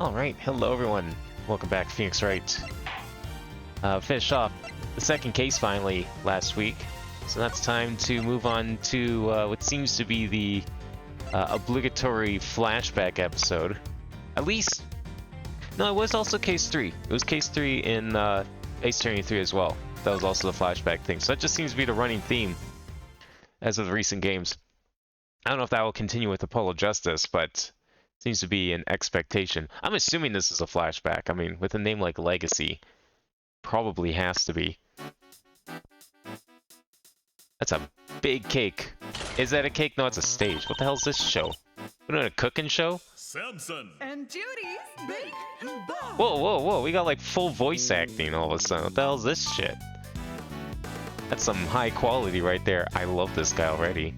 Alright, hello everyone. Welcome back, Phoenix Wright. Finished off the second case finally last week, so that's time to move on to what seems to be the obligatory flashback episode. At least, no, it was also case 3. It was case 3 in Ace Attorney 3 as well. That was also the flashback thing, so that just seems to be the running theme as of recent games. I don't know if that will continue with Apollo Justice, but seems to be an expectation. I'm assuming this is a flashback. I mean, with a name like Legacy, probably has to be. That's a big cake. Is that a cake? No, it's a stage. What the hell is this show? We're doing a cooking show? Samson! And Judy's Bake and Bone! Whoa, whoa, whoa. We got like full voice acting all of a sudden. What the hell is this shit? That's some high quality right there. I love this guy already.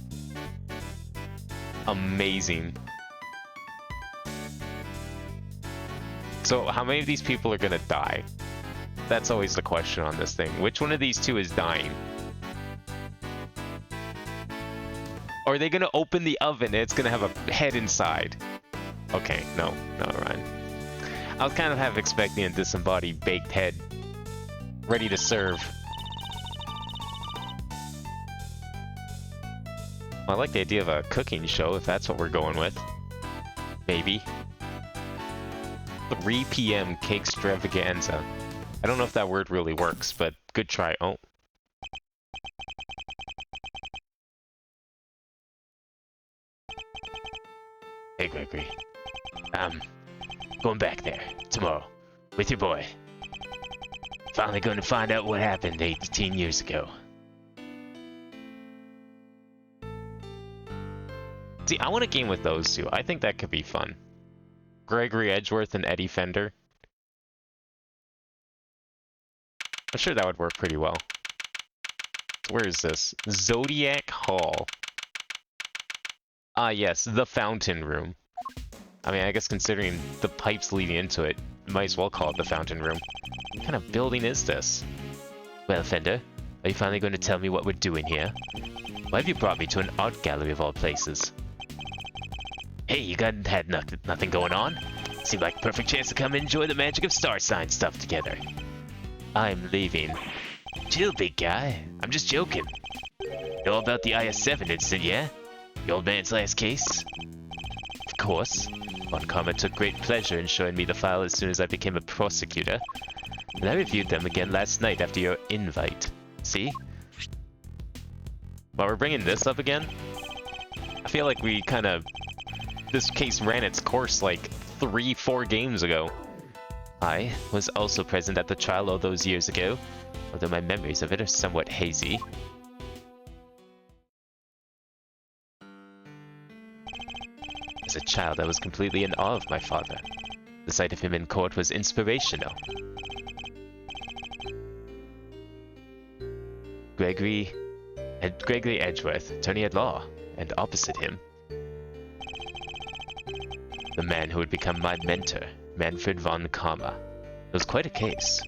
Amazing. So, how many of these people are gonna die? That's always the question on this thing. Which one of these two is dying? Or are they gonna open the oven and it's gonna have a head inside? Okay, no, Ryan. I was kind of half expecting a disembodied baked head ready to serve. Well, I like the idea of a cooking show, if that's what we're going with. Maybe. 3 p.m. cake extravaganza. I don't know if that word really works, but good try. Oh. Hey, Gregory. Going back there tomorrow with your boy. Finally going to find out what happened 18 years ago. See, I want a game with those two. I think that could be fun. Gregory Edgeworth and Eddie Fender. I'm sure that would work pretty well. Where is this? Zodiac Hall. Ah, yes, the Fountain Room. I mean, I guess considering the pipes leading into it, might as well call it the Fountain Room. What kind of building is this? Well, Fender, are you finally going to tell me what we're doing here? Why have you brought me to an art gallery of all places? Hey, you had nothing going on? Seemed like a perfect chance to come and enjoy the magic of star sign stuff together. I'm leaving. Chill, big guy. I'm just joking. Know about the IS-7 incident, yeah? The old man's last case? Of course. Von Karma took great pleasure in showing me the file as soon as I became a prosecutor. And I reviewed them again last night after your invite. See? While we're bringing this up again, I feel like we kind of... This case ran its course like 3-4 games ago. I was also present at the trial all those years ago, although my memories of it are somewhat hazy. As a child, I was completely in awe of my father. The sight of him in court was inspirational. Gregory Edgeworth, attorney at law, and opposite him, the man who would become my mentor, Manfred von Karma. It was quite a case.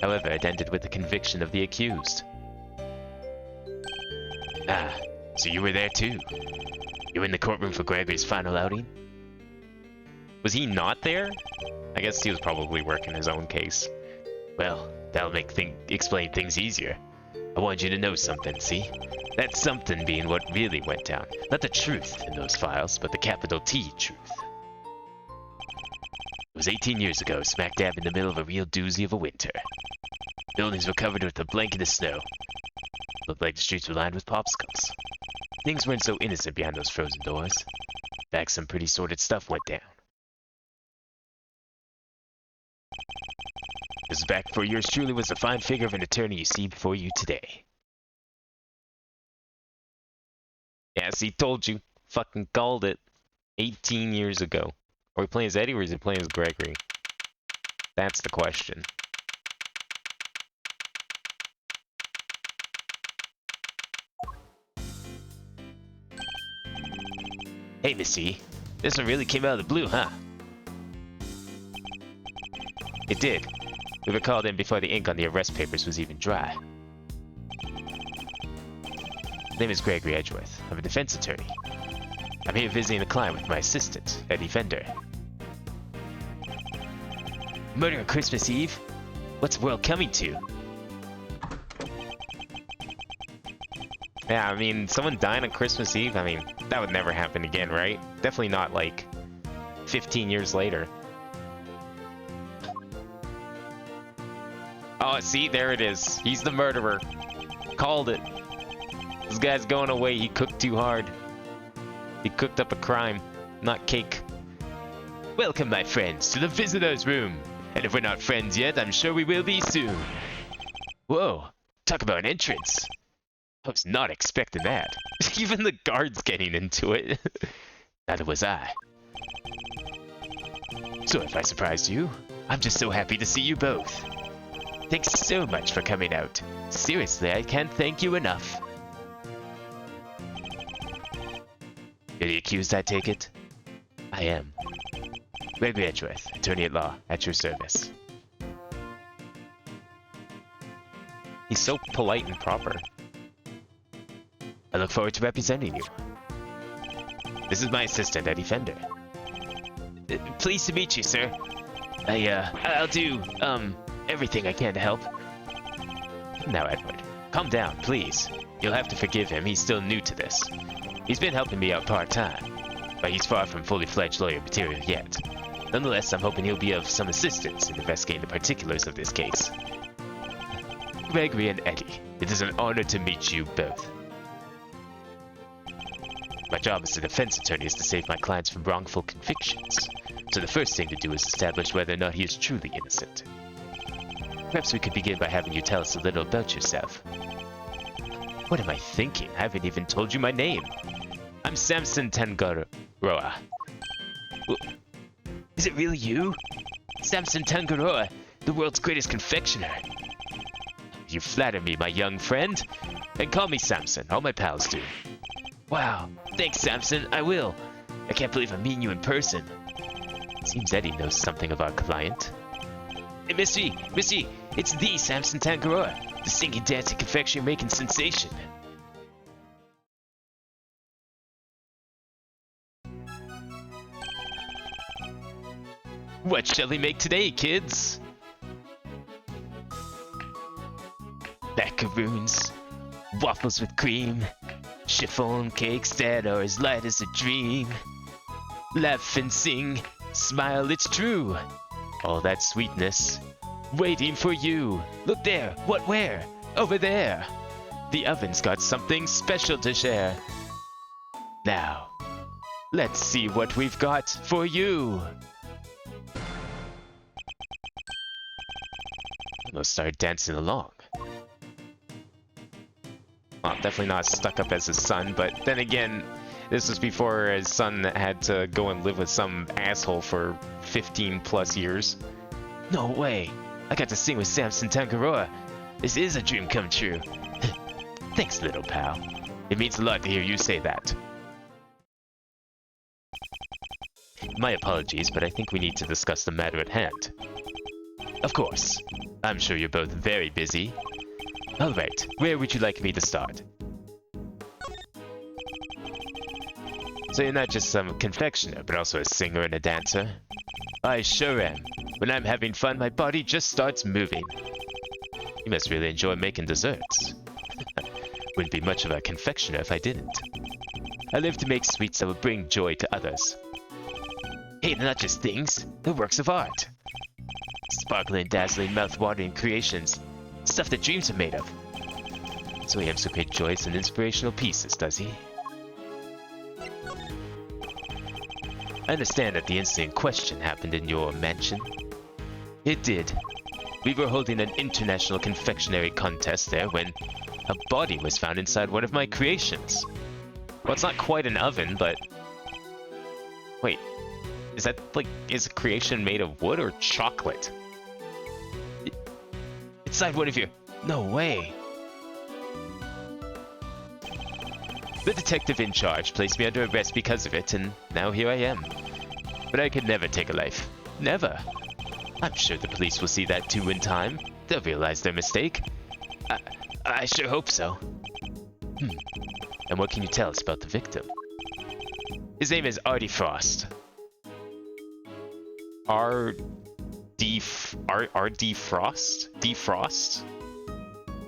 However, it ended with the conviction of the accused. Ah, so you were there too? You were in the courtroom for Gregory's final outing? Was he not there? I guess he was probably working his own case. Well, that'll explain things easier. I want you to know something, see? That something being what really went down. Not the truth in those files, but the capital T truth. It was 18 years ago, smack dab in the middle of a real doozy of a winter. Buildings were covered with a blanket of snow. Looked like the streets were lined with popsicles. Things weren't so innocent behind those frozen doors. In fact, some pretty sordid stuff went down. This was back before yours truly was the fine figure of an attorney you see before you today. Yeah, see, told you. Fucking called it. 18 years ago. Are we playing as Eddie or is he playing as Gregory? That's the question. Hey, Missy. This one really came out of the blue, huh? It did. We were called in before the ink on the arrest papers was even dry. My name is Gregory Edgeworth. I'm a defense attorney. I'm here visiting a client with my assistant, Eddie Fender. Murder on Christmas Eve? What's the world coming to? Yeah, I mean, someone dying on Christmas Eve, I mean, that would never happen again, right? Definitely not, like, 15 years later. Oh, see, there it is. He's the murderer. Called it. This guy's going away. He cooked too hard. He cooked up a crime, not cake. Welcome, my friends, to the visitor's room. And if we're not friends yet, I'm sure we will be soon. Whoa, talk about an entrance. I was not expecting that. Even the guard's getting into it. Neither was I. So if I surprised you, I'm just so happy to see you both. Thanks so much for coming out. Seriously, I can't thank you enough. You're the accused, I take it? I am. Gregory Edgeworth, attorney at law, at your service. He's so polite and proper. I look forward to representing you. This is my assistant, Eddie Fender. Pleased to meet you, sir. I'll do, everything I can to help. Now, Edward, calm down, please. You'll have to forgive him, he's still new to this. He's been helping me out part-time, but he's far from fully fledged lawyer material yet. Nonetheless, I'm hoping he'll be of some assistance in investigating the particulars of this case. Gregory and Eddie, it is an honor to meet you both. My job as a defense attorney is to save my clients from wrongful convictions, so the first thing to do is establish whether or not he is truly innocent. Perhaps we could begin by having you tell us a little about yourself. What am I thinking? I haven't even told you my name. I'm Samson Tangaroa. Is it really you? Samson Tangaroa, the world's greatest confectioner. You flatter me, my young friend. And call me Samson, all my pals do. Wow, thanks Samson, I will. I can't believe I'm meeting you in person. Seems Eddie knows something of our client. Hey, Missy, it's the Samson Tangaroa, the singing, dancing confectioner making sensation. What shall we make today, kids? Macaroons, waffles with cream, chiffon cakes that are as light as a dream. Laugh and sing, smile, it's true. All that sweetness, waiting for you. Look there, what where? Over there. The oven's got something special to share. Now, let's see what we've got for you. We'll start dancing along. Well, definitely not stuck up as his son, but then again, this was before his son had to go and live with some asshole for 15 plus years. No way! I got to sing with Samson Tangaroa. This is a dream come true. Thanks, little pal. It means a lot to hear you say that. My apologies, but I think we need to discuss the matter at hand. Of course. I'm sure you're both very busy. Alright, where would you like me to start? So you're not just some confectioner, but also a singer and a dancer? I sure am. When I'm having fun, my body just starts moving. You must really enjoy making desserts. Wouldn't be much of a confectioner if I didn't. I live to make sweets that will bring joy to others. Hey, they're not just things, they're works of art. Sparkling, dazzling, mouth-watering creations. Stuff that dreams are made of. So he has to create joyous and inspirational pieces, does he? I understand that the incident in question happened in your mansion. It did. We were holding an international confectionery contest there when a body was found inside one of my creations. Well, it's not quite an oven, but... Wait, is that, like, is a creation made of wood or chocolate? Inside one of your... No way. The detective in charge placed me under arrest because of it, and now here I am. But I could never take a life. Never. I'm sure the police will see that too in time. They'll realize their mistake. I sure hope so. And what can you tell us about the victim? His name is Artie Frost. defrost? Defrost?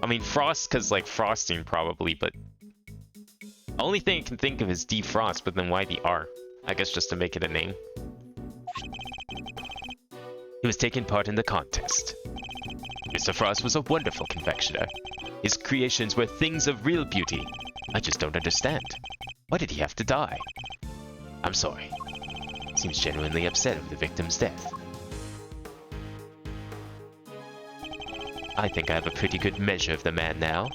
I mean, frost, because, like, frosting, probably, but... The only thing I can think of is defrost, but then why the R? I guess just to make it a name. He was taking part in the contest. Mr. Frost was a wonderful confectioner. His creations were things of real beauty. I just don't understand. Why did he have to die? I'm sorry. Seems genuinely upset over the victim's death. I think I have a pretty good measure of the man now.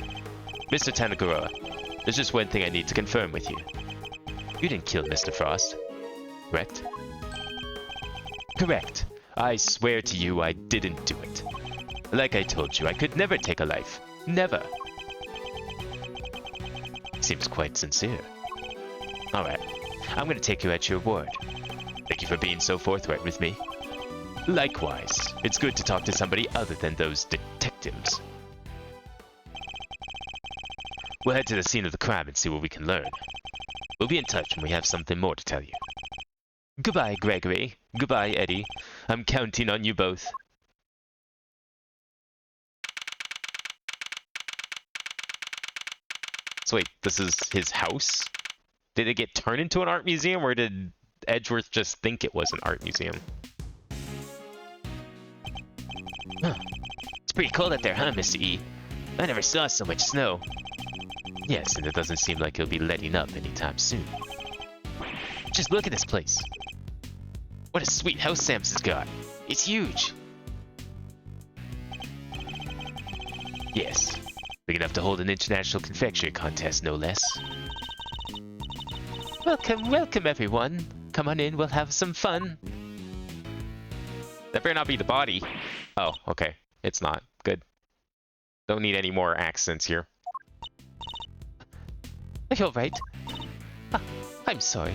Mr. Tanagaroa, there's just one thing I need to confirm with you. You didn't kill Mr. Frost, correct? Correct. I swear to you I didn't do it. Like I told you, I could never take a life. Never. Seems quite sincere. Alright, I'm gonna take you at your word. Thank you for being so forthright with me. Likewise, it's good to talk to somebody other than those detectives. We'll head to the scene of the crime and see what we can learn. We'll be in touch when we have something more to tell you. Goodbye, Gregory. Goodbye, Eddie. I'm counting on you both. So wait, this is his house? Did it get turned into an art museum, or did Edgeworth just think it was an art museum? Huh. It's pretty cold out there, huh, Mr. E? I never saw so much snow. Yes, and it doesn't seem like it'll be letting up anytime soon. Just look at this place. What a sweet house Samson's got. It's huge. Yes, big enough to hold an international confectionery contest, no less. Welcome, welcome everyone. Come on in, we'll have some fun. That better not be the body. Oh, okay. It's not. Good. Don't need any more accents here. Are you alright? Ah, I'm sorry.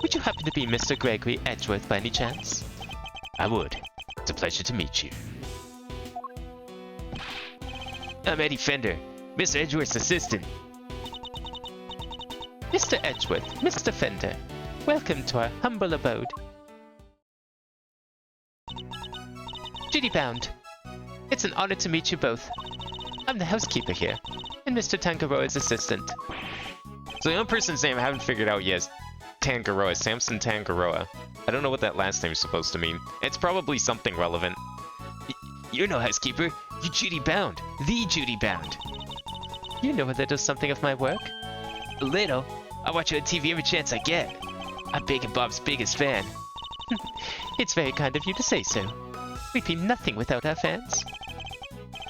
Would you happen to be Mr. Gregory Edgeworth by any chance? I would. It's a pleasure to meet you. I'm Eddie Fender, Mr. Edgeworth's assistant. Mr. Edgeworth, Mr. Fender, welcome to our humble abode. Judy Bound, it's an honor to meet you both. I'm the housekeeper here, and Mr. Tangaroa's assistant. So the only person's name I haven't figured out yet is Tangaroa, Samson Tangaroa. I don't know what that last name is supposed to mean. It's probably something relevant. You're no housekeeper, you're Judy Bound, the Judy Bound. You know a little something of my work? A little? I watch you on TV every chance I get. I'm Bacon Bob's biggest fan. It's very kind of you to say so. We'd be nothing without our fans.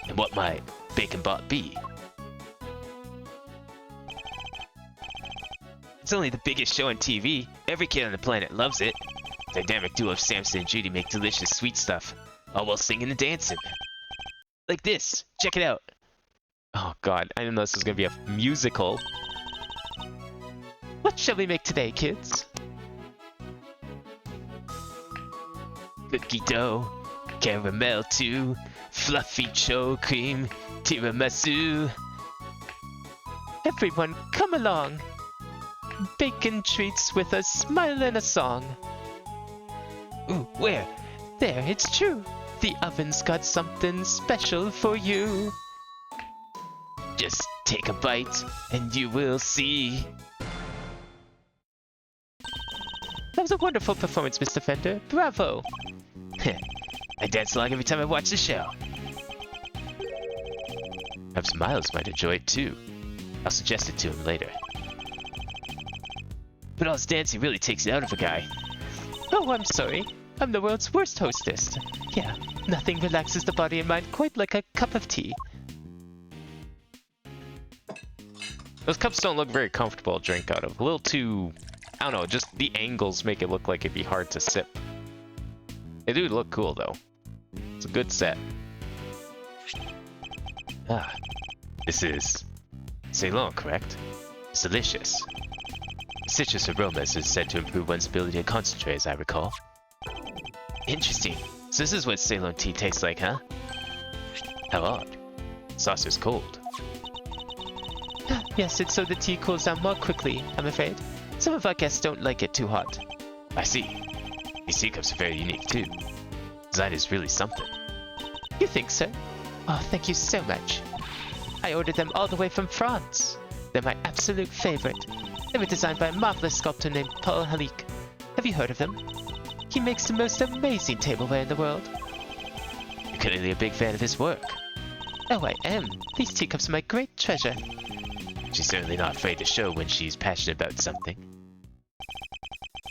And what might Bacon Bob be? It's only the biggest show on TV. Every kid on the planet loves it. The dynamic duo of Samson and Judy make delicious sweet stuff, all while singing and dancing. Like this. Check it out. Oh god, I didn't know this was gonna be a musical. What shall we make today, kids? Cookie dough, caramel too, fluffy chocolate cream, tiramisu. Everyone, come along. Bacon treats with a smile and a song. Ooh, where? There, it's true. The oven's got something special for you. Just take a bite and you will see. That was a wonderful performance, Mr. Fender. Bravo! I dance along every time I watch the show. Perhaps Miles might enjoy it too. I'll suggest it to him later. But all this dancing really takes it out of a guy. Oh, I'm sorry. I'm the world's worst hostess. Yeah, nothing relaxes the body and mind quite like a cup of tea. Those cups don't look very comfortable to drink out of. A little too... I don't know, just the angles make it look like it'd be hard to sip. They do look cool, though. It's a good set. Ah, this is Ceylon, correct? It's delicious. Citrus aromas is said to improve one's ability to concentrate, as I recall. Interesting. So this is what Ceylon tea tastes like, huh? How odd. Saucer's cold. Yes, it's so the tea cools down more quickly, I'm afraid. Some of our guests don't like it too hot. I see. These teacups are very unique, too. Design is really something. You think so? Oh, thank you so much. I ordered them all the way from France. They're my absolute favorite. They were designed by a marvelous sculptor named Paul Halik. Have you heard of him? He makes the most amazing tableware in the world. You're clearly a big fan of his work. Oh, I am. These teacups are my great treasure. She's certainly not afraid to show when she's passionate about something.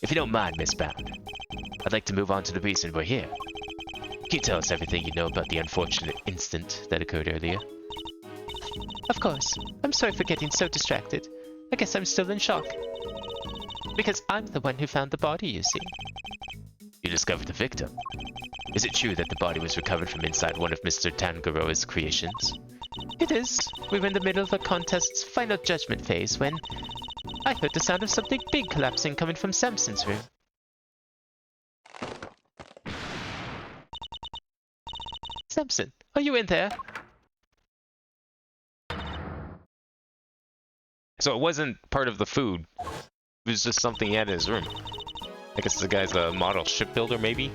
If you don't mind, Miss Bound, I'd like to move on to the reason we're here. Can you tell us everything you know about the unfortunate incident that occurred earlier? Of course. I'm sorry for getting so distracted. I guess I'm still in shock. Because I'm the one who found the body, you see. You discovered the victim. Is it true that the body was recovered from inside one of Mr. Tangaroa's creations? It is. We were in the middle of a contest's final judgment phase when I heard the sound of something big collapsing coming from Samson's room. Samson, are you in there? So it wasn't part of the food. It was just something he had in his room. I guess the guy's a model shipbuilder, maybe?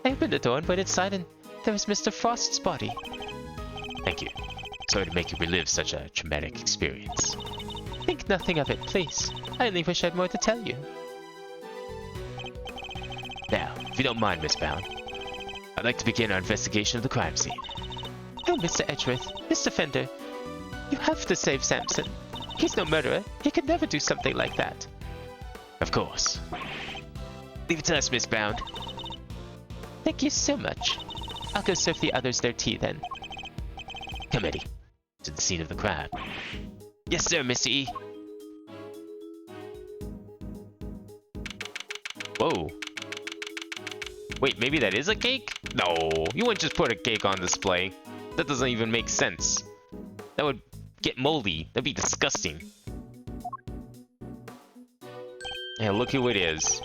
I opened the door and went inside and there was Mr. Frost's body. Thank you. Sorry to make you relive such a traumatic experience. Think nothing of it, please. I only wish I had more to tell you. Now, if you don't mind, Miss Bound, I'd like to begin our investigation of the crime scene. Oh, Mr. Edgeworth, Mr. Fender, you have to save Samson. He's no murderer. He could never do something like that. Of course. Leave it to us, Miss Bound. Thank you so much. I'll go serve the others their tea then. Come, Eddie. To the scene of the crime. Yes, sir, Mr. E. Whoa. Wait, maybe that is a cake? No, you wouldn't just put a cake on display. That doesn't even make sense. That would get moldy. That'd be disgusting. Yeah, look who it is.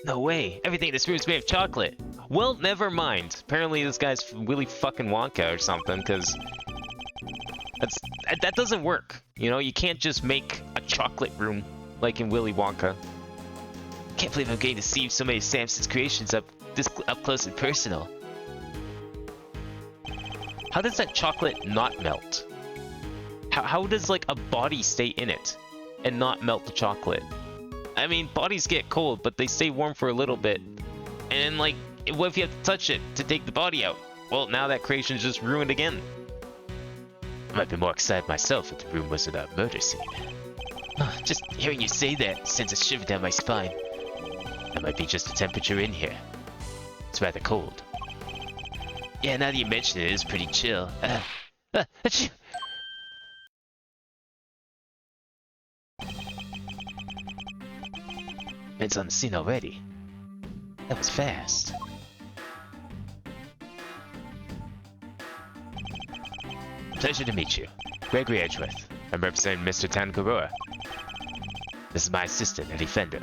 No way. Everything in this room is made of chocolate. Well, never mind. Apparently this guy's Willy fucking Wonka or something, because that doesn't work. You know, you can't just make a chocolate room like in Willy Wonka. Can't believe I'm getting to see so many of Samson's creations up close and personal. How does that chocolate not melt? How does like a body stay in it and not melt the chocolate? I mean, bodies get cold, but they stay warm for a little bit. And like, what if you have to touch it to take the body out? Well, now that creation's just ruined again. I might be more excited myself if the room wasn't a murder scene. Just hearing you say that sends a shiver down my spine. That might be just the temperature in here. It's rather cold. Yeah, now that you mention it, it's pretty chill. Achoo! It's on the scene already. That was fast. Pleasure to meet you. Gregory Edgeworth. I'm representing Mr. Tangaroa. This is my assistant, Eddie Fender.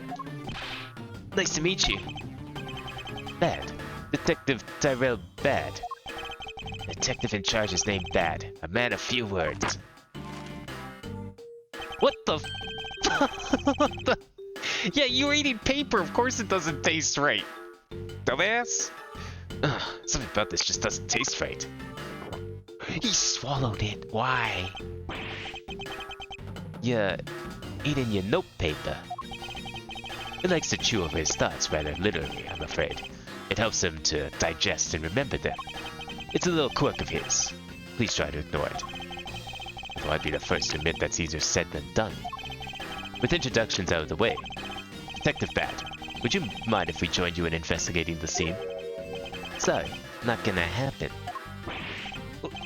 Nice to meet you. Bad. Detective Tyrell Bad. Detective in charge is named Bad. A man of few words. What the what the? Yeah, you're eating paper. Of course it doesn't taste right. Dumbass. Something about this just doesn't taste right. He swallowed it. Why? You're eating your notepaper. He likes to chew over his thoughts rather literally, I'm afraid. It helps him to digest and remember them. It's a little quirk of his. Please try to ignore it. Although I'd be the first to admit that's easier said than done. With introductions out of the way, Detective Bad, would you mind if we joined you in investigating the scene? Sorry, not gonna happen.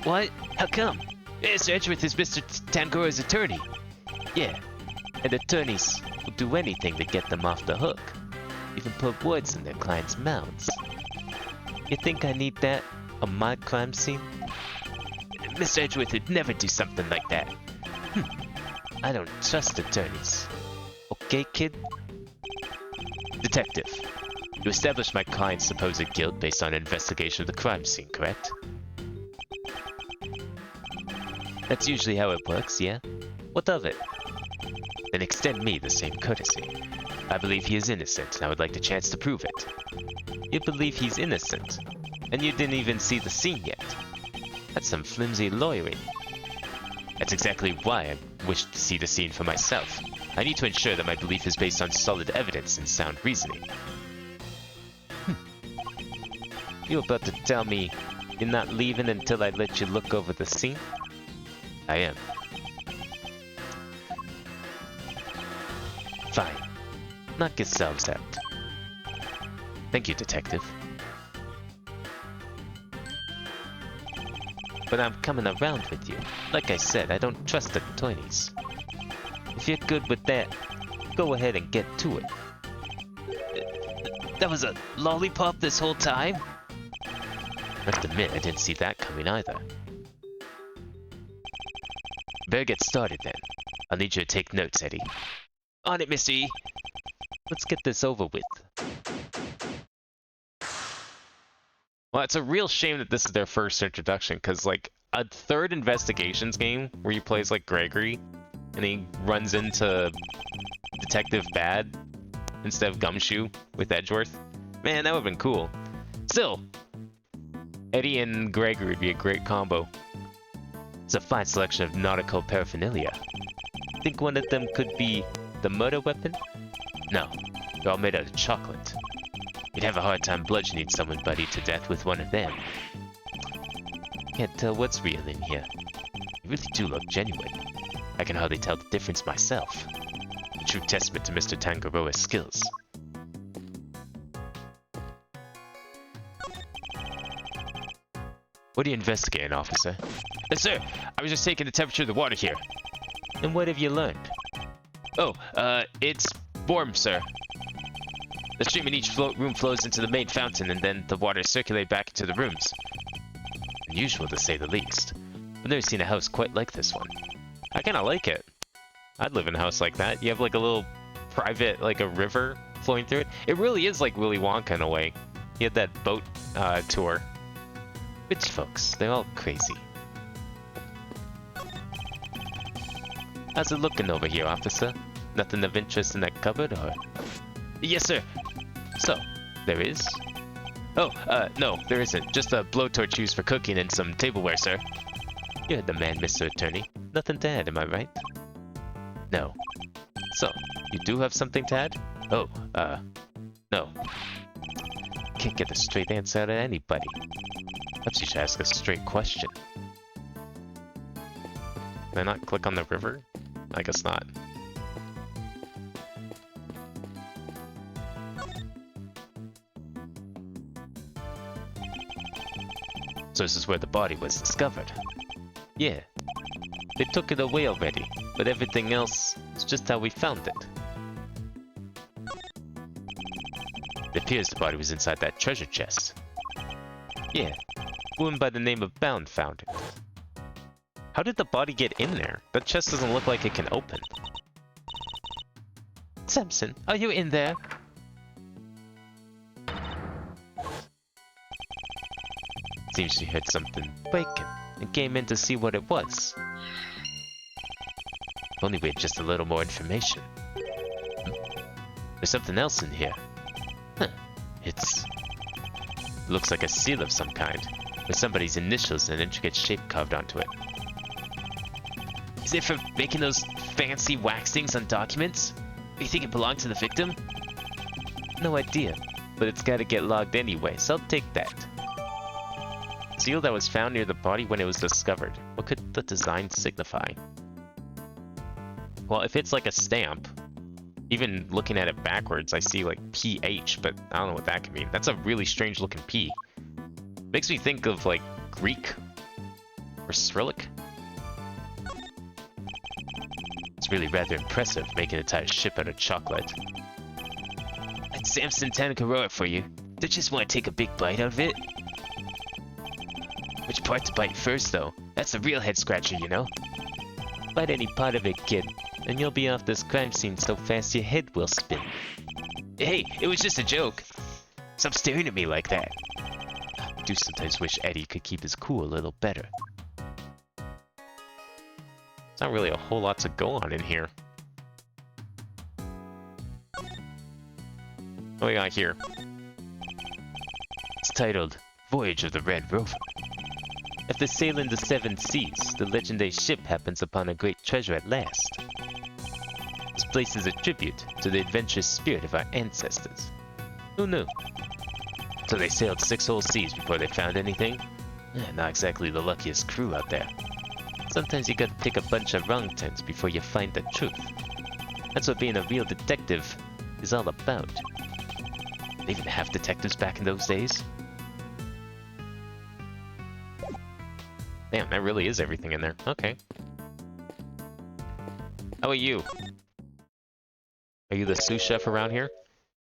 What? How come? Mr. Edgeworth is Mr. Tangaroa's attorney. Yeah, and attorneys will do anything to get them off the hook. Even put words in their clients' mouths. You think I need that on my crime scene? Mr. Edgeworth would never do something like that. I don't trust attorneys. Okay, kid? Detective, you established my client's supposed guilt based on an investigation of the crime scene, correct? That's usually how it works, yeah? What of it? then extend me the same courtesy. I believe he is innocent, and I would like the chance to prove it. You believe he's innocent, and you didn't even see the scene yet. That's some flimsy lawyering. That's exactly why I wish to see the scene for myself. I need to ensure that my belief is based on solid evidence and sound reasoning. You about to tell me you're not leaving until I let you look over the scene? I am. Fine. Knock yourselves out. Thank you, Detective. But I'm coming around with you. Like I said, I don't trust the toinies. If you're good with that, go ahead and get to it. That was a lollipop this whole time? I have to admit, I didn't see that coming either. Better get started then. I'll need you to take notes, Eddie. On it, Mr. E. Let's get this over with. Well, it's a real shame that this is their first introduction, because, like, a third investigations game where you play as, like, Gregory, and he runs into Detective Bad instead of Gumshoe with Edgeworth. Man, that would have been cool. Still, Eddie and Gregory would be a great combo. It's a fine selection of nautical paraphernalia. Think one of them could be the murder weapon? No, they're all made out of chocolate. You'd have a hard time bludgeoning someone buddy to death with one of them. Can't tell what's real in here. You really do look genuine. I can hardly tell the difference myself. A true testament to Mr. Tangaroa's skills. What are you investigating, officer? Sir, I was just taking the temperature of the water here. And what have you learned? Oh, it's warm, sir. The stream in each room flows into the main fountain, and then the water circulates back into the rooms. Unusual to say the least. I've never seen a house quite like this one. I kind of like it. I'd live in a house like that. You have like a little private, like a river flowing through it. It really is like Willy Wonka in a way. He had that boat tour. Rich folks, they're all crazy. How's it looking over here, officer? Nothing of interest in that cupboard, or...? Yes, sir. So, there is? Oh, no, there isn't. Just a blowtorch used for cooking and some tableware, sir. You're the man, Mr. Attorney. Nothing to add, am I right? No. So, you do have something to add? Oh, no. Can't get a straight answer out of anybody. Perhaps you should ask a straight question. Can I not click on the river? I guess not. So this is where the body was discovered? Yeah. They took it away already, but everything else is just how we found it. It appears the body was inside that treasure chest. Yeah. A woman by the name of Bound found it. How did the body get in there? That chest doesn't look like it can open. Samson, are you in there? Seems she heard something breaking and came in to see what it was. If only we had just a little more information. There's something else in here. Huh. Looks like a seal of some kind, with somebody's initials in an intricate shape carved onto it. Is it for making those fancy wax things on documents? You think it belonged to the victim? No idea, but it's gotta get logged anyway, so I'll take that. Seal that was found near the body when it was discovered. What could the design signify? Well, if it's like a stamp, even looking at it backwards, I see like PH, but I don't know what that could mean. That's a really strange looking P. Makes me think of like Greek or Cyrillic. It's really rather impressive making an entire ship out of chocolate. That's Samson Tangaroa for you. Don't you just want to take a big bite out of it? Which part to bite first, though? That's the real head scratcher, you know? Bite any part of it, kid, and you'll be off this crime scene so fast your head will spin. Hey, it was just a joke. Stop staring at me like that. I do sometimes wish Eddie could keep his cool a little better. There's not really a whole lot to go on in here. What do we got here? It's titled Voyage of the Red Rover. After sailing the seven seas, the legendary ship happens upon a great treasure at last. This place is a tribute to the adventurous spirit of our ancestors. Who knew? So they sailed 6 whole seas before they found anything? Not exactly the luckiest crew out there. Sometimes you gotta take a bunch of wrong turns before you find the truth. That's what being a real detective is all about. Did they even have detectives back in those days? Damn, that really is everything in there. Okay. How about you? Are you the sous chef around here?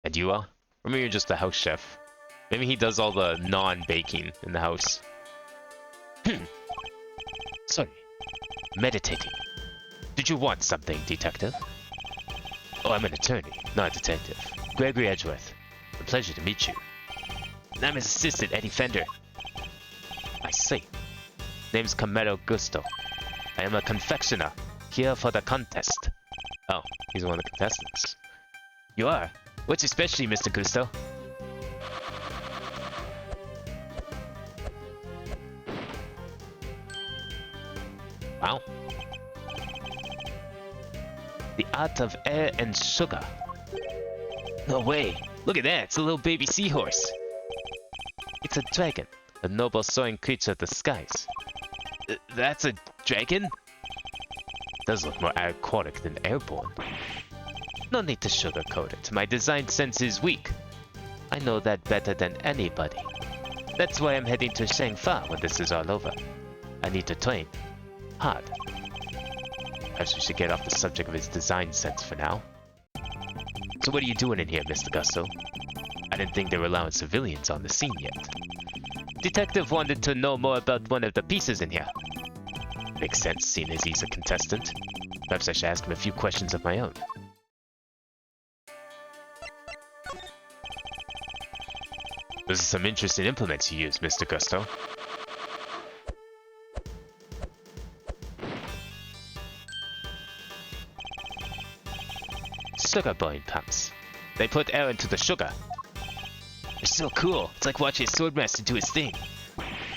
And you are? Or maybe you're just the house chef. Maybe he does all the non-baking in the house. Sorry. Meditating. Did you want something, detective? Oh, I'm an attorney, not a detective. Gregory Edgeworth. A pleasure to meet you. And I'm his assistant, Eddie Fender. I see. Name's Camero Gusto. I am a confectioner, here for the contest. Oh, he's one of the contestants. You are? What's your specialty, Mr. Gusto? Wow. The art of air and sugar. No way. Look at that. It's a little baby seahorse. It's a dragon, a noble soaring creature of the skies. That's a dragon? Does look more aquatic than airborne. No need to sugarcoat it. My design sense is weak. I know that better than anybody. That's why I'm heading to Shangfa when this is all over. I need to train. Hard. Perhaps we should get off the subject of his design sense for now. So what are you doing in here, Mr. Gusto? I didn't think they were allowing civilians on the scene yet. Detective wanted to know more about one of the pieces in here. Makes sense, seeing as he's a contestant. Perhaps I should ask him a few questions of my own. Those are some interesting implements you use, Mr. Gusto. Sugar boiling pumps. They put air into the sugar. They're so cool. It's like watching a swordmaster do his thing.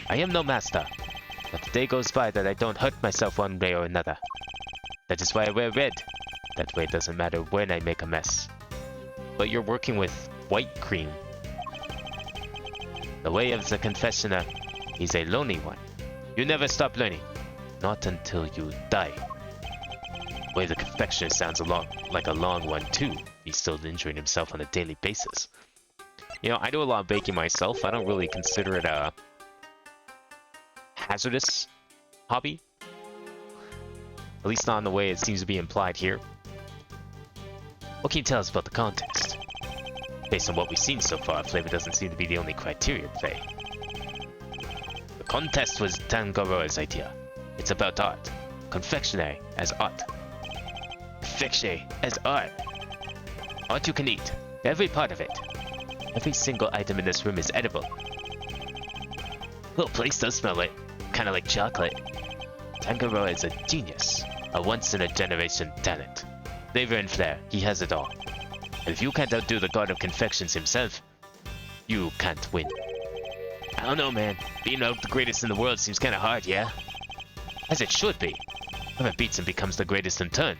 I am no master, but the day goes by that I don't hurt myself one way or another. That is why I wear red. That way it doesn't matter when I make a mess. But you're working with white cream. The way of the confessioner is a lonely one. You never stop learning. Not until you die. The way the confectioner sounds like a long one too. He's still injuring himself on a daily basis. You know, I do a lot of baking myself. I don't really consider it a hazardous hobby. At least not in the way it seems to be implied here. What can you tell us about the contest? Based on what we've seen so far, flavor doesn't seem to be the only criteria at play. The contest was Tangaroa's idea. It's about art. Confectionery as art. Confectionery as art. Art you can eat. Every part of it. Every single item in this room is edible. Little place does smell like, kinda like chocolate. Tangaroa is a genius. A once-in-a-generation talent. Flavor and flair, he has it all. And if you can't outdo the god of confections himself, you can't win. I don't know, man. Being out the greatest in the world seems kinda hard, yeah? As it should be. Whoever beats him becomes the greatest in turn.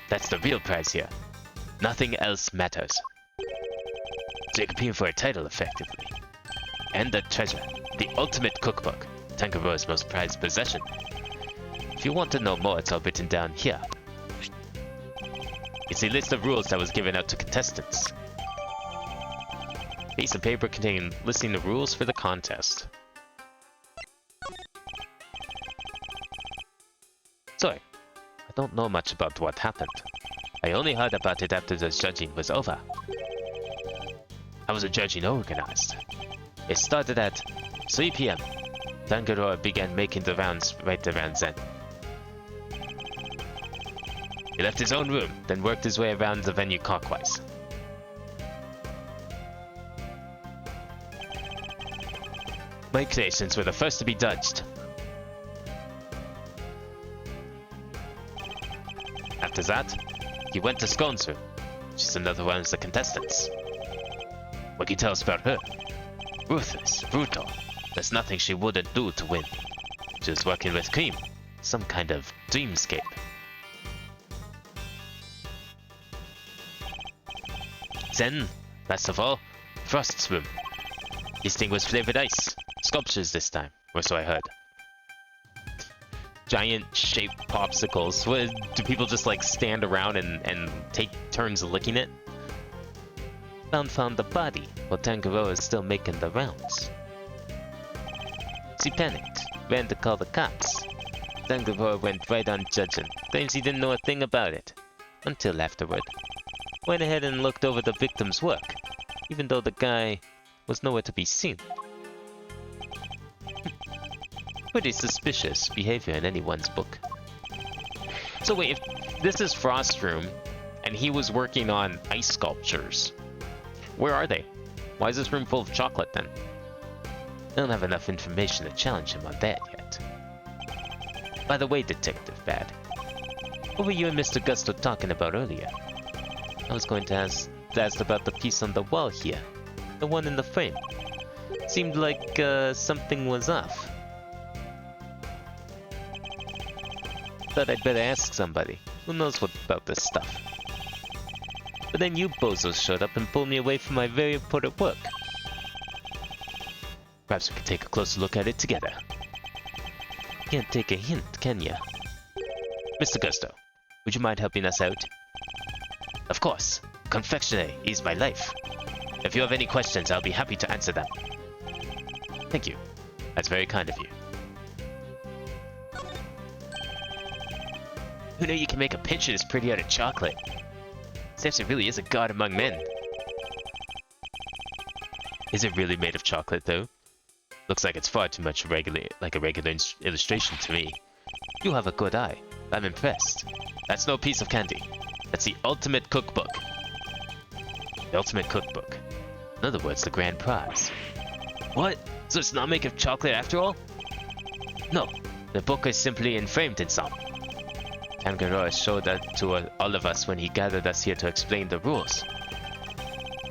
That's the real prize here. Nothing else matters. So you're competing for a title, effectively. And a treasure. The ultimate cookbook. Tangaroa's most prized possession. If you want to know more, it's all written down here. It's a list of rules that was given out to contestants. Piece of paper containing listing the rules for the contest. Sorry, I don't know much about what happened. I only heard about it after the judging was over. How was the judging organized? It started at 3 PM. Tangaroa began making the rounds right around then. He left his own room, then worked his way around the venue clockwise. My creations were the first to be judged. After that, he went to Scone's room, which is another one of the contestants. What can you tell us about her? Ruthless, brutal. There's nothing she wouldn't do to win. She was working with Cream. Some kind of dreamscape. Then, last of all, Frost's room. This thing was flavored ice. Sculptures this time, or so I heard. Giant shaped popsicles. What, do people just like stand around and take turns licking it? Found the body, while Tangaroa is still making the rounds. She panicked, ran to call the cops. Tangaroa went right on judging, claims he didn't know a thing about it. Until afterward. Went ahead and looked over the victim's work, even though the guy was nowhere to be seen. Pretty suspicious behavior in anyone's book. So wait, if this is Frost's room, and he was working on ice sculptures, where are they? Why is this room full of chocolate then? I don't have enough information to challenge him on that yet. By the way, Detective Bad, what were you and Mr. Gusto talking about earlier? I was going to ask about the piece on the wall here. The one in the frame. Seemed like something was off. Thought I'd better ask somebody. Who knows what about this stuff? But then you bozos showed up and pulled me away from my very important work. Perhaps we could take a closer look at it together. Can't take a hint, can ya? Mr. Gusto, would you mind helping us out? Of course. Confectionery is my life. If you have any questions, I'll be happy to answer them. Thank you. That's very kind of you. Who knew you can make a picture this pretty out of chocolate? Samson really is a god among men. Is it really made of chocolate, though? Looks like it's far too much like a regular illustration to me. You have a good eye. I'm impressed. That's no piece of candy. That's the ultimate cookbook. The ultimate cookbook. In other words, the grand prize. What? So it's not made of chocolate after all? No. The book is simply enframed in some. Tangaroa showed that to all of us when he gathered us here to explain the rules.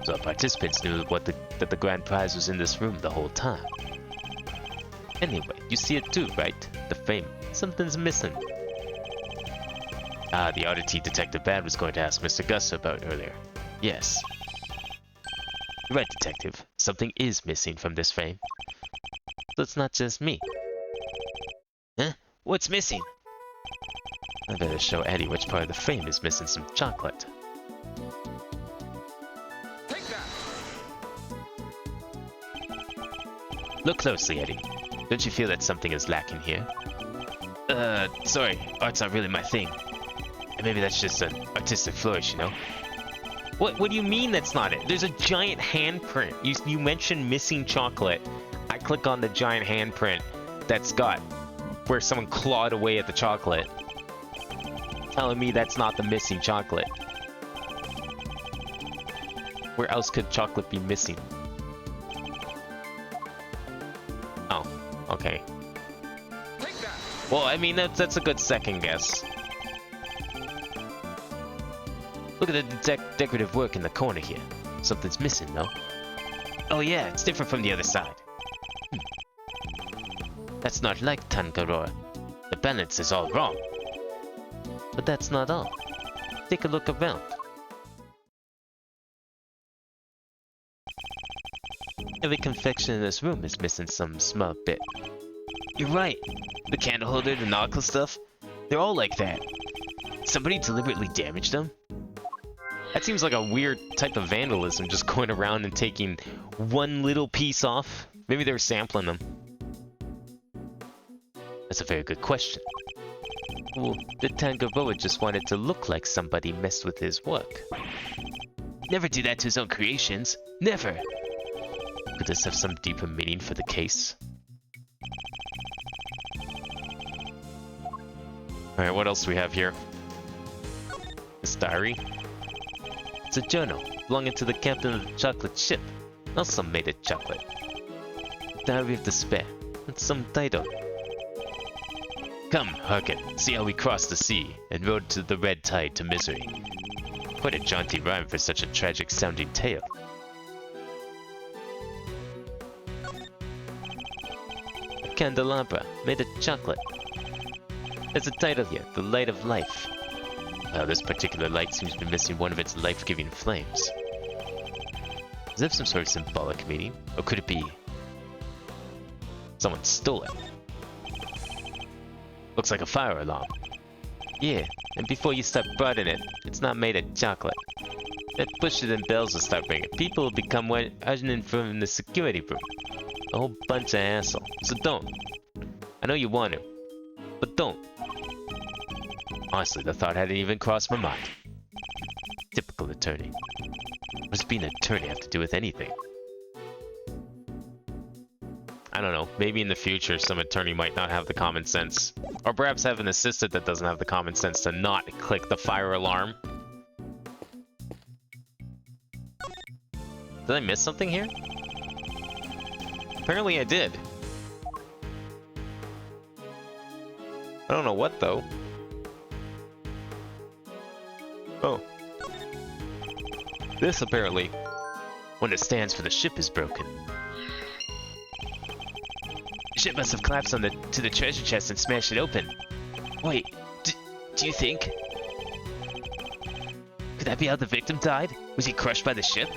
So the participants knew that the grand prize was in this room the whole time. Anyway, you see it too, right? The frame. Something's missing. Ah, the oddity Detective Bad was going to ask Mr. Gus about earlier. Yes. You're right, Detective. Something is missing from this frame. So it's not just me. Huh? What's missing? I better show Eddie which part of the frame is missing some chocolate. Take that. Look closely, Eddie. Don't you feel that something is lacking here? Sorry. Art's not really my thing. And maybe that's just an artistic flourish, you know? What do you mean that's not it? There's a giant handprint. You mentioned missing chocolate. I click on the giant handprint that's got where someone clawed away at the chocolate. Telling me that's not the missing chocolate. Where else could chocolate be missing? Oh, okay. Take that. Well, I mean, that's a good second guess. Look at the decorative work in the corner here. Something's missing, no? Oh yeah, it's different from the other side. That's not like Tangaroa. The balance is all wrong. But that's not all. Take a look around. Every confection in this room is missing some small bit. You're right. The candle holder, the nautical stuff, they're all like that. Somebody deliberately damaged them? That seems like a weird type of vandalism, just going around and taking one little piece off. Maybe they were sampling them. That's a very good question. Well, the Tangaroa just wanted to look like somebody messed with his work. Never do that to his own creations. Never! Could this have some deeper meaning for the case? Alright, what else do we have here? This diary? It's a journal belonging to the captain of the chocolate ship, also made of chocolate. Diary of Despair. That's some title. Come, hearken, see how we crossed the sea and rode to the red tide to misery. Quite a jaunty rhyme for such a tragic-sounding tale. candelabra made of chocolate. There's a title here, The Light of Life. Well, this particular light seems to be missing one of its life-giving flames. Does it have some sort of symbolic meaning? Or could it be someone stole it? Looks like a fire alarm. Yeah, and before you start burning it, it's not made of chocolate. That pushes and bells will start ringing. People will become urging from the security room. A whole bunch of assholes. So don't. I know you want to, but don't. Honestly, the thought hadn't even crossed my mind. Typical attorney. What does being an attorney have to do with anything? I don't know. Maybe in the future, some attorney might not have the common sense. Or perhaps have an assistant that doesn't have the common sense to not click the fire alarm. Did I miss something here? Apparently I did. I don't know what, though. Oh. This, apparently. When it stands for the ship is broken. The ship must have collapsed to the treasure chest and smashed it open. Wait, do you think? Could that be how the victim died? Was he crushed by the ship?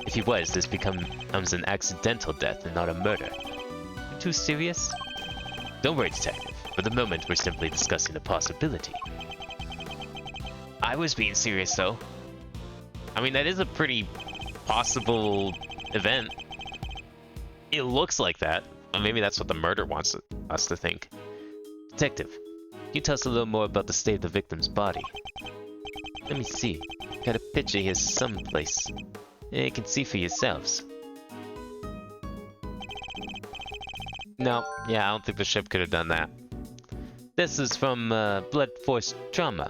If he was, this becomes an accidental death and not a murder. Too serious? Don't worry, Detective. For the moment, we're simply discussing the possibility. I was being serious, though. I mean, that is a pretty possible event. It looks like that. Or maybe that's what the murder wants us to think. Detective, can you tell us a little more about the state of the victim's body? Let me see. Got a picture here someplace. You can see for yourselves. No, yeah, I don't think the ship could have done that. This is from Blood Force Trauma.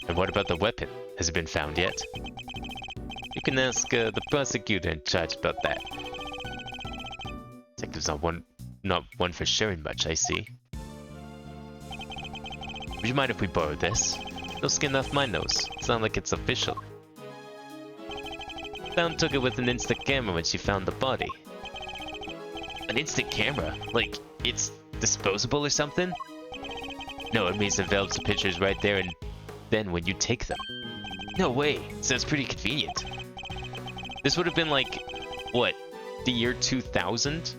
And what about the weapon? Has it been found yet? You can ask the prosecutor in charge about that. Detective's not one for sharing much, I see. Would you mind if we borrowed this? No skin off my nose. It's not like it's official. Found took it with an instant camera when she found the body. An instant camera? Like, it's disposable or something? No, it means it develops the pictures right there and then when you take them. No way! Sounds pretty convenient. This would have been like, what, the year 2000?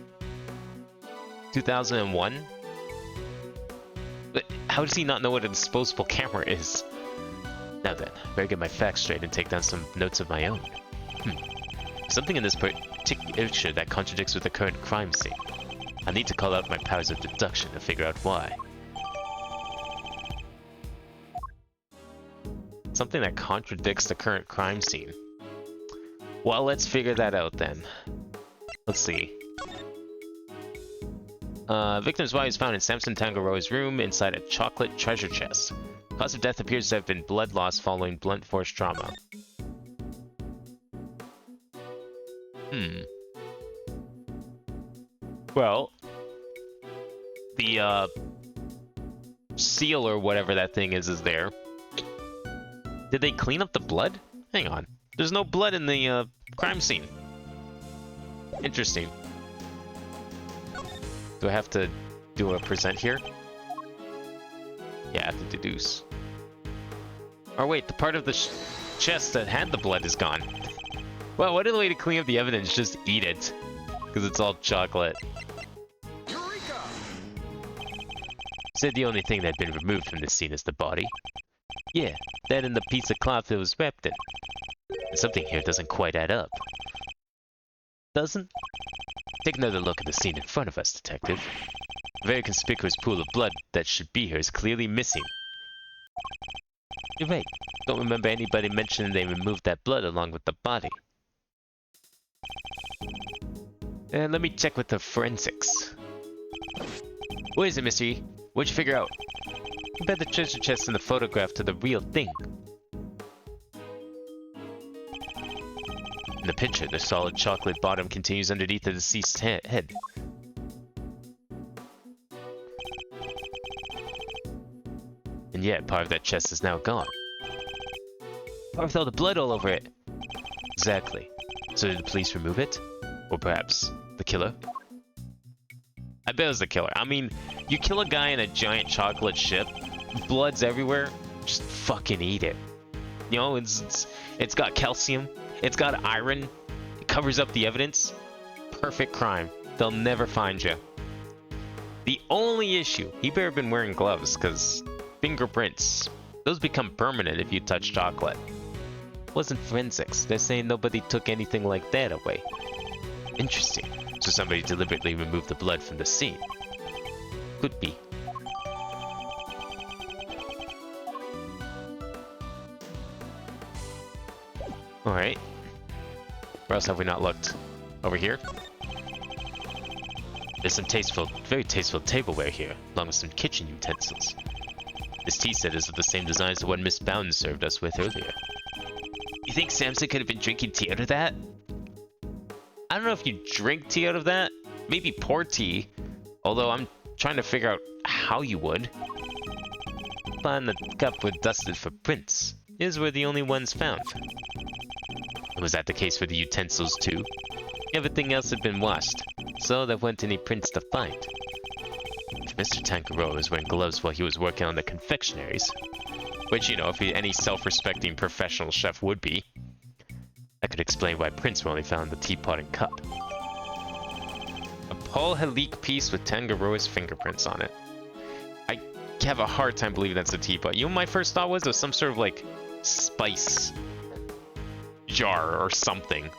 2001? But how does he not know what a disposable camera is? Now then, better get my facts straight and take down some notes of my own. Something in this picture that contradicts with the current crime scene. I need to call out my powers of deduction to figure out why. Something that contradicts the current crime scene. Well, let's figure that out then. Let's see. Victim's body was found in Samson Tangaroa's room inside a chocolate treasure chest. Cause of death appears to have been blood loss following blunt force trauma. Well, the seal or whatever that thing is there. Did they clean up the blood? Hang on. There's no blood in the crime scene. Interesting. Do I have to do a present here? Yeah, I have to deduce. Oh wait, the part of the chest that had the blood is gone. Well, what a way to clean up the evidence, just eat it. Because it's all chocolate. Eureka! Said the only thing that had been removed from this scene is the body. Yeah, that and the piece of cloth it was wrapped in. And something here doesn't quite add up. Doesn't? Take another look at the scene in front of us, Detective. A very conspicuous pool of blood that should be here is clearly missing. You're right. Don't remember anybody mentioning they removed that blood along with the body. Let me check with the forensics. What is it, Mr. E? What'd you figure out? Compare the treasure chest in the photograph to the real thing. In the picture, the solid chocolate bottom continues underneath the deceased's head. And yet, part of that chest is now gone. Part with all the blood all over it. Exactly. So did the police remove it? Or perhaps the killer? I bet it was the killer. I mean, you kill a guy in a giant chocolate ship, blood's everywhere, just fucking eat it. You know, it's got calcium, it's got iron, it covers up the evidence. Perfect crime. They'll never find you. The only issue, he better have been wearing gloves, because fingerprints, those become permanent if you touch chocolate. Wasn't forensics. They're saying nobody took anything like that away. Interesting. So somebody deliberately removed the blood from the scene. Could be. Alright. Where else have we not looked? Over here? There's some tasteful, very tasteful tableware here, along with some kitchen utensils. This tea set is of the same design as the one Miss Bowden served us with earlier. You think Samson could have been drinking tea out of that? I don't know if you drink tea out of that. Maybe pour tea. Although I'm trying to figure out how you would. Find the cup were dusted for prints. These were the only ones found. Was that the case for the utensils too? Everything else had been washed, so there weren't any prints to find. If Mr. Tangaroa was wearing gloves while he was working on the confectionaries, which, you know, if any self-respecting professional chef would be, that could explain why prints were only found in the teapot and cup. A Paul Halik piece with Tangaroa's fingerprints on it. I have a hard time believing that's a teapot. You know what my first thought was? It was some sort of, like, spice jar or something.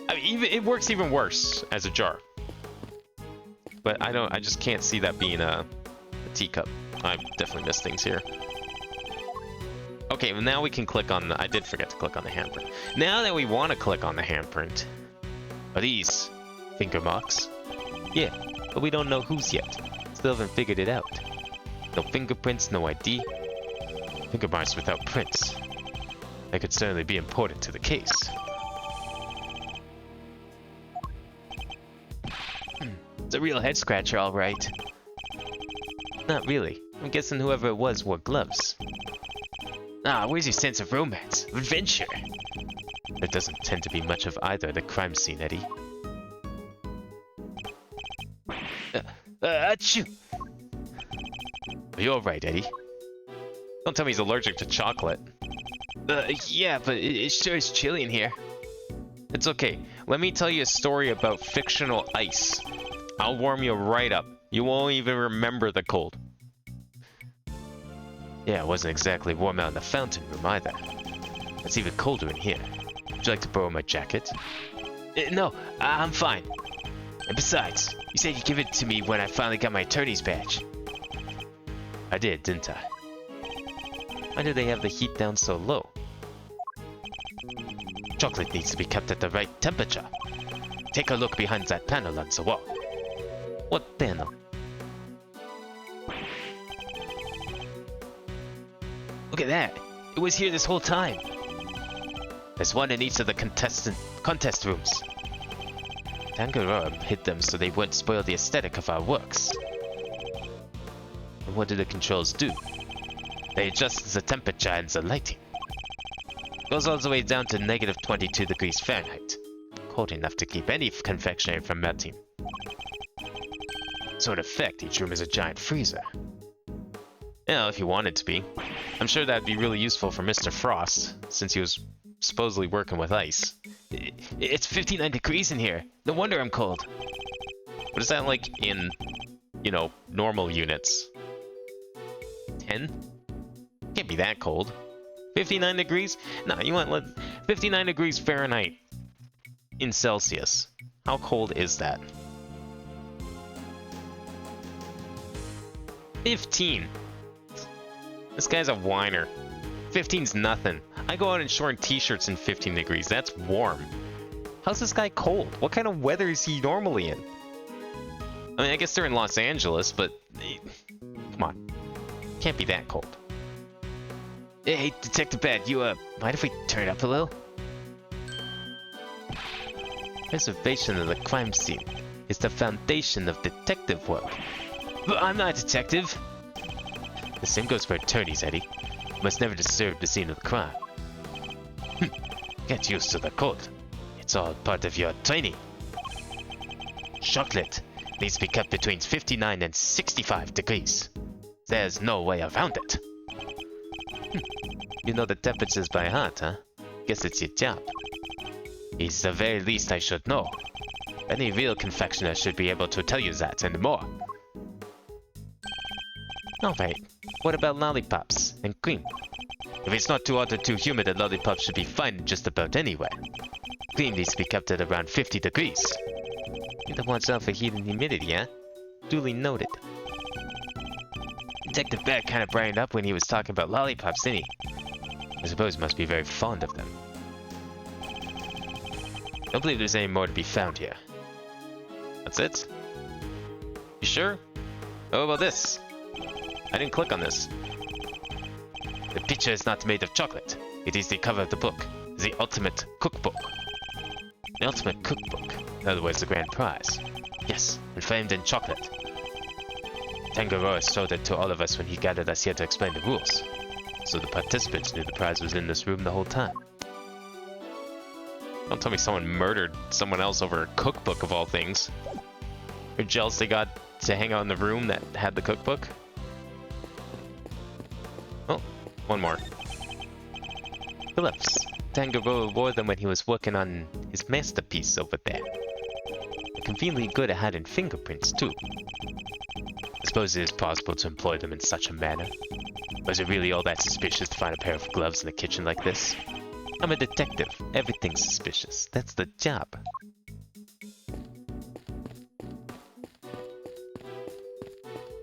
I mean, it works even worse as a jar. But I just can't see that being a teacup. I definitely missed things here. Okay, well now we can click on the... I did forget to click on the handprint. Now that we want to click on the handprint... Are these finger marks? Yeah, but we don't know whose yet. Still haven't figured it out. No fingerprints, no ID. Finger marks without prints. That could certainly be important to the case. It's a real head scratcher, all right. Not really. I'm guessing whoever it was wore gloves. Ah, where's your sense of romance? Adventure? There doesn't tend to be much of either at the crime scene, Eddie. Achoo! Are you alright, Eddie? Don't tell me he's allergic to chocolate. Yeah, but it sure is chilly in here. It's okay. Let me tell you a story about fictional ice. I'll warm you right up. You won't even remember the cold. Yeah, it wasn't exactly warm out in the fountain room either. It's even colder in here. Would you like to borrow my jacket? No, I'm fine. And besides, you said you'd give it to me when I finally got my attorney's badge. I did, didn't I? Why do they have the heat down so low? Chocolate needs to be kept at the right temperature. Take a look behind that panel on the wall. What panel? Look at that! It was here this whole time! There's one in each of the contest rooms. Tangaroa hid them so they wouldn't spoil the aesthetic of our works. And what do the controls do? They adjust the temperature and the lighting. Goes all the way down to negative 22 degrees Fahrenheit. Cold enough to keep any confectionery from melting. So in effect, each room is a giant freezer. Yeah, if you wanted to be. I'm sure that'd be really useful for Mr. Frost, since he was supposedly working with ice. It's 59 degrees in here. No wonder I'm cold. What is that like in, you know, normal units? 10? Can't be that cold. 59 degrees? No, you want 59 degrees Fahrenheit in Celsius. How cold is that? 15. This guy's a whiner. 15's nothing. I go out in short t-shirts in 15 degrees. That's warm. How's this guy cold? What kind of weather is he normally in? I mean, I guess they're in Los Angeles, but... come on. Can't be that cold. Hey, Detective Bad, you, mind if we turn it up a little? Preservation of the crime scene is the foundation of detective work. But I'm not a detective! The same goes for attorneys, Eddie. Must never disturb the scene of the crime. Get used to the cold. It's all part of your training. Chocolate. needs to be kept between 59 and 65 degrees. There's no way around it. You know the temperatures by heart, huh? Guess it's your job. It's the very least I should know. Any real confectioner should be able to tell you that and more. Alright, what about lollipops and cream? If it's not too hot or too humid, a lollipop should be fine just about anywhere. Cream needs to be kept at around 50 degrees. You don't watch out for heat and humidity, huh? Duly noted. Detective Beck kind of brightened up when he was talking about lollipops, didn't he? I suppose he must be very fond of them. Don't believe there's any more to be found here. That's it? You sure? How about this? I didn't click on this. The picture is not made of chocolate. It is the cover of the book. The ultimate cookbook. The ultimate cookbook. In other words, the grand prize. Yes, and framed in chocolate. Tangaroa showed it to all of us when he gathered us here to explain the rules. So the participants knew the prize was in this room the whole time. Don't tell me someone murdered someone else over a cookbook of all things. Or jealous they got to hang out in the room that had the cookbook. Oh, one more. Phillips. Tangaroa wore them when he was working on his masterpiece over there. Conveniently good at hiding fingerprints, too. I suppose it is possible to employ them in such a manner. Was it really all that suspicious to find a pair of gloves in the kitchen like this? I'm a detective. Everything's suspicious. That's the job.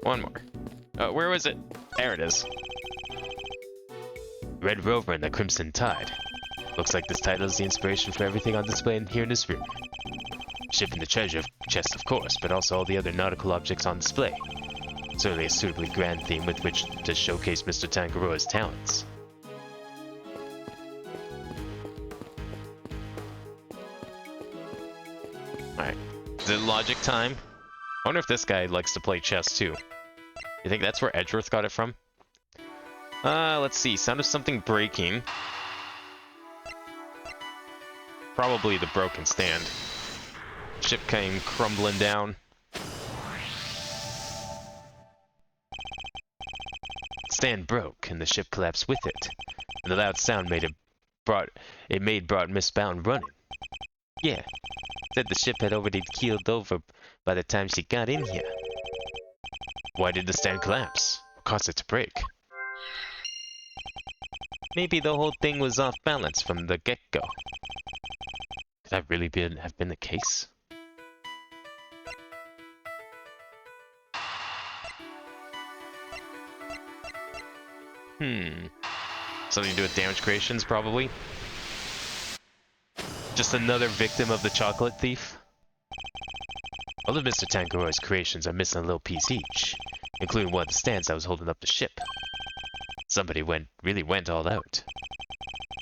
One more. Where was it? There it is. Red Rover and the Crimson Tide. Looks like this title is the inspiration for everything on display here in this room. Ship and the treasure chest, of course, but also all the other nautical objects on display. Certainly a suitably grand theme with which to showcase Mr. Tangaroa's talents. Alright, is it logic time? I wonder if this guy likes to play chess too. You think that's where Edgeworth got it from? Let's see, sound of something breaking. Probably the broken stand. Ship came crumbling down. Stand broke, and the ship collapsed with it. And the loud sound brought Miss Bound running. Yeah, said the ship had already keeled over by the time she got in here. Why did the stand collapse? What caused it to break? Maybe the whole thing was off balance from the get-go. Could that really have been the case? Something to do with damage creations, probably? Just another victim of the chocolate thief? All of Mr. Tangaroa's creations are missing a little piece each, including one of the stands that was holding up the ship. Somebody really went all out.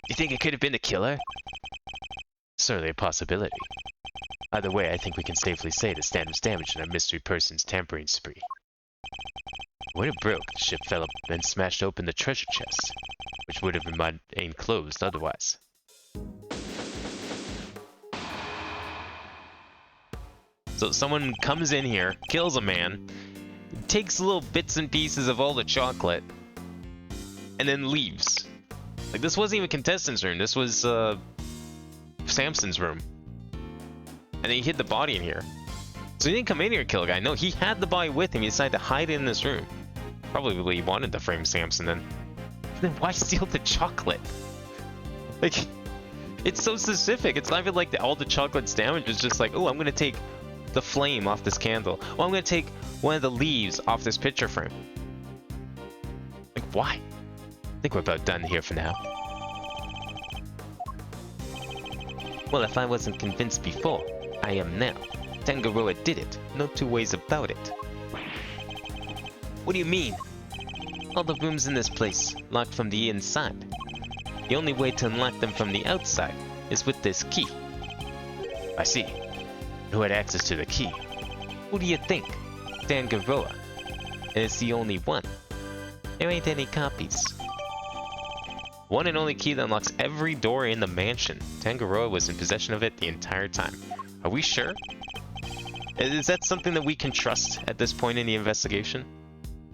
You think it could have been the killer? Certainly a possibility. Either way, I think we can safely say the stand was damaged in a mystery person's tampering spree. When it broke, the ship fell up and smashed open the treasure chest, which would have remained closed otherwise. So someone comes in here, kills a man, takes little bits and pieces of all the chocolate, and then leaves. Like, this wasn't even a contestant's room, this was Samson's room. And then he hid the body in here. So he didn't come in here and kill a guy. No, he had the body with him. He decided to hide it in this room. Probably he wanted to frame Samson then. And then why steal the chocolate? Like, it's so specific. It's not even like all the chocolate's damage. It's just like, oh, I'm going to take the flame off this candle. Oh, I'm going to take one of the leaves off this picture frame. Like, why? I think we're about done here for now. Well, if I wasn't convinced before, I am now. Tangaroa did it. No two ways about it. What do you mean? All the rooms in this place, locked from the inside. The only way to unlock them from the outside is with this key. I see. Who had access to the key? Who do you think? Tangaroa. And it's the only one. There ain't any copies. One and only key that unlocks every door in the mansion. Tangaroa was in possession of it the entire time. Are we sure? Is that something that we can trust at this point in the investigation?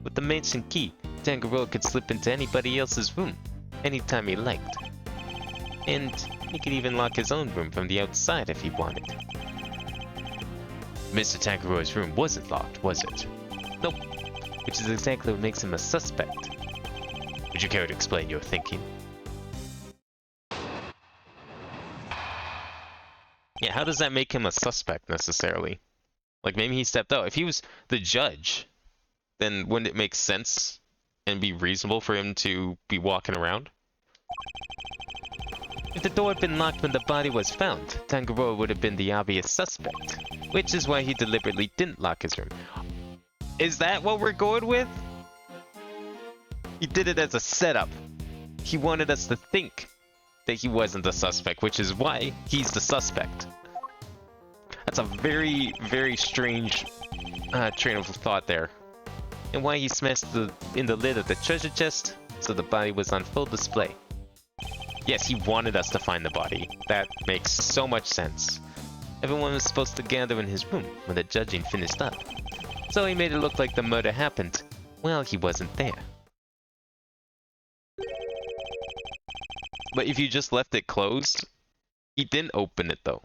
With the mansion key, Tangaroa could slip into anybody else's room anytime he liked. And he could even lock his own room from the outside if he wanted. Mr. Tangaroa's room wasn't locked, was it? Nope. Which is exactly what makes him a suspect. Would you care to explain your thinking? Yeah, how does that make him a suspect, necessarily? Like, maybe he stepped out. If he was the judge, then wouldn't it make sense and be reasonable for him to be walking around? If the door had been locked when the body was found, Tangaroa would have been the obvious suspect, which is why he deliberately didn't lock his room. Is that what we're going with? He did it as a setup. He wanted us to think that he wasn't the suspect, which is why he's the suspect. That's a very, very strange train of thought there. And why he smashed in the lid of the treasure chest, so the body was on full display. Yes, he wanted us to find the body. That makes so much sense. Everyone was supposed to gather in his room when the judging finished up. So he made it look like the murder happened while he wasn't there. But if you just left it closed, he didn't open it though.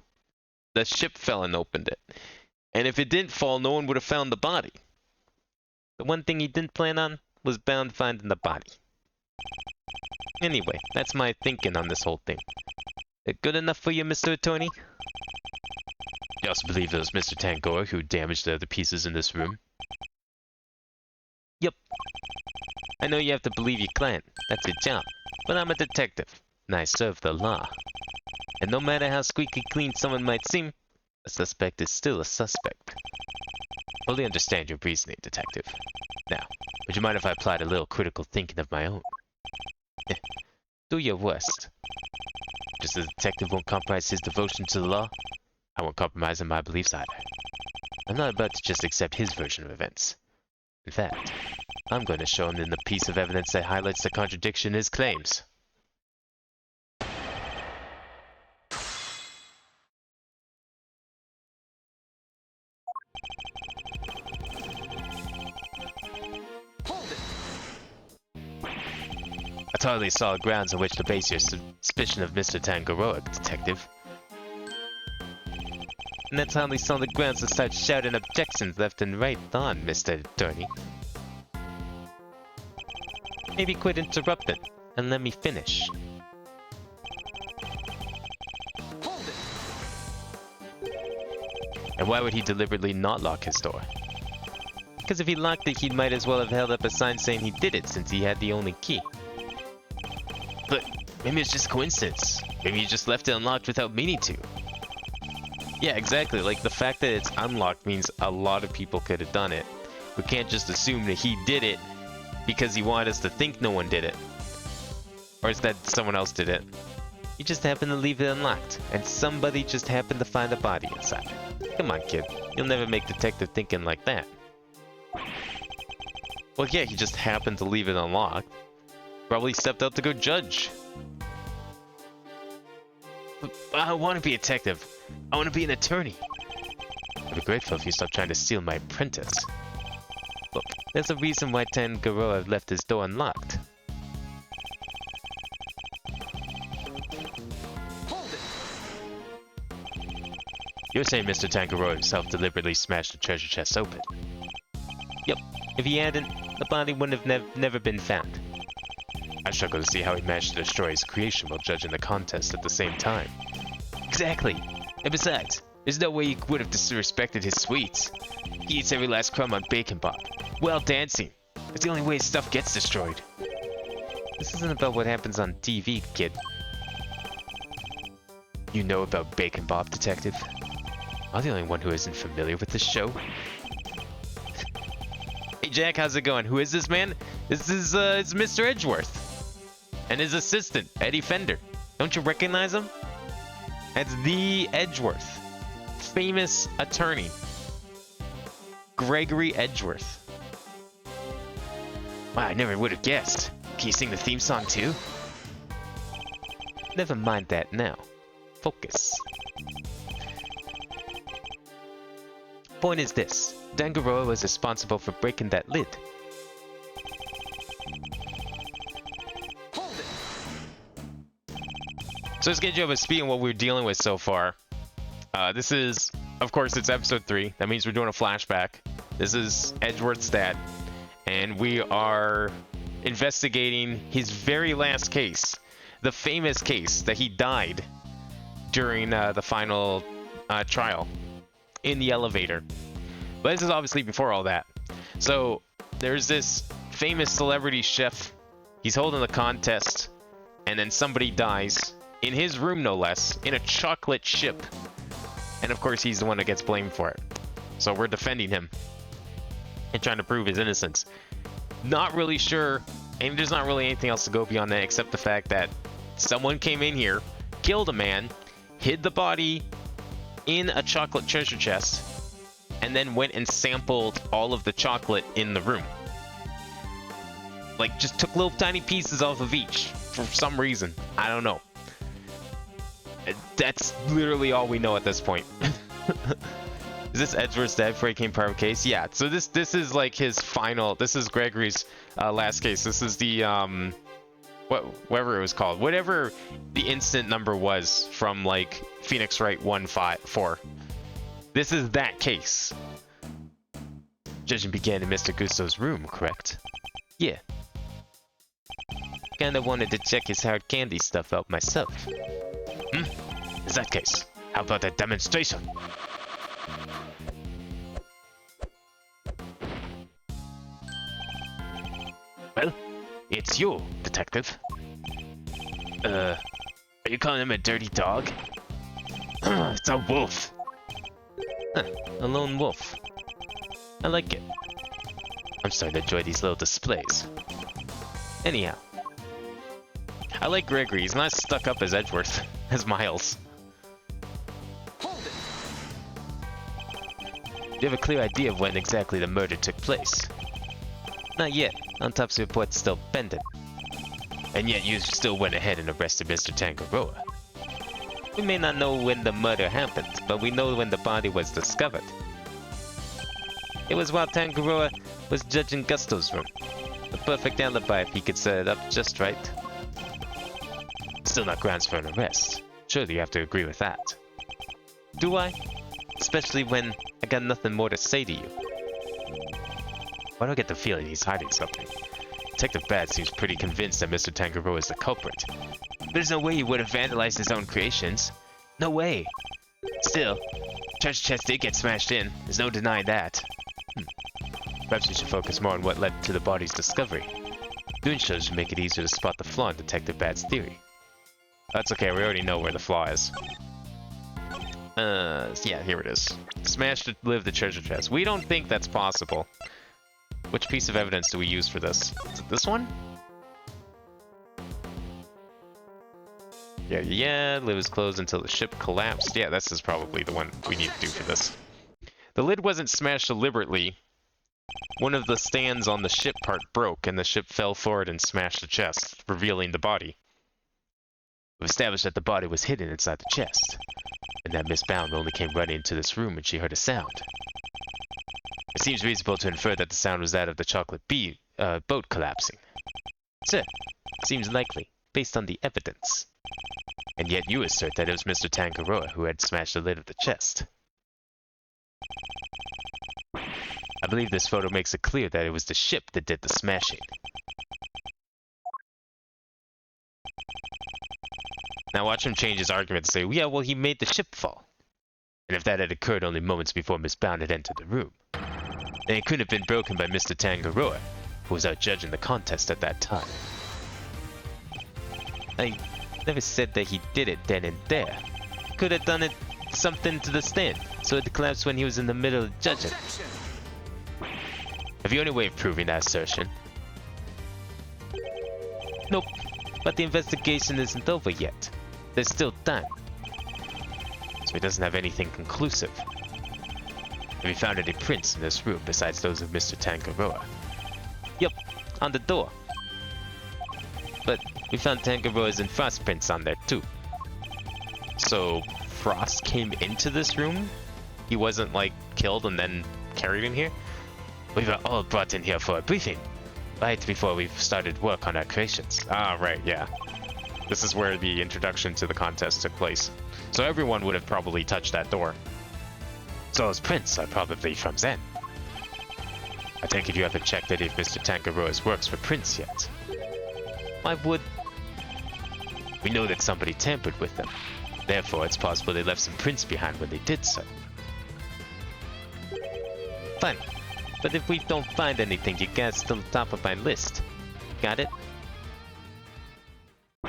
The ship fell and opened it. And if it didn't fall, no one would have found the body. The one thing he didn't plan on was bound finding the body. Anyway, that's my thinking on this whole thing. Good enough for you, Mr. Attorney? You also believe it was Mr. Tangaroa who damaged the other pieces in this room? Yep. I know you have to believe your client. That's your job. But I'm a detective, and I serve the law. And no matter how squeaky clean someone might seem, a suspect is still a suspect. Fully understand your reasoning, Detective. Now, would you mind if I applied a little critical thinking of my own? Do your worst. Just as a detective won't compromise his devotion to the law, I won't compromise in my beliefs either. I'm not about to just accept his version of events. In fact, I'm going to show him in the piece of evidence that highlights the contradiction in his claims. Entirely solid grounds on which to base your suspicion of Mr. Tangaroa, Detective. And that's hardly solid grounds to start shouting objections left and right on, Mr. Attorney. Maybe quit interrupting and let me finish. And why would he deliberately not lock his door? Because if he locked it, he might as well have held up a sign saying he did it since he had the only key. But maybe it's just coincidence. Maybe he just left it unlocked without meaning to. Yeah, exactly. Like, the fact that it's unlocked means a lot of people could have done it. We can't just assume that he did it because he wanted us to think no one did it. Or is that someone else did it? He just happened to leave it unlocked, and somebody just happened to find a body inside. Come on, kid. You'll never make detective thinking like that. Well, yeah, he just happened to leave it unlocked. Probably stepped out to go judge. But I don't want to be a detective. I want to be an attorney. I'd be grateful if you stopped trying to steal my apprentice. Look, there's a reason why Tangaroa left his door unlocked. You're saying Mr. Tangaroa himself deliberately smashed the treasure chest open? Yep. If he hadn't, the body wouldn't have never been found. I struggle to see how he managed to destroy his creation while judging the contest at the same time. Exactly. And besides, there's no way he would have disrespected his sweets. He eats every last crumb on Bacon Bob. Well, dancing. It's the only way his stuff gets destroyed. This isn't about what happens on TV, kid. You know about Bacon Bob, Detective? I'm the only one who isn't familiar with this show. Hey Jack, how's it going? Who is this man? This is it's Mr. Edgeworth. And his assistant, Eddie Fender. Don't you recognize him? That's the Edgeworth. Famous attorney. Gregory Edgeworth. Wow, I never would have guessed. Can you sing the theme song too? Never mind that now. Focus. Point is this. Tangaroa was responsible for breaking that lid. Hold it. So let's get you up to speed on what we're dealing with so far. This is, of course, it's episode 3. That means we're doing a flashback. This is Edgeworth's dad, and we are investigating his very last case, the famous case that he died during the final trial in the elevator. But this is obviously before all that. So there's this famous celebrity chef. He's holding a contest, and then somebody dies in his room, no less, in a chocolate ship. And of course, he's the one that gets blamed for it. So we're defending him and trying to prove his innocence. Not really sure, and there's not really anything else to go beyond that except the fact that someone came in here, killed a man, hid the body in a chocolate treasure chest, and then went and sampled all of the chocolate in the room. Like, just took little tiny pieces off of each for some reason. I don't know. That's literally all we know at this point. Is this Edgeworth's dad before he became part of the case? Yeah, so this is like his final, this is Gregory's last case. This is the, whatever it was called. Whatever the instant number was from, like, Phoenix Wright 1-4. This is that case. Judging began in Mr. Gusto's room, correct? Yeah. Kinda wanted to check his hard candy stuff out myself. In that case, how about a demonstration? Well, it's you, detective. Are you calling him a dirty dog? It's a wolf. Huh, a lone wolf. I like it. I'm starting to enjoy these little displays. Anyhow, I like Gregory. He's not as stuck up as Edgeworth, as Miles. Hold it. Do you have a clear idea of when exactly the murder took place? Not yet. Autopsy report's still pending. And yet you still went ahead and arrested Mr. Tangaroa. We may not know when the murder happened, but we know when the body was discovered. It was while Tangaroa was judging Gusto's room. A perfect alibi if he could set it up just right. Still not grounds for an arrest. Surely you have to agree with that. Do I? Especially when I got nothing more to say to you. Why do I get the feeling he's hiding something? Detective Bad seems pretty convinced that Mr. Tangaroa is the culprit. There's no way he would have vandalized his own creations. No way. Still, treasure chest did get smashed in. There's no denying that. Perhaps you should focus more on what led to the body's discovery. Doing so should make it easier to spot the flaw in Detective Bad's theory. That's okay, we already know where the flaw is. Yeah, here it is. Smash to live the treasure chest. We don't think that's possible. Which piece of evidence do we use for this? Is it this one? Yeah, lid was closed until the ship collapsed. Yeah, this is probably the one we need to do for this. The lid wasn't smashed deliberately. One of the stands on the ship part broke, and the ship fell forward and smashed the chest, revealing the body. We've established that the body was hidden inside the chest, and that Miss Bound only came running into this room when she heard a sound. It seems reasonable to infer that the sound was that of the chocolate boat collapsing. Sir, seems likely, based on the evidence. And yet you assert that it was Mr. Tangaroa who had smashed the lid of the chest. I believe this photo makes it clear that it was the ship that did the smashing. Now watch him change his argument to say, yeah, well, he made the ship fall. And if that had occurred only moments before Miss Bound had entered the room, then it couldn't have been broken by Mr. Tangaroa, who was out judging the contest at that time. I never said that he did it then and there. Could have done it something to the stand, so it collapsed when he was in the middle of judging. Objection. Have you any way of proving that assertion? Nope, but the investigation isn't over yet. There's still time. So he doesn't have anything conclusive. Have you found any prints in this room besides those of Mr. Tangaroa? Yup, on the door. But we found Tangaroa's and Frost prints on there too. So Frost came into this room? He wasn't like killed and then carried in here. We were all brought in here for a briefing, right before we started work on our creations. Ah, right, yeah. This is where the introduction to the contest took place. So everyone would have probably touched that door. So as Prince are probably from Zen. I take it you haven't checked any of Mr. Tangaroa's works for Prince yet. Why would... We know that somebody tampered with them. Therefore, it's possible they left some prints behind when they did so. Fine. But if we don't find anything, you guys still top of my list. Got it?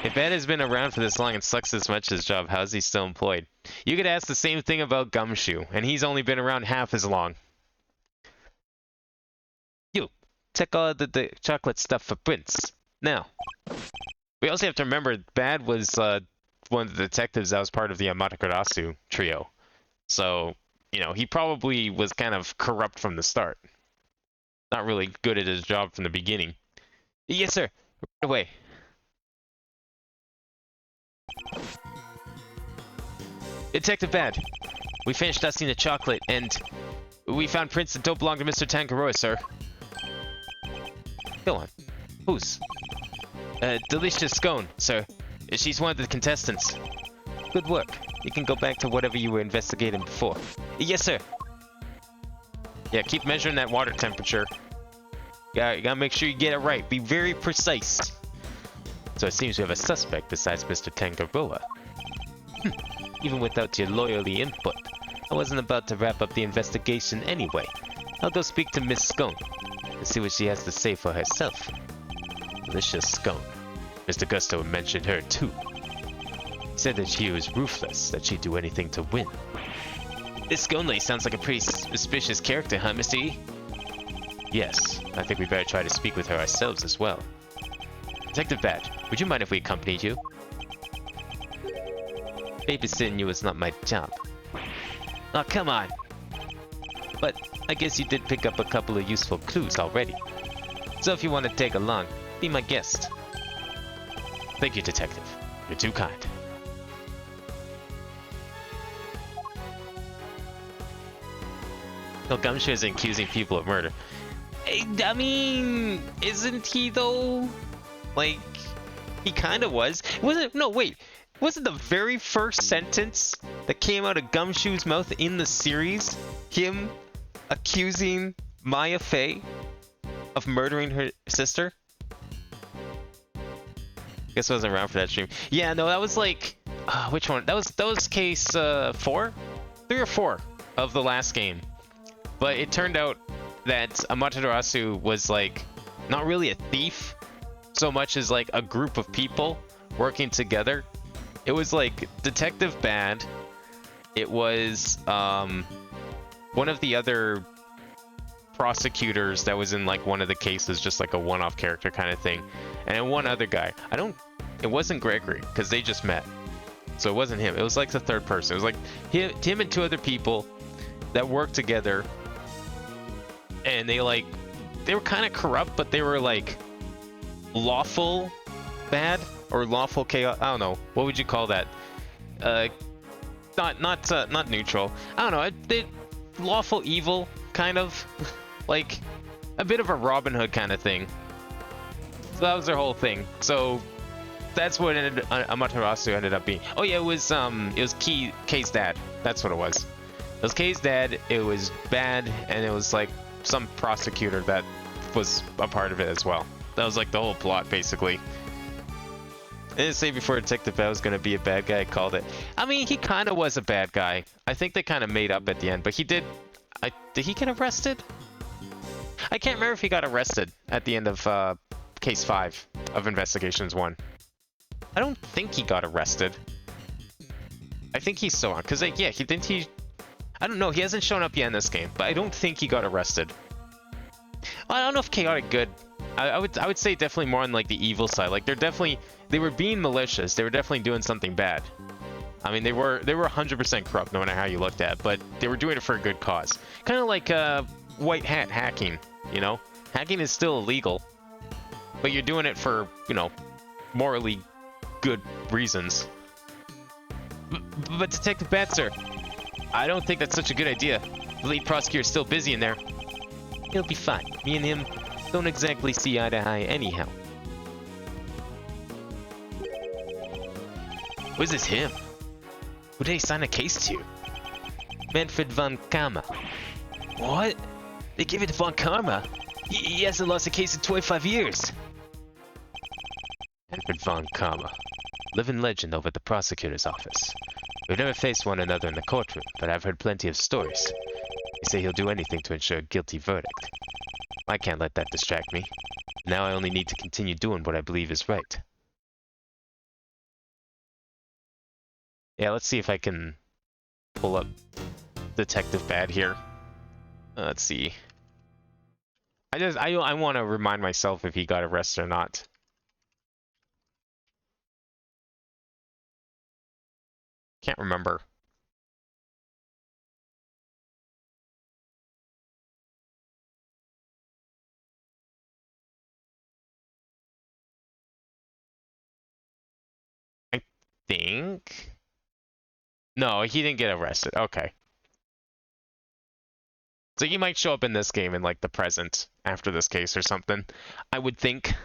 If Ed has been around for this long and sucks this much his job, how's he still employed? You could ask the same thing about Gumshoe, and he's only been around half as long. You, check all the chocolate stuff for Prince. Now, we also have to remember Bad was one of the detectives that was part of the Amaterasu trio. So, you know, he probably was kind of corrupt from the start. Not really good at his job from the beginning. Yes, sir. Right away. Detective Bad, we finished dusting the chocolate, and we found prints that don't belong to Mr. Tangaroa, sir. Go on. Whose? Delicious Scone, sir. She's one of the contestants. Good work. You can go back to whatever you were investigating before. Yes, sir. Yeah, keep measuring that water temperature. Yeah, you gotta make sure you get it right. Be very precise. So it seems we have a suspect besides Mr. Tangaroa. Even without your lawyerly input, I wasn't about to wrap up the investigation anyway. I'll go speak to Miss Scone and see what she has to say for herself. Delicious Scone. Mr. Gusto mentioned her too. He said that she was ruthless, that she'd do anything to win. This Scone lady sounds like a pretty suspicious character, huh, Mr. E? Yes, I think we better try to speak with her ourselves as well. Detective Bad, would you mind if we accompanied you? Babysitting you is not my job. Oh, come on! But I guess you did pick up a couple of useful clues already. So if you want to take along, be my guest. Thank you, Detective. You're too kind. No, Gumshoe isn't accusing people of murder. I mean, isn't he though? Like, he kind of was. Wasn't? No, wait. Wasn't the very first sentence that came out of Gumshoe's mouth in the series him accusing Maya Fey of murdering her sister? Guess I wasn't around for that stream. Yeah, no, that was like, which one? That was case 4, 3 or 4 of the last game. But it turned out that Amaterasu was like not really a thief so much as like a group of people working together. It was like Detective Bad. It was one of the other prosecutors that was in like one of the cases, just like a one-off character kind of thing, and then one other guy. It wasn't Gregory because they just met, so it wasn't him. It was like the third person. It was like him and 2 other people that worked together, and they were kind of corrupt, but they were like lawful bad or lawful chaos. I don't know. What would you call that? Not neutral. I don't know. They lawful evil kind of like a bit of a Robin Hood kind of thing. So that was their whole thing. So that's what Amaterasu ended up being. Oh yeah, it was Kei's dad. That's what it was. It was Kei's dad. It was Bad, and it was like some prosecutor that was a part of it as well. That was like the whole plot, basically. I didn't say before Detective Bad was going to be a bad guy. I called it. I mean, he kind of was a bad guy. I think they kind of made up at the end, but he did... did he get arrested? I can't remember if he got arrested at the end of Case 5 of Investigations 1. I don't think he got arrested. I think he's still on, because, yeah, I don't know, he hasn't shown up yet in this game, but I don't think he got arrested. Well, I don't know if Chaotic Good... I would say definitely more on like the evil side. Like they were being malicious. They were definitely doing something bad. I mean, they were 100% corrupt, no matter how you looked at it, but they were doing it for a good cause. Kind of like white hat hacking, you know? Hacking is still illegal, but you're doing it for, you know, morally good reasons. But Detective Bad, sir, I don't think that's such a good idea. The lead prosecutor's still busy in there. He'll be fine. Me and him don't exactly see eye to eye anyhow. Was this him? Who did he sign a case to? Manfred von Karma. What? They gave it to von Karma? He hasn't lost a case in 25 years. Manfred von Karma. Living legend over at the prosecutor's office. We've never faced one another in the courtroom, but I've heard plenty of stories. They say he'll do anything to ensure a guilty verdict. I can't let that distract me. Now I only need to continue doing what I believe is right. Yeah, let's see if I can pull up Detective Bad here. Let's see. I want to remind myself if he got arrested or not. Can't remember. I think. No, he didn't get arrested. Okay. So he might show up in this game in like the present after this case or something. I would think.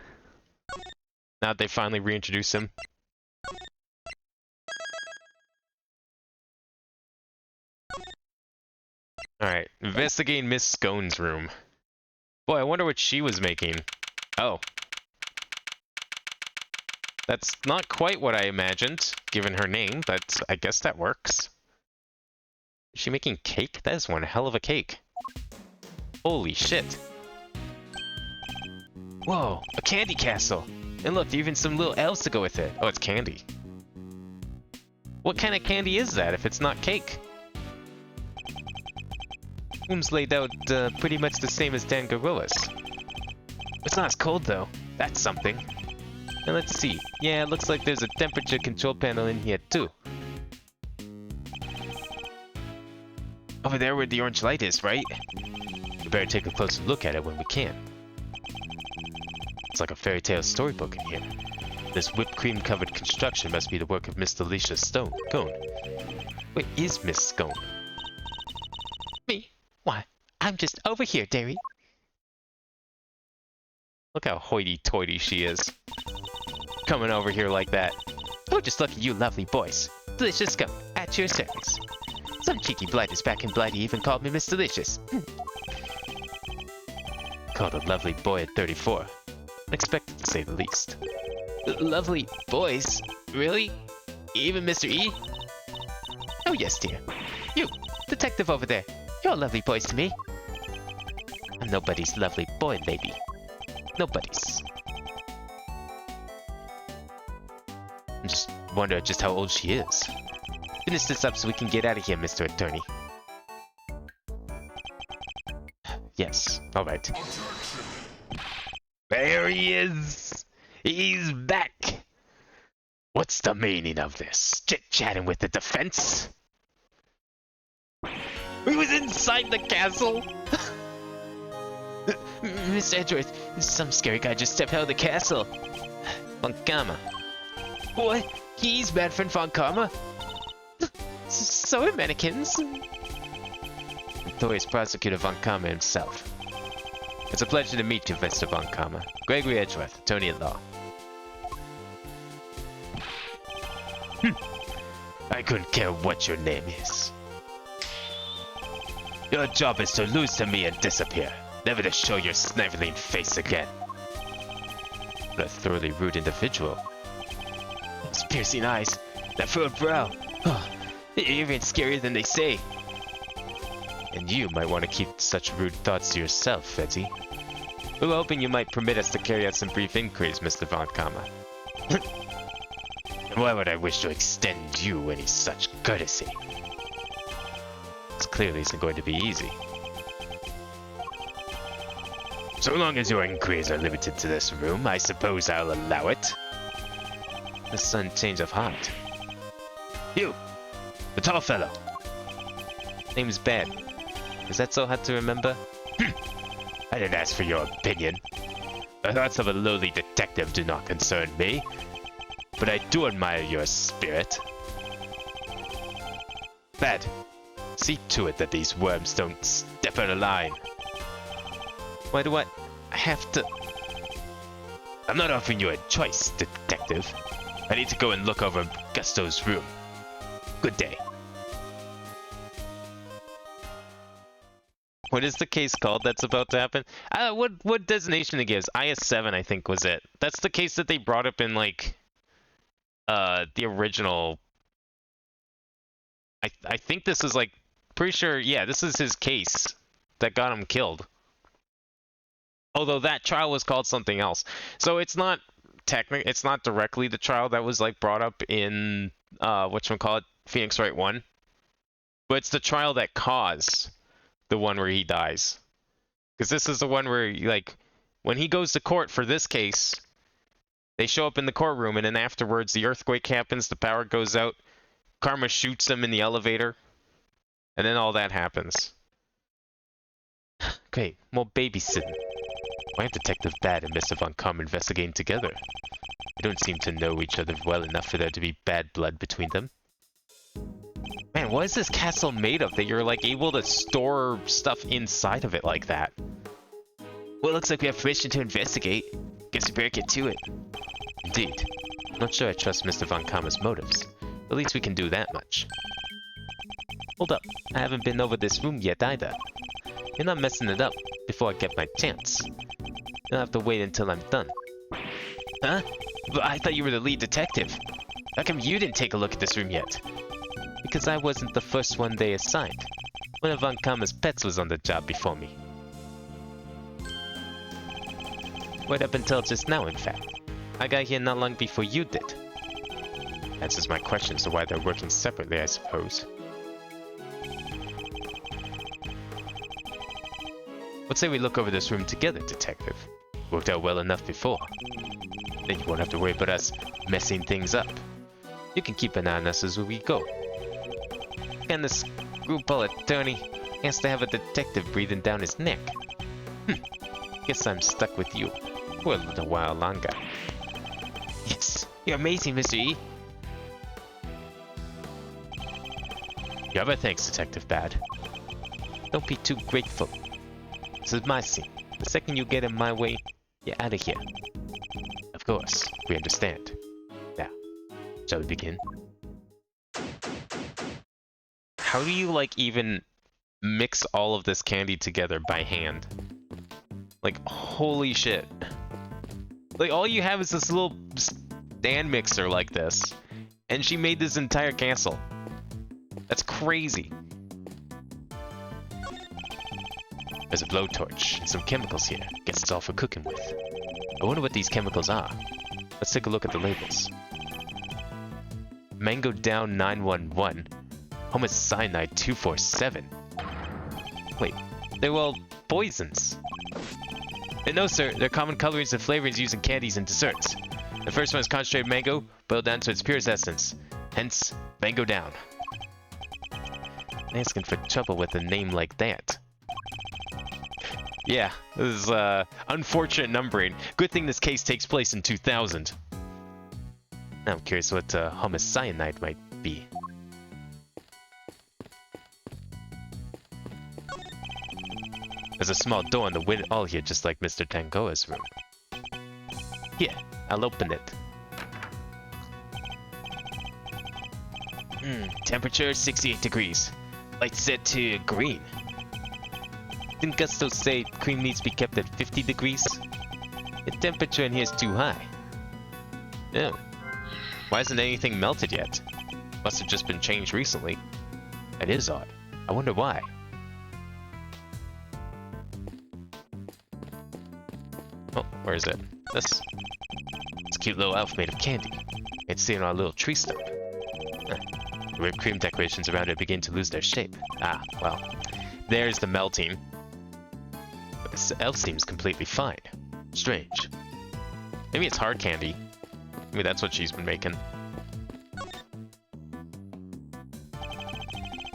Now that they finally reintroduce him. Alright, investigating Miss Scone's room. Boy, I wonder what she was making. Oh. That's not quite what I imagined, given her name, but I guess that works. Is she making cake? That is one hell of a cake. Holy shit. Whoa, a candy castle. And look, even some little elves to go with it. Oh, it's candy. What kind of candy is that if it's not cake? Room's laid out pretty much the same as Dangaroa's. It's not as cold though. That's something. Now let's see. Yeah, it looks like there's a temperature control panel in here too. Over there where the orange light is, right? We better take a closer look at it when we can. It's like a fairy tale storybook in here. This whipped cream covered construction must be the work of Miss Alicia Scone. Where is Miss Scone? Me? Why, I'm just over here, dearie. Look how hoity-toity she is. Coming over here like that. Oh, just look at you lovely boys. Delicious Scone, at your service. Some cheeky blighters back in Blighty even called me Miss Delicious. Called a lovely boy at 34. Unexpected to say the least. Lovely boys? Really? Even Mr. E? Oh yes, dear. You, detective over there. You're lovely boys to me. I'm nobody's lovely boy, lady. Nobody's. I just wonder just how old she is. Finish this up so we can get out of here, Mr. Attorney. Yes, alright. There he is! He's back! What's the meaning of this? Chit-chatting with the defense? He was inside the castle! Miss Edgeworth, some scary guy just stepped out of the castle. Von Karma. What? He's Manfred von Karma? So are mannequins. Notorious Prosecutor von Karma himself. It's a pleasure to meet you, Mr. von Karma. Gregory Edgeworth, attorney at law. I couldn't care what your name is. Your job is to lose to me and disappear, never to show your sniveling face again. What a thoroughly rude individual. Those piercing eyes, that furrowed brow. Oh, you're even scarier than they say. And you might want to keep such rude thoughts to yourself, Fetty. We were hoping you might permit us to carry out some brief inquiries, Mr. von Karma. And why would I wish to extend you any such courtesy? This clearly isn't going to be easy. So long as your inquiries are limited to this room, I suppose I'll allow it. A sudden change of heart. You! The tall fellow! Name's Bad. Is that so hard to remember? I didn't ask for your opinion. The thoughts of a lowly detective do not concern me. But I do admire your spirit. Bad. See to it that these worms don't step out of line. Why do I have to... I'm not offering you a choice, detective. I need to go and look over Gusto's room. Good day. What is the case called that's about to happen? What designation it gives? IS-7, I think, was it. That's the case that they brought up in, like, the original... I think this is, like, pretty sure, yeah, this is his case that got him killed. Although that trial was called something else. So it's not it's not directly the trial that was, like, brought up in, whatchamacallit, Phoenix Wright 1. But it's the trial that caused the one where he dies. Because this is the one where, like, when he goes to court for this case, they show up in the courtroom, and then afterwards the earthquake happens, the power goes out, Karma shoots him in the elevator, and then all that happens. Great, more babysitting. Why aren't Detective Bad and Mr. Von Kamm investigating together? They don't seem to know each other well enough for there to be bad blood between them. Man, what is this castle made of that you're, like, able to store stuff inside of it like that? Well, it looks like we have permission to investigate. Guess we better get to it. Indeed. I'm not sure I trust Mr. Von Kamm's motives. At least we can do that much. Hold up, I haven't been over this room yet either. You're not messing it up before I get my chance. You'll have to wait until I'm done. Huh? But I thought you were the lead detective. How come you didn't take a look at this room yet? Because I wasn't the first one they assigned. One of Von Kamm's pets was on the job before me. Right up until just now, in fact. I got here not long before you did. Answers my question as to why they're working separately, I suppose. Let's say we look over this room together, Detective. Worked out well enough before. Then you won't have to worry about us messing things up. You can keep an eye on us as we go. And the screwball attorney has to have a detective breathing down his neck. Guess I'm stuck with you for a little while longer. Yes, you're amazing, Mr. E. You have our thanks, Detective Bad. Don't be too grateful. This is my scene. The second you get in my way, you're out of here. Of course, we understand. Now, shall we begin? How do you, like, even mix all of this candy together by hand? Like, holy shit. Like, all you have is this little stand mixer like this, and she made this entire castle. That's crazy. There's a blowtorch and some chemicals here. Guess it's all for cooking with. I wonder what these chemicals are. Let's take a look at the labels. Mango Down 911. Homus Cyanide 247. Wait, they're all poisons. No, sir. They're common colorings and flavorings used in candies and desserts. The first one is concentrated mango, boiled down to its purest essence. Hence, Mango Down. Asking for trouble with a name like that. Yeah, this is unfortunate numbering. Good thing this case takes place in 2000. Now I'm curious what Homus Cyanide might be. There's a small door on the wall here, just like Mr. Tangoa's room. Here, I'll open it. Temperature 68 degrees. Light set to green. Didn't Gusto say cream needs to be kept at 50 degrees? The temperature in here is too high. Oh. Why hasn't anything melted yet? Must have just been changed recently. That is odd. I wonder why. Oh, where is it? It's a cute little elf made of candy. It's sitting on a little tree stump. The whipped cream decorations around it begin to lose their shape. Ah, well. There's the melting. But this elf seems completely fine. Strange. Maybe it's hard candy. Maybe that's what she's been making.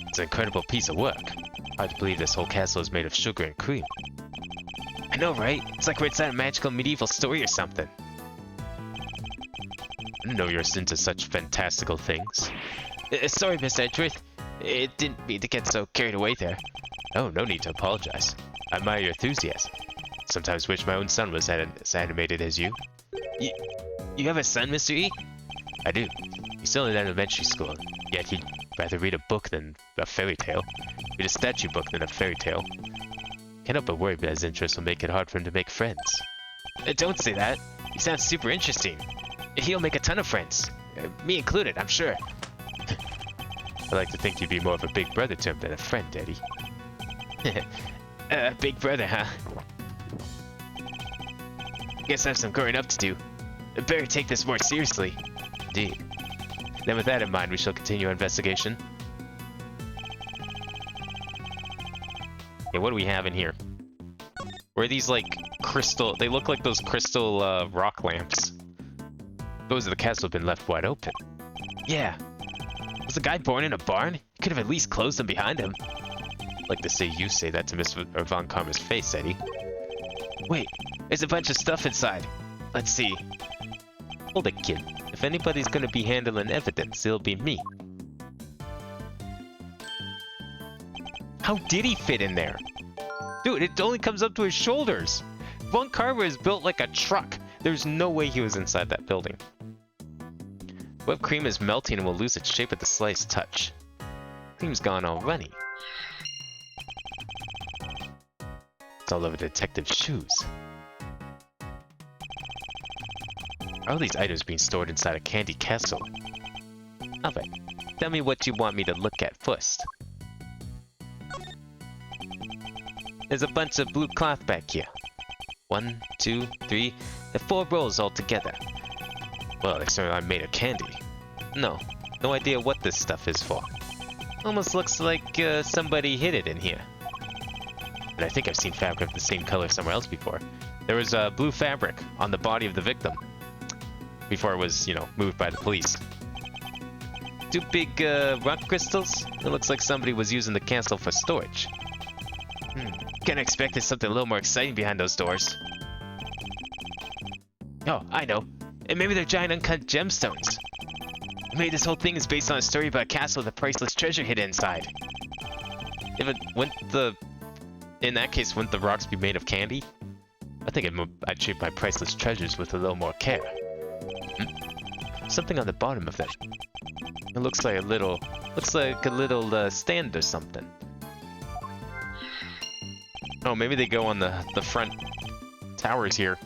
It's an incredible piece of work. Hard to believe this whole castle is made of sugar and cream. I know, right? It's like we're inside a magical medieval story or something. I didn't know you were into such fantastical things. Sorry, Miss Edgeworth. It didn't mean to get so carried away there. Oh, no need to apologize. I admire your enthusiasm. Sometimes wish my own son was as animated as you. You have a son, Mr. E? I do. He's still in elementary school, yet he'd rather read a book than a fairy tale. Read a statue book than a fairy tale. Can't help but worry that his interests will make it hard for him to make friends. Don't say that. He sounds super interesting. He'll make a ton of friends. Me included, I'm sure. I like to think you'd be more of a big brother to him than a friend, Eddie. Big brother, huh? Guess I have some growing up to do. Better take this more seriously. Indeed. Then with that in mind, we shall continue our investigation. Okay, what do we have in here? Were these like crystal... They look like those crystal rock lamps. Those of the castle have been left wide open. Yeah. Was the guy born in a barn? You could have at least closed them behind him. I'd like to say you say that to Miss Von Karma's face, Eddie. Wait, there's a bunch of stuff inside. Let's see. Hold it, kid. If anybody's gonna be handling evidence, it'll be me. How did he fit in there? Dude, it only comes up to his shoulders. Von Karma is built like a truck. There's no way he was inside that building. Whipped cream is melting and will lose its shape at the slightest touch. Cream's gone already. It's all over the detective's shoes. Are all these items being stored inside a candy castle? Alright, tell me what you want me to look at first. There's a bunch of blue cloth back here. 1, 2, 3, there are 4 rolls altogether. Well, they certainly aren't made of candy. No idea what this stuff is for. Almost looks like somebody hid it in here. And I think I've seen fabric of the same color somewhere else before. There was blue fabric on the body of the victim. Before it was, you know, moved by the police. 2 big rock crystals? It looks like somebody was using the castle for storage. Kinda expected something a little more exciting behind those doors. Oh, I know. And maybe they're giant uncut gemstones. Maybe this whole thing is based on a story about a castle with a priceless treasure hidden inside. If it in that case, wouldn't the rocks be made of candy? I think I'd treat my priceless treasures with a little more care. Something on the bottom of them. It looks like a little stand or something. Oh, maybe they go on the front towers here.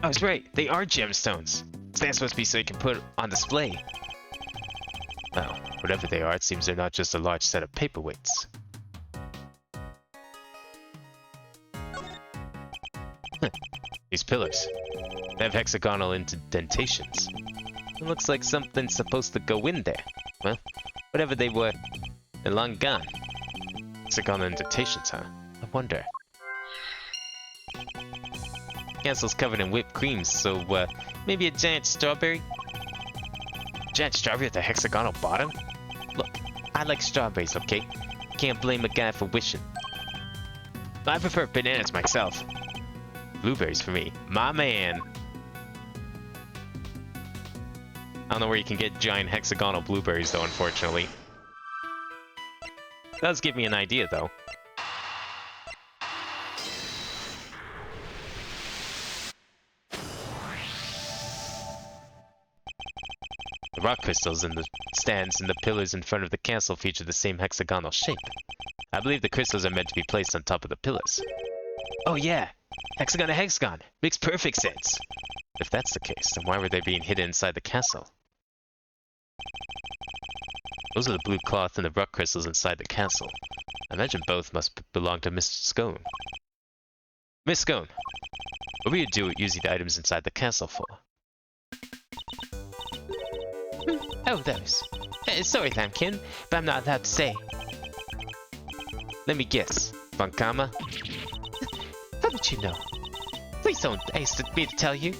I was right, they are gemstones. That's supposed to be so you can put on display. Well, whatever they are, it seems they're not just a large set of paperweights. These pillars. They have hexagonal indentations. It looks like something's supposed to go in there. Well, whatever they were, they're long gone. Hexagonal indentations, huh? I wonder. Castle's covered in whipped cream, so maybe a giant strawberry? Giant strawberry with a hexagonal bottom? Look, I like strawberries, okay? Can't blame a guy for wishing. I prefer bananas myself. Blueberries for me. My man! I don't know where you can get giant hexagonal blueberries though, unfortunately. Does give me an idea though. The rock crystals in the stands and the pillars in front of the castle feature the same hexagonal shape. I believe the crystals are meant to be placed on top of the pillars. Oh yeah, hexagon to hexagon. Makes perfect sense. If that's the case, then why were they being hidden inside the castle? Those are the blue cloth and the rock crystals inside the castle. I imagine both must belong to Miss Scone. Miss Scone, what were you using the items inside the castle for? Oh, those. Sorry, Lambkin, but I'm not allowed to say. Let me guess. Von Karma? How did you know? Please don't ask me to tell you.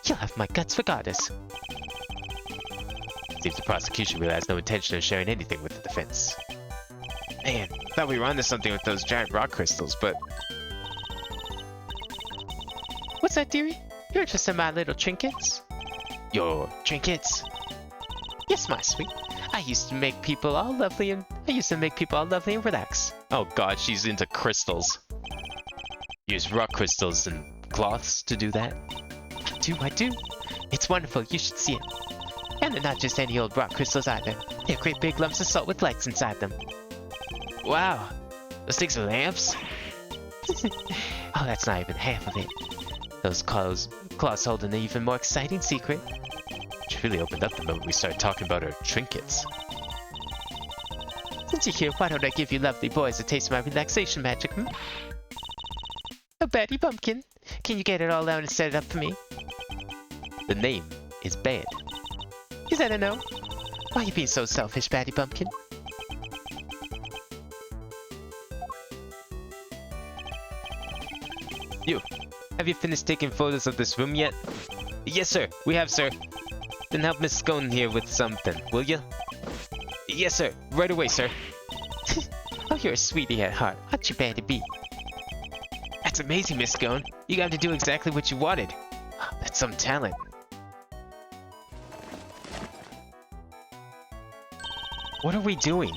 You'll have my guts regardless. Seems the prosecution really has no intention of sharing anything with the defense. Man, thought we were onto something with those giant rock crystals, but... What's that, dearie? You're interested in my little trinkets? Your trinkets? Yes, my sweet. I used to make people all lovely and relax. Oh god, she's into crystals. Use rock crystals and cloths to do that. I do. It's wonderful. You should see it. And they're not just any old rock crystals either. They're great big lumps of salt with lights inside them. Wow. Those things are lamps? Oh, that's not even half of it. Those claws hold an even more exciting secret. She really opened up the moment we started talking about her trinkets. Since you're here, why don't I give you lovely boys a taste of my relaxation magic, hmm? Oh, Batty Bumpkin, can you get it all out and set it up for me? The name is Bad. Is that a no? Why are you being so selfish, Batty Bumpkin? You, have you finished taking photos of this room yet? Yes, sir. We have, sir. Then help Miss Scone here with something, will you? Yes, sir. Right away, sir. Oh, you're a sweetie at heart, aren't you, Batty B? That's amazing, Miss Scone. You got to do exactly what you wanted. That's some talent. What are we doing?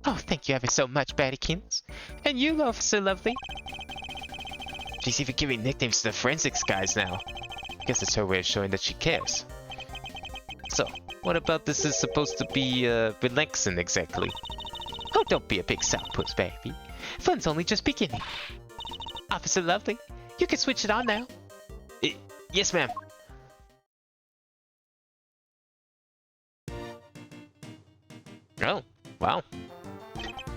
Oh, thank you ever so much, Battykins. And you, Officer Lovely. She's even giving nicknames to the forensics guys now. Guess it's her way of showing that she cares. So, what about this is supposed to be, relaxing exactly? Oh, don't be a big sourpuss, baby. Fun's only just beginning. Officer Lovely, you can switch it on now. Yes, ma'am. Oh, wow.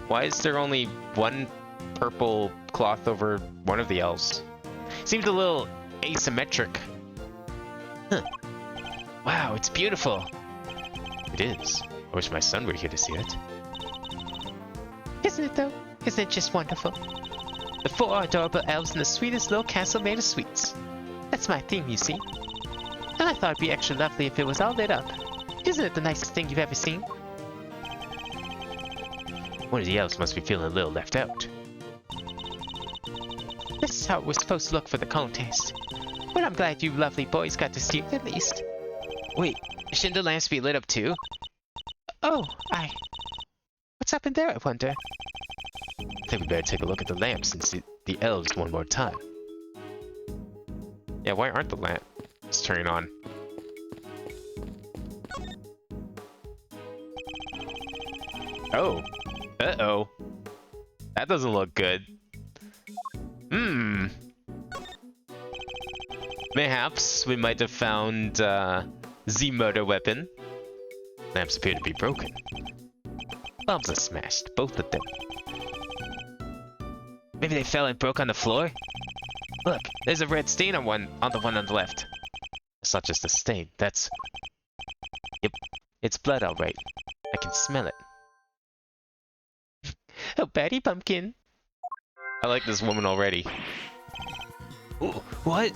Why is there only one purple cloth over one of the elves? Seems a little asymmetric. Huh. Wow, it's beautiful. It is. I wish my son were here to see it. Isn't it, though? Isn't it just wonderful? The 4 adorable elves in the sweetest little castle made of sweets. That's my theme, you see. And I thought it'd be extra lovely if it was all lit up. Isn't it the nicest thing you've ever seen? One of the elves must be feeling a little left out. This is how it was supposed to look for the contest. But I'm glad you lovely boys got to see it at least. Wait, shouldn't the lamps be lit up too? Oh, what's happened there, I wonder? I think we better take a look at the lamps and see the elves one more time. Yeah, why aren't the lamps turning on? Oh. Uh-oh. That doesn't look good. Mayhaps we might have found, the murder weapon. Lamps appear to be broken. Bulbs are smashed, both of them. Maybe they fell and broke on the floor? Look, there's a red stain on the one on the left. It's not just a stain, that's... Yep, it's blood all right. I can smell it. Oh, Batty Pumpkin. I like this woman already. Ooh, what?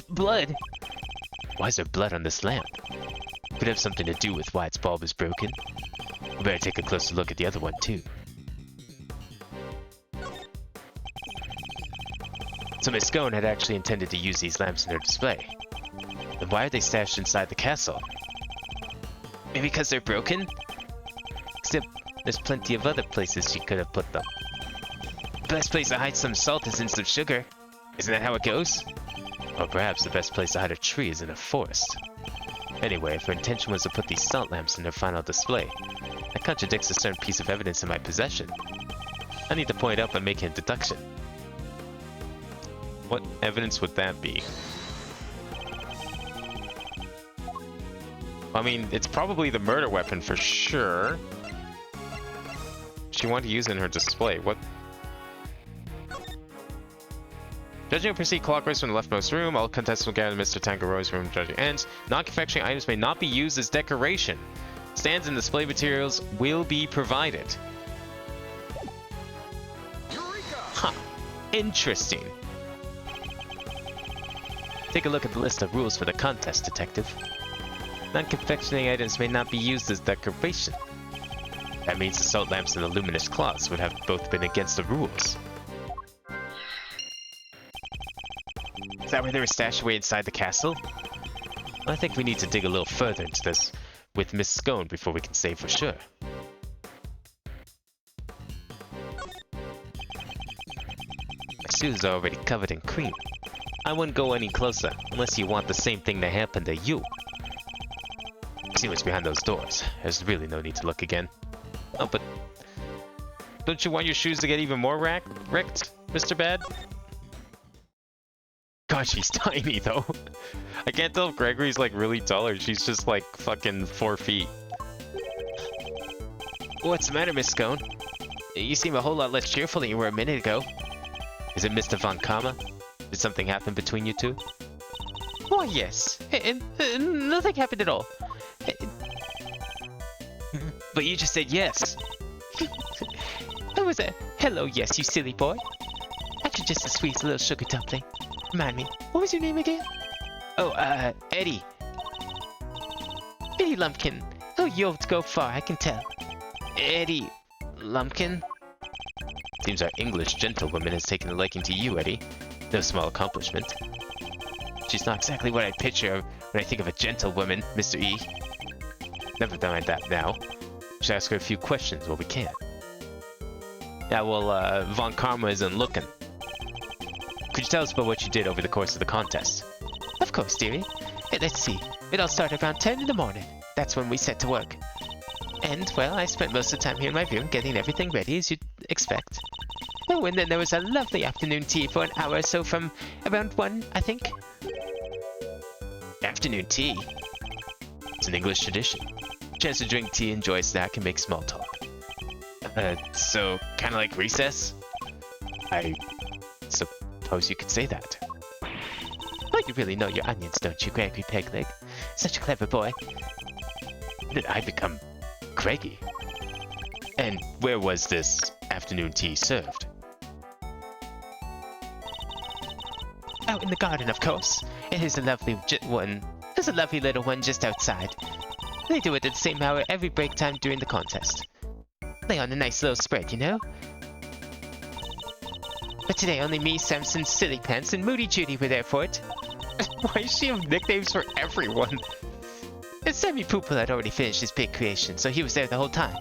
Blood? Why is there blood on this lamp? Could have something to do with why its bulb is broken. We better take a closer look at the other one too. So Miss Scone had actually intended to use these lamps in her display. Then why are they stashed inside the castle? Maybe because they're broken? Except there's plenty of other places she could have put them. The best place to hide some salt is in some sugar. Isn't that how it goes? Or perhaps the best place to hide a tree is in a forest. Anyway, if her intention was to put these salt lamps in her final display, that contradicts a certain piece of evidence in my possession. I need to point it out by making a deduction. What evidence would that be? I mean, it's probably the murder weapon for sure. She wanted to use it in her display. What? Judging will proceed clockwise from the leftmost room. All contestants will gather in Mr. Tangaroy's room. Judging ends. Non-confectionery items may not be used as decoration. Stands and display materials will be provided. Eureka! Huh. Interesting. Take a look at the list of rules for the contest, Detective. Non-confectionery items may not be used as decoration. That means the salt lamps and the luminous cloths would have both been against the rules. Is that where they were stashed away inside the castle? I think we need to dig a little further into this. with Miss Scone before we can say for sure. My shoes are already covered in cream. I wouldn't go any closer unless you want the same thing to happen to you. See what's behind those doors. There's really no need to look again. Oh, but don't you want your shoes to get even more wrecked, Mr. Bad? God, she's tiny though. I can't tell if Gregory's like really tall or she's just like fucking 4 feet. What's the matter, Miss Scone? You seem a whole lot less cheerful than you were a minute ago. Is it Mr. Von Karma? Did something happen between you two? Why, yes. Nothing happened at all. But you just said yes. It was a hello, yes, you silly boy. Actually, just a sweet little sugar dumpling. Remind me, what was your name again? Oh, Eddie. Eddie Lumpkin. Oh, you'll go far, I can tell. Eddie Lumpkin? Seems our English gentlewoman has taken a liking to you, Eddie. No small accomplishment. She's not exactly what I picture when I think of a gentlewoman, Mr. E. Never mind that now. Should ask her a few questions while we can. Yeah, well, Von Karma isn't looking. Could you tell us about what you did over the course of the contest? Of course, dearie. Let's see. It all started around 10 in the morning. That's when we set to work. And, well, I spent most of the time here in my room getting everything ready, as you'd expect. Oh, and then there was a lovely afternoon tea for an hour or so from around 1, I think. Afternoon tea? It's an English tradition. Chance to drink tea, enjoy a snack, and make small talk. So, kinda like recess? I suppose you could say that. Oh, you really know your onions, don't you, Gregory Pegleg? Such a clever boy. When did I become Greggy? And where was this afternoon tea served? Out in the garden, of course. It is a lovely one. There's a lovely little one just outside. They do it at the same hour every break time during the contest. Lay on a nice little spread, you know? But today only me, Samson, Silly Pants, and Moody Judy were there for it. Why does she have nicknames for everyone? And Sammy Poople had already finished his big creation, so he was there the whole time.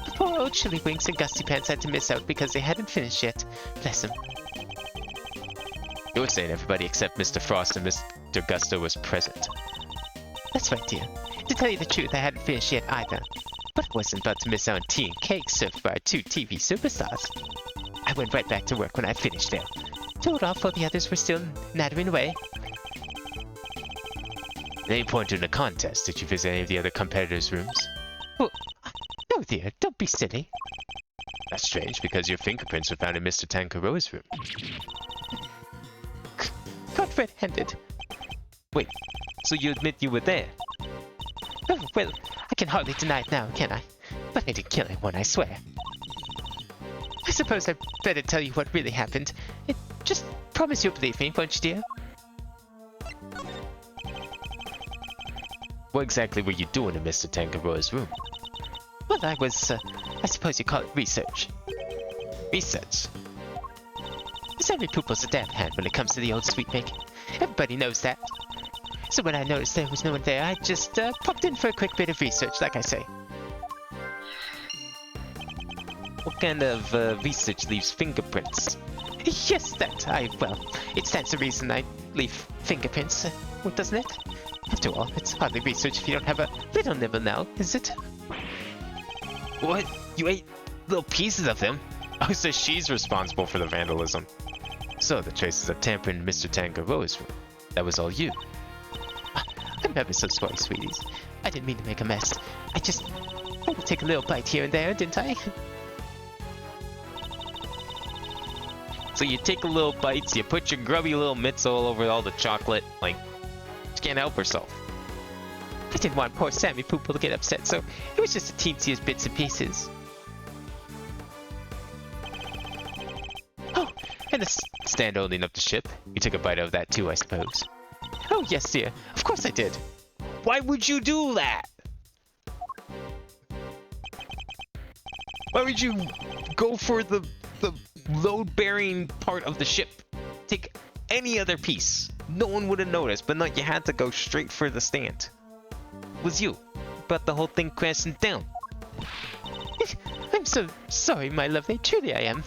The poor old Chili Winks and Gusty Pants had to miss out because they hadn't finished yet. Bless them. You were saying everybody except Mr. Frost and Mr. Gusto was present. That's right, dear. To tell you the truth, I hadn't finished yet either. But I wasn't about to miss out on tea and cake served by our 2 TV superstars. I went right back to work when I finished there. Told off while the others were still nattering away. At any point during the contest, did you visit any of the other competitors' rooms? Oh, no, dear, don't be silly. That's strange, because your fingerprints were found in Mr. Tangaroa's room. Caught red-handed. Wait, so you admit you were there? Oh, well, I can hardly deny it now, can I? But I didn't kill anyone, I swear. I suppose I'd better tell you what really happened. Just promise you'll believe me, won't you, dear? What exactly were you doing in Mr. Tangaroa's room? Well, I was, I suppose you call it research. Research? Sammy Poople's a damn hand when it comes to the old sweet making. Everybody knows that. So when I noticed there was no one there, I just popped in for a quick bit of research, like I say. What kind of research leaves fingerprints? Yes, well, it stands to reason I leave fingerprints, doesn't it? After all, it's hardly research if you don't have a little nibble now, is it? What? You ate little pieces of them? Oh, so she's responsible for the vandalism. So the traces of tampering in Mr. Tangaroa's room. That was all you. I'm ever so sorry, sweeties. I didn't mean to make a mess. I just had to take a little bite here and there, didn't I? So you take a little bites, you put your grubby little mitts all over all the chocolate, like, she can't help herself. I didn't want poor Sammy Poople to get upset, so it was just the teensiest bits and pieces. Oh, and the stand holding up the ship. You took a bite out of that too, I suppose. Oh, yes, dear. Of course I did. Why would you do that? Why would you go for the load-bearing part of the ship? Take any other piece. No one would have noticed, but no, you had to go straight for the stand. It was you. brought the whole thing crashing down. I'm so sorry, my lovely. Truly I am.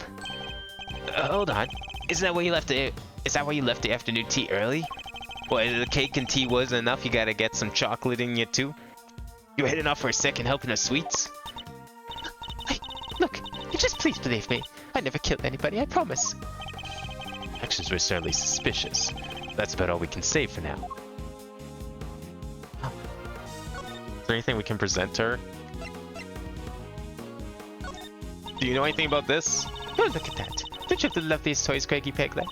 Hold on. Isn't that why you left the? Is that why you left the afternoon tea early? Well, the cake and tea wasn't enough. You gotta get some chocolate in you too. You were heading off for a second, helping us sweets. Look, just please believe me. I never killed anybody, I promise. Actions were certainly suspicious. That's about all we can say for now. Is there anything we can present to her? Do you know anything about this? Oh, look at that. Don't you have the loveliest toys, Craigie Pegleg?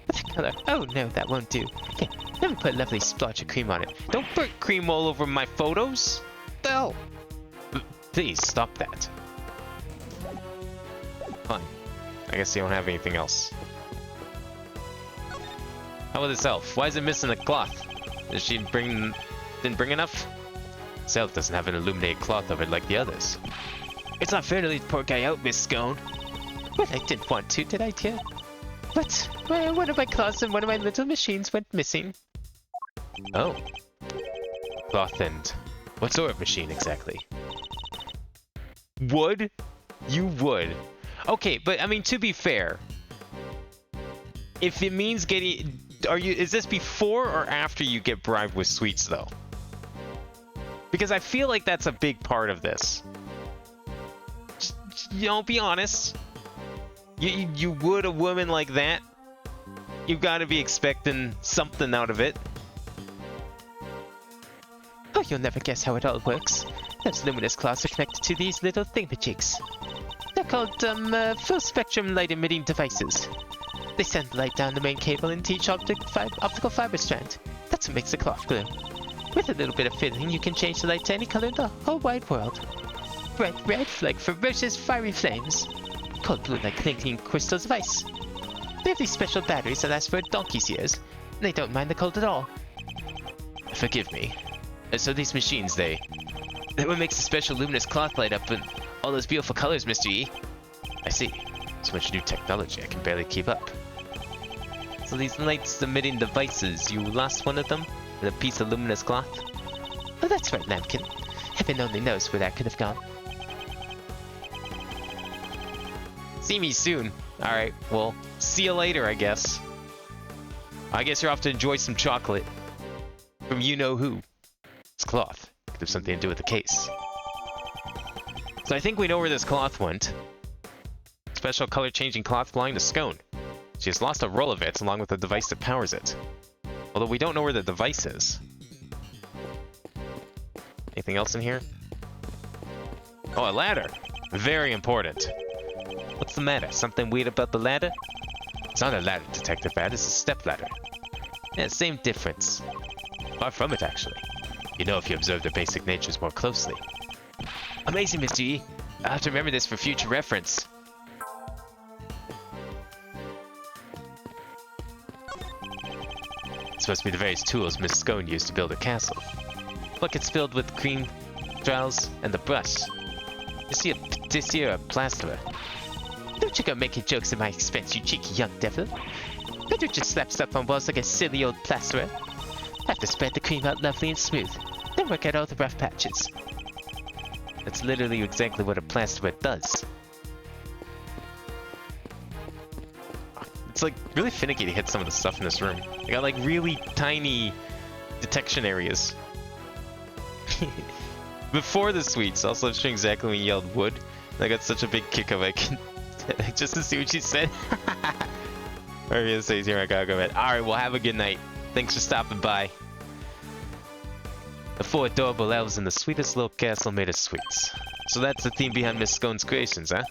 What color? Oh, no, that won't do. Here, let me put a lovely splotch of cream on it. Don't put cream all over my photos. The hell? Please stop that. Fine. I guess you don't have anything else. How about this elf? Why is it missing a cloth? Did she didn't bring enough? This elf doesn't have an illuminated cloth over it like the others. It's not fair to leave the poor guy out, Miss Scone. Well, I didn't want to, did I, dear? But well, one of my cloths and one of my little machines went missing. Oh. Cloth and... What sort of machine exactly? Wood? You would. Okay, but I mean, to be fair, if it means getting... Is this before or after you get bribed with sweets, though? Because I feel like that's a big part of this. You know, be honest. You would a woman like that? You've got to be expecting something out of it. Oh, you'll never guess how it all works. Those luminous cloths are connected to these little thingamajigs. They're called, full spectrum light emitting devices. They send light down the main cable into each optical fiber strand. That's what makes the cloth glow. With a little bit of fiddling, you can change the light to any color in the whole wide world. Bright red like ferocious fiery flames. Cold blue like clinking crystals of ice. They have these special batteries that last for a donkey's years, and they don't mind the cold at all. Forgive me. So these machines, they... What makes the special luminous cloth light up in all those beautiful colors, Mr. E? I see. So much new technology, I can barely keep up. So these light-emitting devices, you lost one of them? With a piece of luminous cloth? Oh, that's right, Lambkin. Heaven only knows where that could have gone. See me soon. Alright, well, see you later, I guess. I guess you're off to enjoy some chocolate. From you-know-who. This cloth could have something to do with the case. So I think we know where this cloth went. Special color-changing cloth belonging to Scone. She has lost a roll of it, along with the device that powers it. Although we don't know where the device is. Anything else in here? Oh, a ladder! Very important. What's the matter? Something weird about the ladder? It's not a ladder, Detective Bat. It's a step ladder. Yeah, same difference. Far from it, actually. You know if you observe their basic natures more closely. Amazing, Mr. E. I'll have to remember this for future reference. It's supposed to be the various tools Miss Scone used to build her castle. Buckets filled with cream, trowels, and the brush. You see a plasterer. Don't you go making jokes at my expense, you cheeky young devil. Better just slap stuff on walls like a silly old plasterer. I have to spread the cream out lovely and smooth, then work out all the rough patches. That's literally exactly what a plasterer does. It's like really finicky to hit some of the stuff in this room. I got like really tiny detection areas. Before the sweets, also showing exactly when you yelled wood. I got such a big kick of it. Just to see what she said. Alright, it says here I gotta go to bed. Alright, well have a good night. Thanks for stopping by. The 4 adorable elves in the sweetest little castle made of sweets. So that's the theme behind Miss Scone's creations, huh?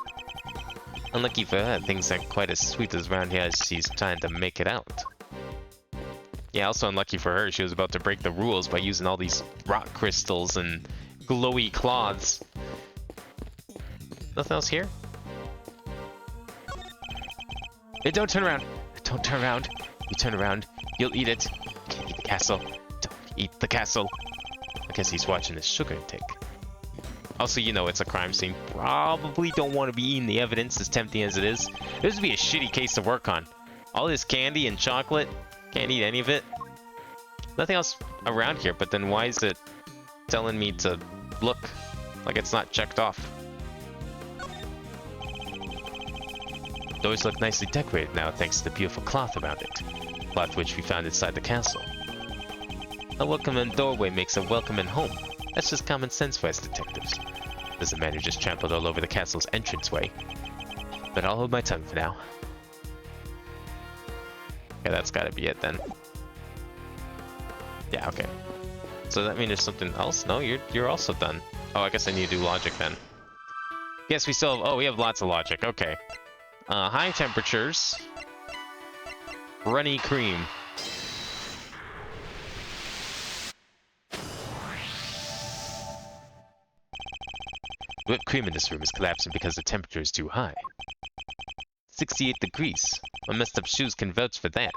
Unlucky for her, things aren't quite as sweet as around here as she's trying to make it out. Yeah, also unlucky for her, she was about to break the rules by using all these rock crystals and glowy cloths. Nothing else here? Hey, don't turn around! Don't turn around! You turn around, you'll eat it. Can't eat the castle. Don't eat the castle. I guess he's watching his sugar intake. Also, you know it's a crime scene. Probably don't want to be eating the evidence, as tempting as it is. This would be a shitty case to work on. All this candy and chocolate. Can't eat any of it. Nothing else around here, but then why is it telling me to look like it's not checked off. Doors look nicely decorated now thanks to the beautiful cloth around it. Cloth which we found inside the castle. A welcoming doorway makes a welcoming home. That's just common sense for us detectives. There's a man who just trampled all over the castle's entranceway. But I'll hold my tongue for now. Okay, that's gotta be it then. Yeah, okay. So that means there's something else? No, you're also done. Oh, I guess I need to do logic then. Yes, we still have, oh, we have lots of logic. Okay. High temperatures. Runny cream. Whipped cream in this room is collapsing because the temperature is too high. 68 degrees. My messed up shoes can vouch for that.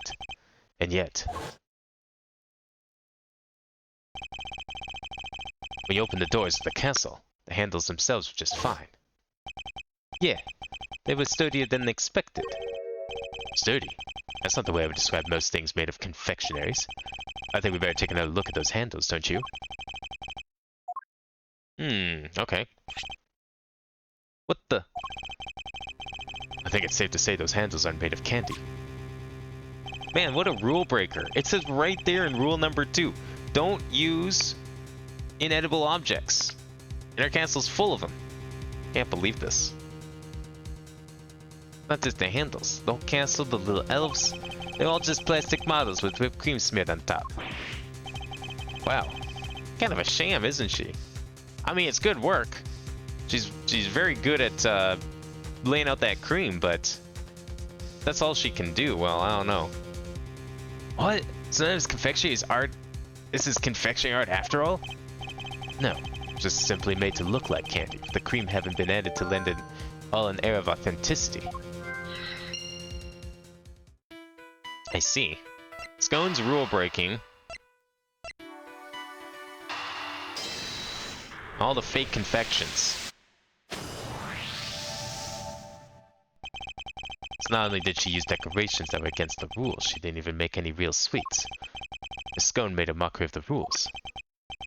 And yet... when you open the doors of the castle, the handles themselves were just fine. Yeah, they were sturdier than expected. Sturdy? That's not the way I would describe most things made of confectionaries. I think we better take another look at those handles, don't you? Okay. What the? I think it's safe to say those handles aren't made of candy. Man, what a rule breaker. It says right there in rule number 2, don't use inedible objects. And our castle's full of them. Can't believe this. Not just the handles. The whole castle, the little elves, they're all just plastic models with whipped cream smeared on top. Wow. Kind of a sham, isn't she? I mean, it's good work. She's very good at laying out that cream, but that's all she can do. Well, I don't know. What? So that is confectionery is art? This is confectionery art after all? No, just simply made to look like candy. The cream having been added to lend it all an air of authenticity. I see. Scone's rule breaking. All the fake confections. So not only did she use decorations that were against the rules, she didn't even make any real sweets. Miss Scone made a mockery of the rules.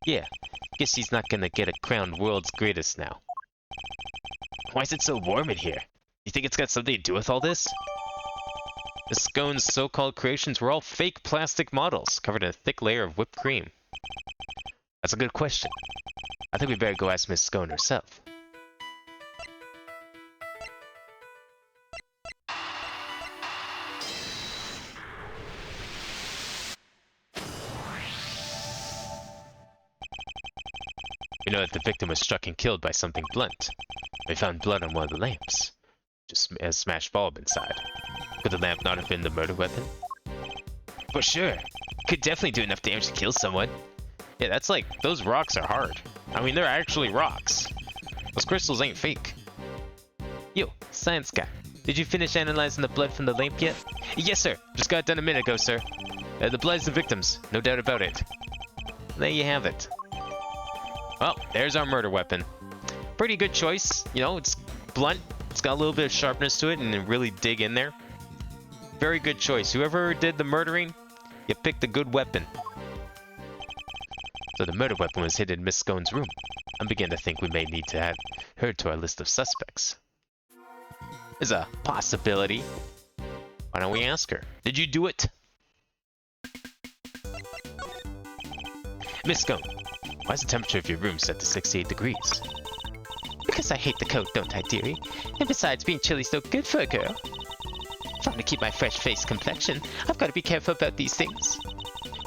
Yeah, guess she's not gonna get a crowned world's greatest now. Why is it so warm in here? You think it's got something to do with all this? Miss Scone's so-called creations were all fake plastic models, covered in a thick layer of whipped cream. That's a good question. I think we better go ask Miss Scone herself. We know that the victim was struck and killed by something blunt. We found blood on one of the lamps. Just a smashed bulb inside. Could the lamp not have been the murder weapon? For sure. Could definitely do enough damage to kill someone. Yeah, that's like, those rocks are hard. I mean, they're actually rocks. Those crystals ain't fake. Yo, science guy. Did you finish analyzing the blood from the lamp yet? Yes, sir. Just got done a minute ago, sir. The blood's the victim's. No doubt about it. There you have it. Well, there's our murder weapon. Pretty good choice. You know, it's blunt. It's got a little bit of sharpness to it and really dig in there. Very good choice. Whoever did the murdering, you picked a good weapon. So the murder weapon was hidden in Miss Scone's room. I'm beginning to think we may need to add her to our list of suspects. There's a possibility. Why don't we ask her? Did you do it? Miss Scone, why is the temperature of your room set to 68 degrees? Because I hate the cold, don't I, dearie? And besides, being chilly's no good for a girl. If I'm to keep my fresh-faced complexion, I've got to be careful about these things.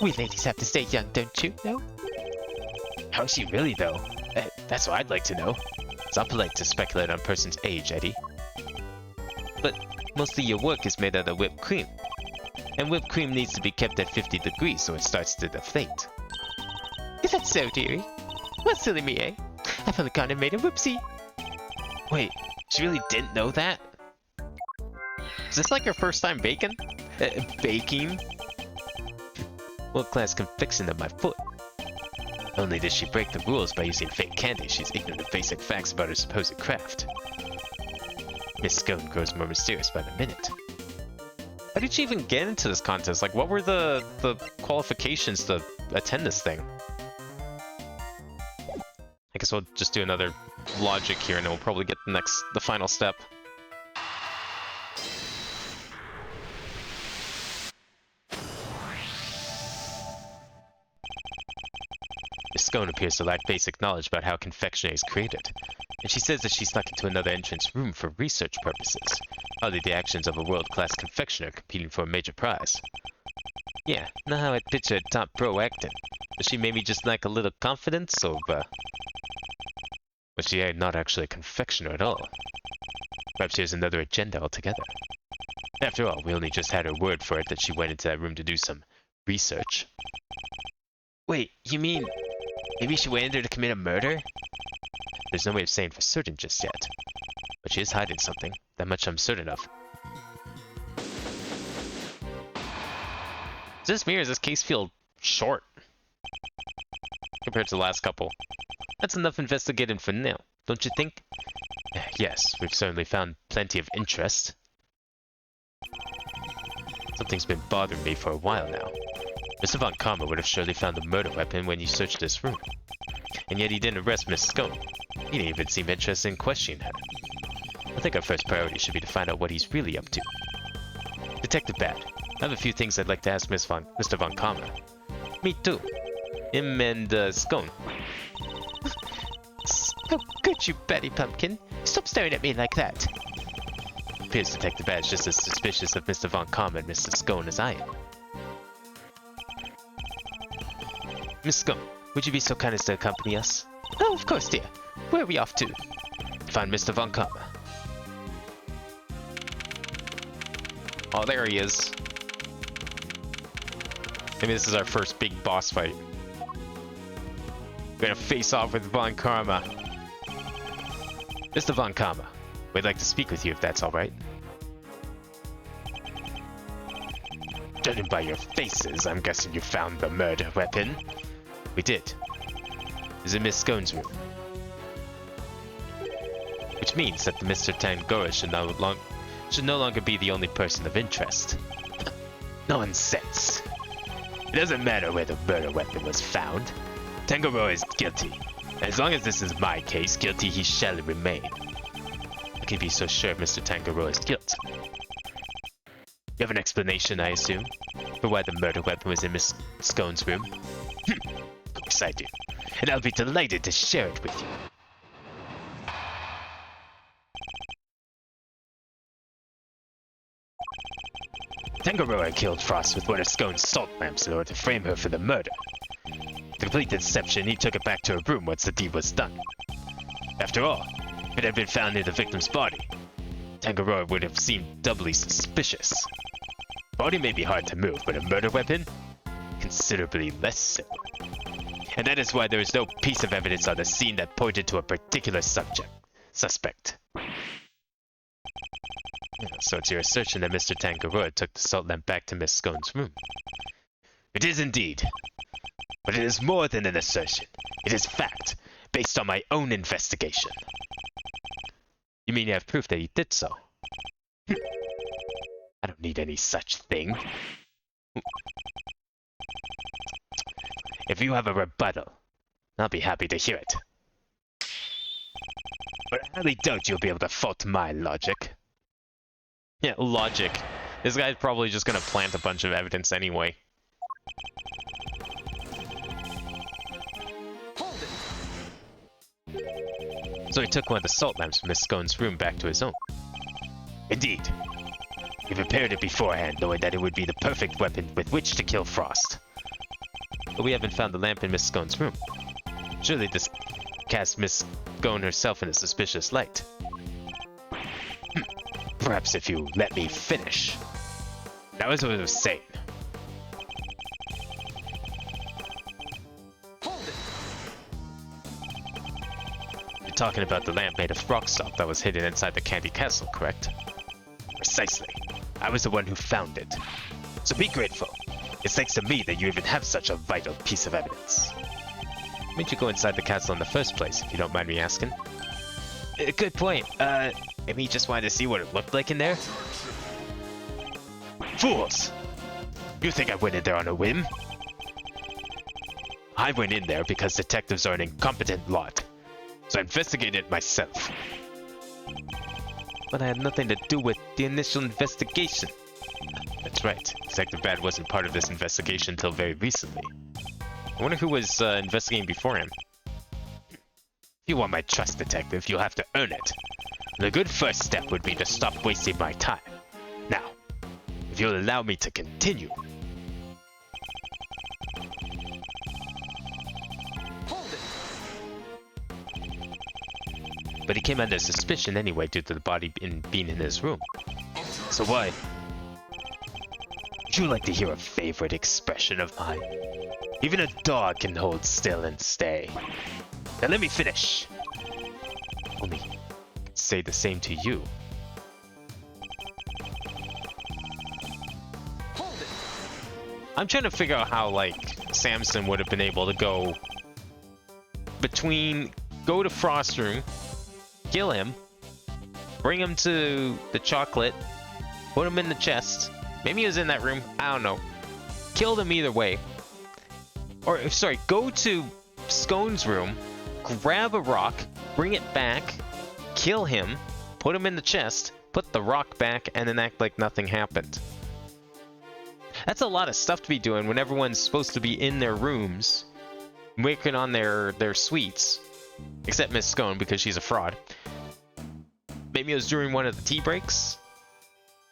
We ladies have to stay young, don't you know? How is she really, though? That's what I'd like to know. It's not polite to speculate on a person's age, Eddie. But most of your work is made out of whipped cream. And whipped cream needs to be kept at 50 degrees so it starts to deflate. Is that so, dearie? Well, silly me, eh? I've only gone and made a whoopsie. Wait, she really didn't know that? Is this like her first time baking? Baking? What class confection of my foot? Not only did she break the rules by using fake candy, she's ignorant of basic facts about her supposed craft. Miss Scone grows more mysterious by the minute. How did she even get into this contest? Like, what were the qualifications to attend this thing? I guess guess we'll just do another logic here, and then we'll probably get the final step. Miss Scone appears to lack basic knowledge about how confectionery is created, and she says that she snuck into another entrance room for research purposes. Hardly the actions of a world-class confectioner competing for a major prize. Yeah, not how I'd picture a top pro acting. Does she maybe just lack a little confidence, or, was she not actually a confectioner at all? Perhaps she has another agenda altogether. After all, we only just had her word for it that she went into that room to do some research. Wait, you mean maybe she went in there to commit a murder? There's no way of saying for certain just yet. But she is hiding something. That much I'm certain of. Does this case feel short compared to the last couple? That's enough investigating for now, don't you think? Yes, we've certainly found plenty of interest. Something's been bothering me for a while now. Mr. Von Karma would have surely found the murder weapon when you searched this room. And yet he didn't arrest Miss Scone. He didn't even seem interested in questioning her. I think our first priority should be to find out what he's really up to. Detective Bad, I have a few things I'd like to ask Mr. Von Karma. Me too. Him and, Scone. Oh, good you Betty Pumpkin. Stop staring at me like that. Appears Detective Bad is just as suspicious of Mr. Von Karma and Mr. Scone as I am. Miss Scone, would you be so kind as to accompany us? Oh, of course, dear. Where are we off to? Find Mr. Von Karma. Oh, there he is. Maybe this is our first big boss fight. We're gonna face off with Von Karma. Mr. Von Karma, we'd like to speak with you if that's alright. Judging by your faces, I'm guessing you found the murder weapon. We did. It's in Miss Scone's room. Which means that the Mr. Tangora should no longer be the only person of interest. Nonsense. It doesn't matter where the murder weapon was found. Tangoro is guilty. And as long as this is my case, guilty he shall remain. I can be so sure of Mr. Tangoro's guilt. You have an explanation, I assume, for why the murder weapon was in Miss Scone's room? Of course I do. And I'll be delighted to share it with you. Tangoroa killed Frost with one of Scone's salt lamps in order to frame her for the murder. To complete the deception, he took it back to her room once the deed was done. After all, if it had been found near the victim's body, Tangoroa would have seemed doubly suspicious. Body may be hard to move, but a murder weapon? Considerably less so. And that is why there is no piece of evidence on the scene that pointed to a particular suspect. So it's your assertion that Mr. Tangoroa took the salt lamp back to Miss Scone's room. It is indeed. But it is more than an assertion. It is fact, based on my own investigation. You mean you have proof that he did so? I don't need any such thing. If you have a rebuttal, I'll be happy to hear it. But I highly doubt you'll be able to fault my logic. Yeah, logic. This guy's probably just gonna plant a bunch of evidence anyway. So he took one of the salt lamps from Miss Scone's room back to his own. Indeed. He prepared it beforehand, knowing that it would be the perfect weapon with which to kill Frost. But we haven't found the lamp in Miss Scone's room. Surely this casts Miss Scone herself in a suspicious light. Perhaps if you let me finish. That was what I was saying. You're talking about the lamp made of rock salt that was hidden inside the Candy Castle, correct? Precisely. I was the one who found it. So be grateful. It's thanks to me that you even have such a vital piece of evidence. Why did you go inside the castle in the first place, if you don't mind me asking? Good point. Maybe he just wanted to see what it looked like in there? Fools! You think I went in there on a whim? I went in there because detectives are an incompetent lot. So I investigated it myself. But I had nothing to do with the initial investigation. That's right. Detective Bad wasn't part of this investigation until very recently. I wonder who was investigating before him. If you want my trust, Detective, you'll have to earn it. The good first step would be to stop wasting my time. Now, if you'll allow me to continue. Hold it. But he came under suspicion anyway due to the body being in his room. So why? Would you like to hear a favorite expression of mine? Even a dog can hold still and stay. Now let me finish. Only I could say the same to you. Hold it. I'm trying to figure out how, like, Samson would have been able to go to Frost's room, kill him, bring him to the chocolate, put him in the chest. Maybe he was in that room. I don't know. Killed him either way. Or, sorry, go to Scone's room, grab a rock, bring it back, kill him, put him in the chest, put the rock back, and then act like nothing happened. That's a lot of stuff to be doing when everyone's supposed to be in their rooms, working on their suites. Except Miss Scone, because she's a fraud. Maybe it was during one of the tea breaks?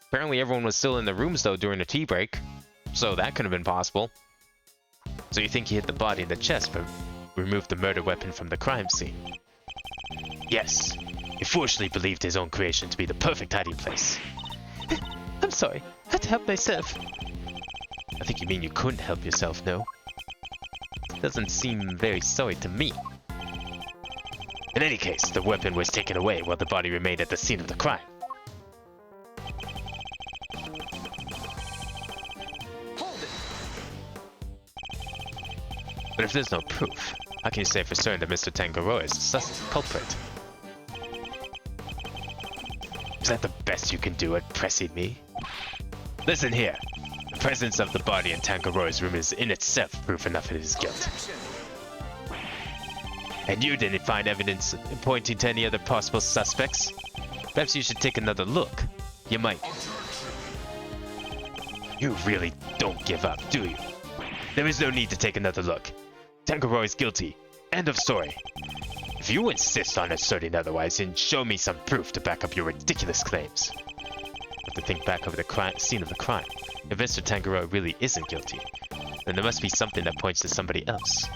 Apparently everyone was still in the rooms, though, during the tea break. So that could have been possible. So you think he hit the body in the chest, but removed the murder weapon from the crime scene? Yes. He foolishly believed his own creation to be the perfect hiding place. I'm sorry. I had to help myself. I think you mean you couldn't help yourself, no? Doesn't seem very sorry to me. In any case, the weapon was taken away while the body remained at the scene of the crime. Hold it. But if there's no proof, how can you say for certain that Mr. Tangaroa is the culprit? Is that the best you can do at pressing me? Listen here. The presence of the body in Tangaroa's room is in itself proof enough of his guilt. Objection. And you didn't find evidence pointing to any other possible suspects? Perhaps you should take another look. You might. You really don't give up, do you? There is no need to take another look. Tangaroa is guilty. End of story. If you insist on asserting otherwise, then show me some proof to back up your ridiculous claims. Have to think back over the scene of the crime. If Mr. Tangaroa really isn't guilty, then there must be something that points to somebody else.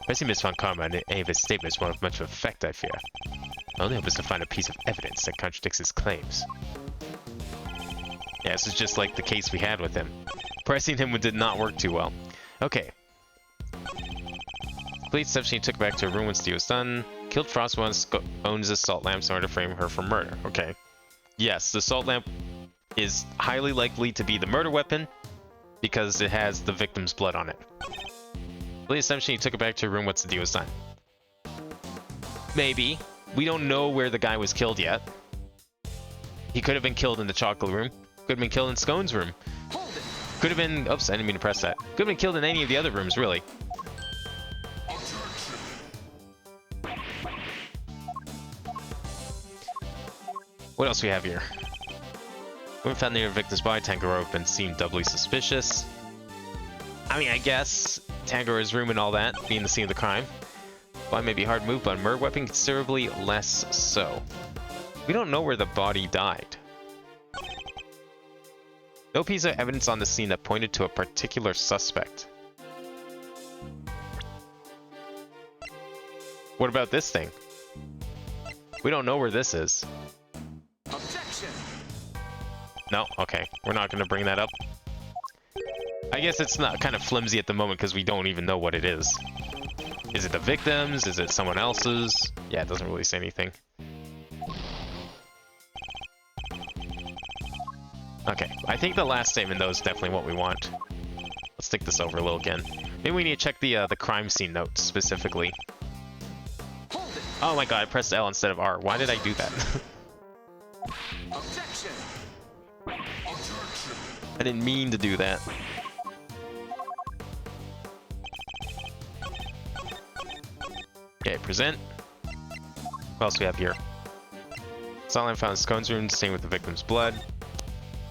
Pressing Miss Von Karma on any of his statements won't have much of effect, I fear. My only hope is to find a piece of evidence that contradicts his claims. Yeah, this is just like the case we had with him. Pressing him did not work too well. Okay. Complete steps she took back to her room once the deal was done. Killed Frost once, owns a salt lamp in order to frame her for murder. Okay. Yes, the salt lamp is highly likely to be the murder weapon because it has the victim's blood on it. Complete steps she took it back to her room once the deal was done. Maybe. We don't know where the guy was killed yet. He could have been killed in the chocolate room. Could have been killed in Scone's room. Hold it. Could have been... Oops, I didn't mean to press that. Could have been killed in any of the other rooms, really. What else we have here? We haven't found near victim's body. Tangaroa have been seen doubly suspicious. I mean, I guess Tangaroa's room and all that being the scene of the crime. Body may be hard moved, but murder weapon considerably less so. We don't know where the body died. No piece of evidence on the scene that pointed to a particular suspect. What about this thing? We don't know where this is. Objection. No, okay. We're not going to bring that up. I guess it's not kind of flimsy at the moment because we don't even know what it is. Is it the victim's? Is it someone else's? Yeah, it doesn't really say anything. Okay, I think the last statement though is definitely what we want. Let's think this over a little again. Maybe we need to check the crime scene notes specifically. Hold it. Oh my god, I pressed L instead of R. Why did I do that? Objection. I didn't mean to do that. Okay, present. What else we have here? Solid found in Scone's room, stained with the victim's blood.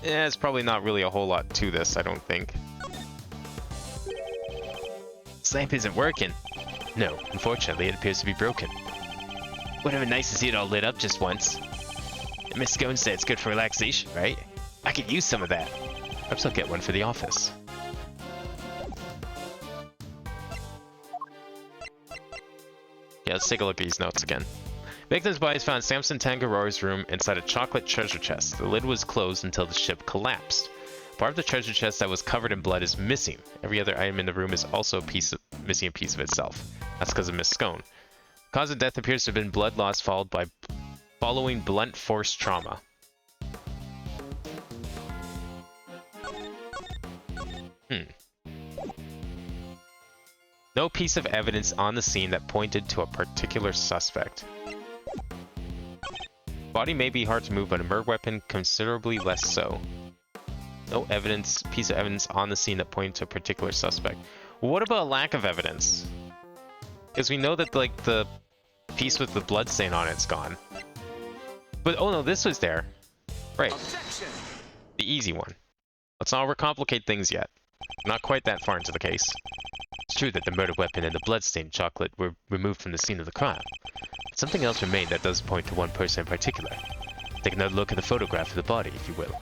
Yeah, it's probably not really a whole lot to this, I don't think. This lamp isn't working. No, unfortunately, it appears to be broken. Would have been nice to see it all lit up just once. Miss Scone said it's good for relaxation, right? I could use some of that. Perhaps I'll get one for the office. Yeah, let's take a look at these notes again. Victim's body is found in Samson Tangarora's room inside a chocolate treasure chest. The lid was closed until the ship collapsed. Part of the treasure chest that was covered in blood is missing. Every other item in the room is also missing a piece of itself. That's because of Miss Scone. The cause of death appears to have been blood loss following blunt force trauma. No piece of evidence on the scene that pointed to a particular suspect. Body may be hard to move, but a murder weapon considerably less so. No piece of evidence on the scene that pointed to a particular suspect. What about lack of evidence? Because we know that, like, the piece with the blood stain on it's gone. But, oh no, this was there. Right. Objection. The easy one. Let's not overcomplicate things yet. Not quite that far into the case. It's true that the murder weapon and the bloodstained chocolate were removed from the scene of the crime. But something else remained that does point to one person in particular. Take another look at the photograph of the body, if you will.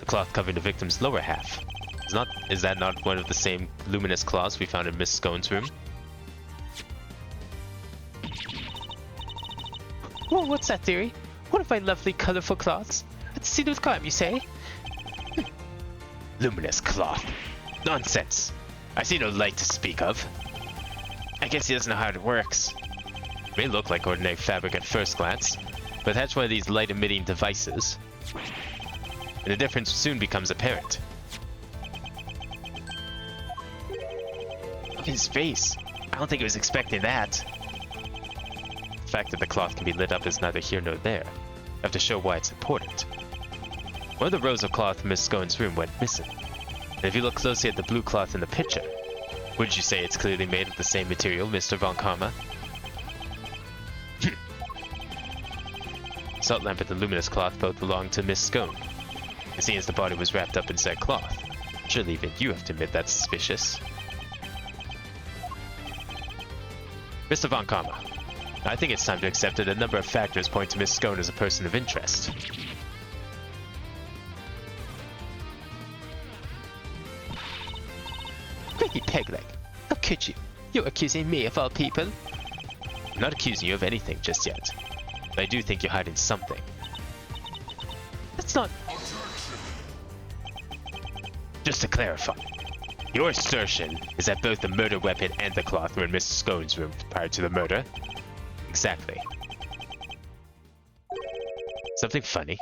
The cloth covering the victim's lower half. Is that not one of the same luminous cloths we found in Miss Scone's room? Whoa, what's that theory? One of my lovely colorful cloths? At the scene of the crime, you say? Luminous cloth. Nonsense. I see no light to speak of. I guess he doesn't know how it works. It may look like ordinary fabric at first glance, but that's one of these light-emitting devices. And the difference soon becomes apparent. Look at his face. I don't think he was expecting that. The fact that the cloth can be lit up is neither here nor there. I have to show why it's important. One of the rows of cloth in Miss Scone's room went missing. And if you look closely at the blue cloth in the picture, would you say it's clearly made of the same material, Mr. Von Karma? Salt lamp and the luminous cloth both belonged to Miss Scone. And seeing as the body was wrapped up in said cloth, surely even you have to admit that's suspicious. Mr. Von Karma, I think it's time to accept that a number of factors point to Miss Scone as a person of interest. Pretty peg-leg. How could you? You're accusing me of all people. I'm not accusing you of anything just yet, but I do think you're hiding something. That's not... Just to clarify, your assertion is that both the murder weapon and the cloth were in Mrs. Scone's room prior to the murder? Exactly. Something funny?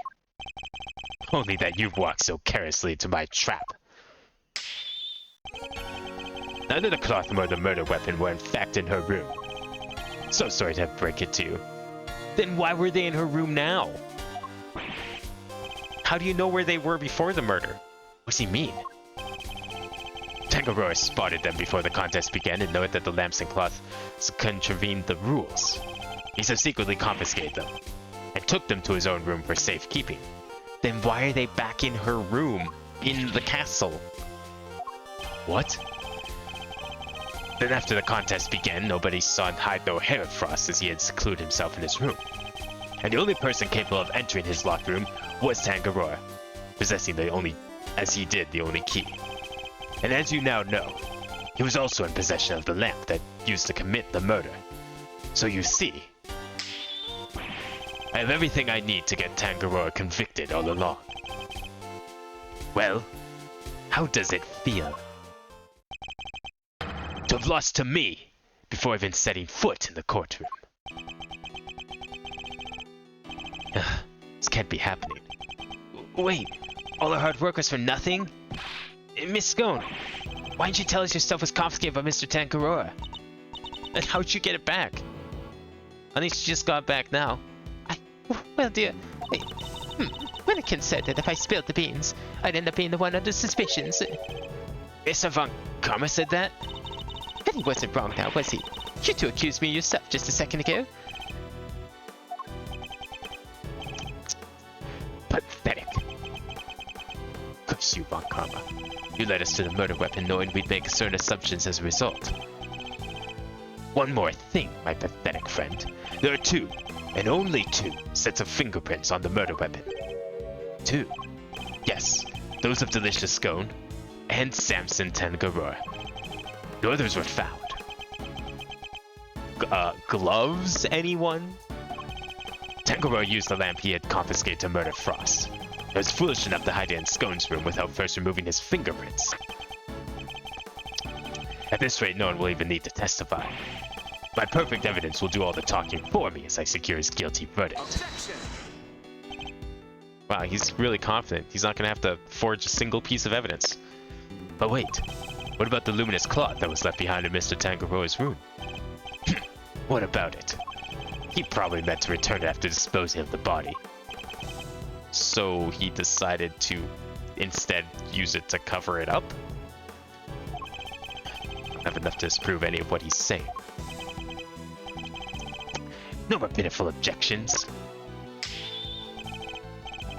Only that you've walked so carelessly into my trap. Neither the cloth nor the murder weapon were in fact in her room. So sorry to break it to you. Then why were they in her room now? How do you know where they were before the murder? What's he mean? Tangarora spotted them before the contest began and noted that the lamps and cloth contravened the rules. He subsequently confiscated them and took them to his own room for safekeeping. Then why are they back in her room in the castle? What? Then after the contest began, nobody saw hide nor hair of Frost as he had secluded himself in his room. And the only person capable of entering his locked room was Tangarora, possessing the only key. And as you now know, he was also in possession of the lamp that used to commit the murder. So you see, I have everything I need to get Tangarora convicted all along. Well, how does it feel to have lost to me before even setting foot in the courtroom? This can't be happening. Wait, all our hard work was for nothing? Miss Scone, why didn't you tell us your stuff was confiscated by Mr. Tangarora? And how'd you get it back? I think she just got it back now. Well, dear, Winnikin said that if I spilled the beans, I'd end up being the one under suspicions. Mr. Von Karma said that? If He wasn't wrong now, was he? You two accused me yourself just a second ago. Pathetic. Curse you, Von Karma. You led us to the murder weapon knowing we'd make certain assumptions as a result. One more thing, my pathetic friend. There are 2, and only 2, sets of fingerprints on the murder weapon. 2. Yes, those of Delicious Scone and Samson Tangaroa. No others were found. Gloves, anyone? Tangaroa used the lamp he had confiscated to murder Frost. He was foolish enough to hide it in Scone's room without first removing his fingerprints. At this rate, no one will even need to testify. My perfect evidence will do all the talking for me as I secure his guilty verdict. Objection. Wow, he's really confident. He's not going to have to forge a single piece of evidence. But wait, what about the luminous cloth that was left behind in Mr. Tangaroa's room? What about it? He probably meant to return it after disposing of the body. So he decided to instead use it to cover it up? I don't have enough to disprove any of what he's saying. No more pitiful objections.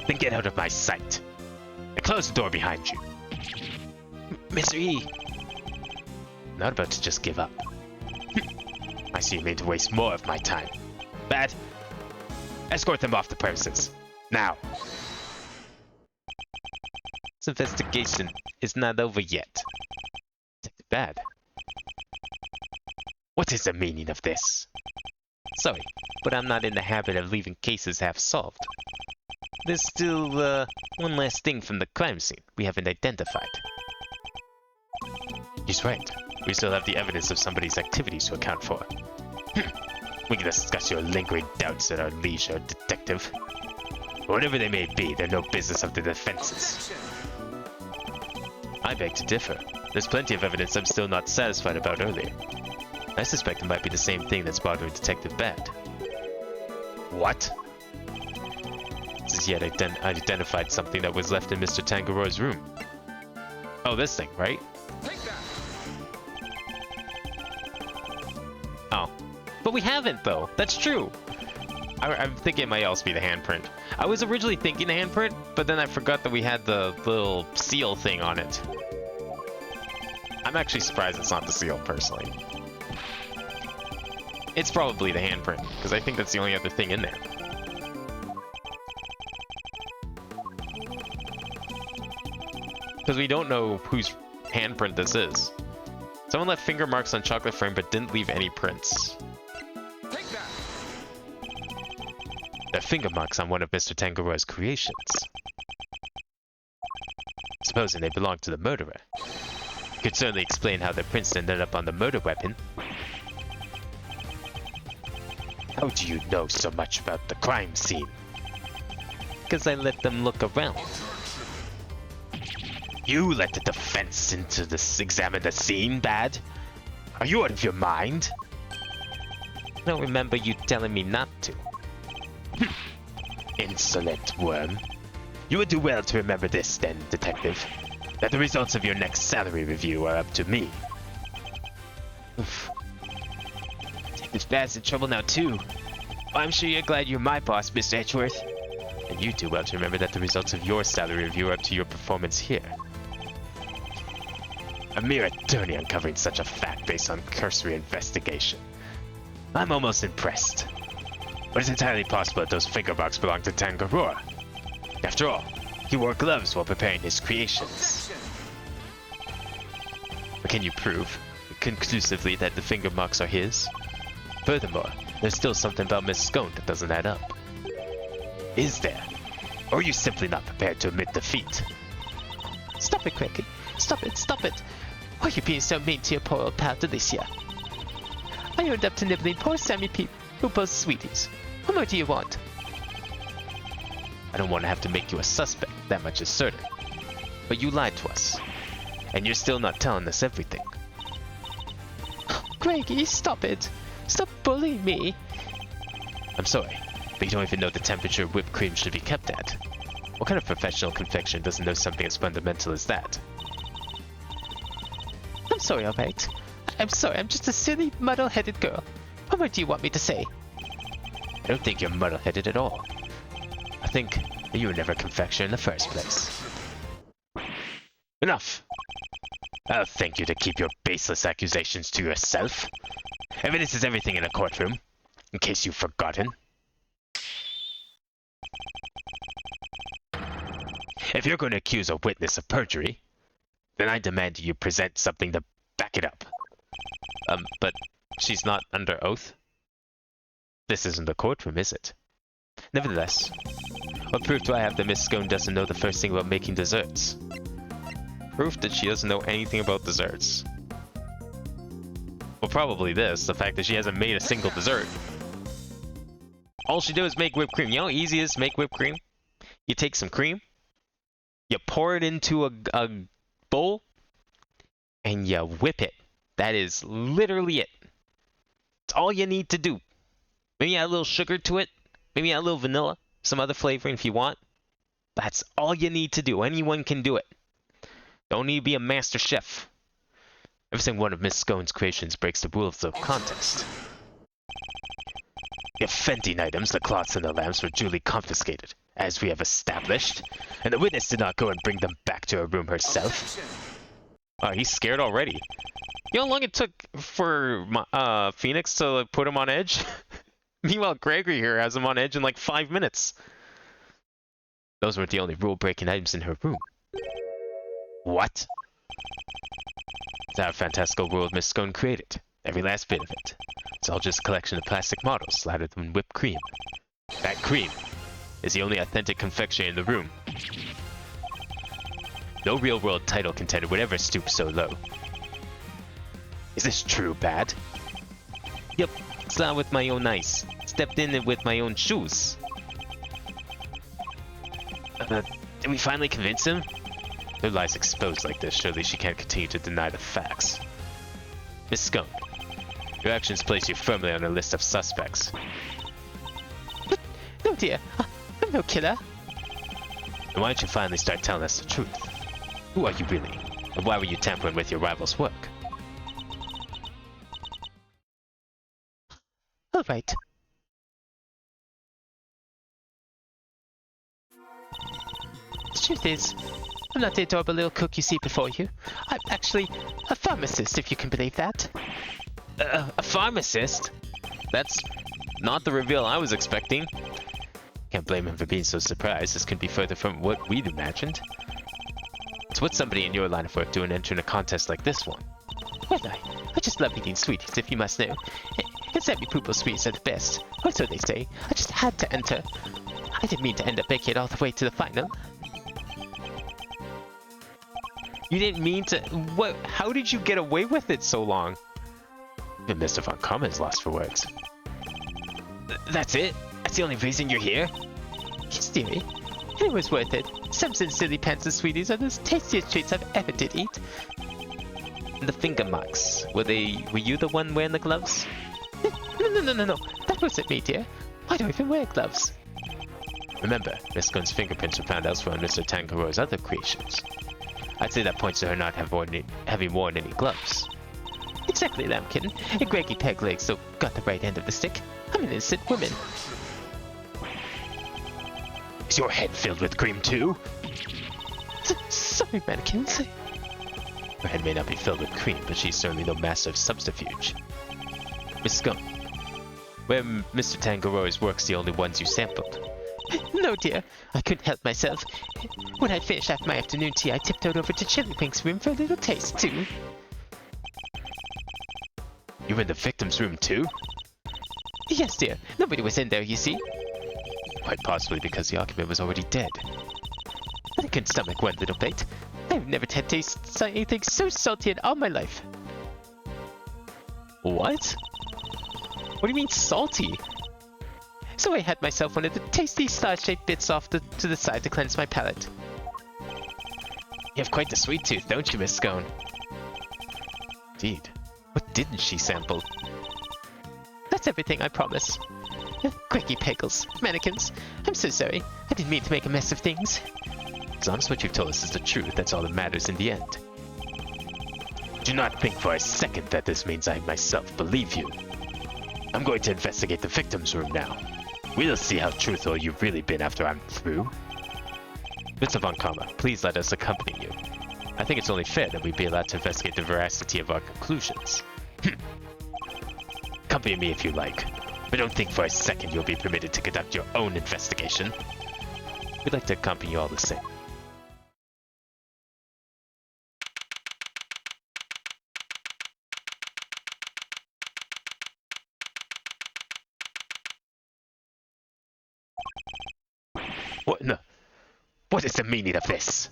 Then get out of my sight. And close the door behind you. Mr. E. Not about to just give up. I see you mean to waste more of my time. Bad. Escort them off the premises. Now. This investigation is not over yet. Bad. What is the meaning of this? Sorry, but I'm not in the habit of leaving cases half solved. There's still, one last thing from the crime scene we haven't identified. He's right. We still have the evidence of somebody's activities to account for. We can discuss your lingering doubts at our leisure, detective. Whatever they may be, they're no business of the defense's. Objection. I beg to differ. There's plenty of evidence I'm still not satisfied about earlier. I suspect it might be the same thing that's bothering Detective Bad. What? Since he had identified something that was left in Mr. Tangaroa's room. Oh, this thing, right? Take that. Oh. But we haven't, though. That's true. I'm thinking it might also be the handprint. I was originally thinking the handprint, but then I forgot that we had the little seal thing on it. I'm actually surprised it's not the seal, personally. It's probably the handprint, because I think that's the only other thing in there. Because we don't know whose handprint this is. Someone left finger marks on chocolate frame but didn't leave any prints. Take that. They're finger marks on one of Mr. Tangaroa's creations. Supposing they belong to the murderer. Could certainly explain how their prints ended up on the murder weapon. How do you know so much about the crime scene? Because I let them look around. You let the defense into this examine the scene, Bad? Are you out of your mind? I don't remember you telling me not to. Insolent worm. You would do well to remember this, then, Detective. That the results of your next salary review are up to me. Oof. Detective Bad's in trouble now, too. I'm sure you're glad you're my boss, Mr. Edgeworth. And you do well to remember that the results of your salary review are up to your performance here. A mere attorney uncovering such a fact based on cursory investigation. I'm almost impressed. But it's entirely possible that those finger marks belong to Tangaroa. After all, he wore gloves while preparing his creations. Objection. But can you prove conclusively that the finger marks are his? Furthermore, there's still something about Miss Scone that doesn't add up. Is there? Or are you simply not prepared to admit defeat? Stop it, Cracky. Stop it, stop it. Why are you being so mean to your poor old pal Delicia? I earned up to nibbling poor Sammy Pete, who both sweeties. What more do you want? I don't want to have to make you a suspect, that much is certain. But you lied to us. And you're still not telling us everything. Greggy, stop it. Stop bullying me. I'm sorry, but you don't even know the temperature whipped cream should be kept at. What kind of professional confection doesn't know something as fundamental as that? I'm sorry, alright. I'm sorry, I'm just a silly, muddle-headed girl. What more do you want me to say? I don't think you're muddle-headed at all. I think you were never a confectioner in the first place. Enough! I'll thank you to keep your baseless accusations to yourself. Evidence is everything in a courtroom, in case you've forgotten. If you're going to accuse a witness of perjury, then I demand you present something to back it up. But she's not under oath? This isn't a courtroom, is it? Nevertheless, what proof do I have that Miss Scone doesn't know the first thing about making desserts? Proof that she doesn't know anything about desserts. Well, probably this, the fact that she hasn't made a single dessert. All she does is make whipped cream. You know how easy it is to make whipped cream? You take some cream, you pour it into a bowl, and you whip it. That is literally it. It's all you need to do. Maybe add a little sugar to it. Maybe add a little vanilla. Some other flavoring if you want. That's all you need to do. Anyone can do it. Don't need to be a master chef. Every single one of Miss Scone's creations breaks the rules of contest. The offending items, the cloths and the lamps, were duly confiscated, as we have established, and the witness did not go and bring them back to her room herself. Oh, he's scared already. You know how long it took for Phoenix to put him on edge? Meanwhile, Gregory here has him on edge in like 5 minutes. Those weren't the only rule-breaking items in her room. What? It's our fantastical world Miss Scone created. Every last bit of it. It's all just a collection of plastic models slathered in whipped cream. That cream is the only authentic confectioner in the room. No real-world title contender would ever stoop so low. Is this true, Bad? Yep, saw with my own eyes. Stepped in it with my own shoes. Did we finally convince him? Their lies exposed like this, surely she can't continue to deny the facts. Miss Scone, your actions place you firmly on a list of suspects. No dear, I'm no killer. Then why don't you finally start telling us the truth? Who are you really? And why were you tampering with your rival's work? All right. The truth is, I'm not the adorable little cook you see before you. I'm actually a pharmacist, if you can believe that. A pharmacist? That's not the reveal I was expecting. Can't blame him for being so surprised. This couldn't be further from what we'd imagined. So what's somebody in your line of work doing entering a contest like this one? Well, I just love eating sweeties, if you must know. And Sammy Poople sweeties are the best, or so they say. I just had to enter. I didn't mean to end up making it all the way to the final. You didn't mean to... What? How did you get away with it so long? Even Mr. Von Karman's lost for words. That's it? That's the only reason you're here? Yes, dearie. And it was worth it. Samson's silly pants and sweeties are the tastiest treats I've ever did eat. The finger marks. Were you the one wearing the gloves? No. That wasn't me, dear. I don't even wear gloves. Remember, Miss Gunn's fingerprints were found elsewhere on Mr. Tangaroa's other creations. I'd say that points to her not having worn any gloves. Exactly, Lambkin. And Greggy Pegleg still got the right end of the stick. I'm an innocent woman. Is your head filled with cream too? Sorry, mannequins. Her head may not be filled with cream, but she's certainly no master of subterfuge. Miss Gunn, were Mr. Tangaroa's works the only ones you sampled? No, dear. I couldn't help myself. When I finished after my afternoon tea, I tiptoed over to Chillywink's room for a little taste, too. You were in the victim's room, too? Yes, dear. Nobody was in there, you see. Quite possibly because the occupant was already dead. I couldn't stomach one little bite. I've never had tasted anything so salty in all my life. What? What do you mean salty? So I had myself one of the tasty star-shaped bits off to the side to cleanse my palate. You have quite the sweet tooth, don't you, Miss Scone? Indeed. What didn't she sample? That's everything, I promise. Quacky pickles, mannequins. I'm so sorry. I didn't mean to make a mess of things. As long as what you've told us is the truth, that's all that matters in the end. Do not think for a second that this means I myself believe you. I'm going to investigate the victim's room now. We'll see how truthful you've really been after I'm through. Mr. Von Karma, please let us accompany you. I think it's only fair that we be allowed to investigate the veracity of our conclusions. Accompany me if you like, but don't think for a second you'll be permitted to conduct your own investigation. We'd like to accompany you all the same. What in the... What is the meaning of this?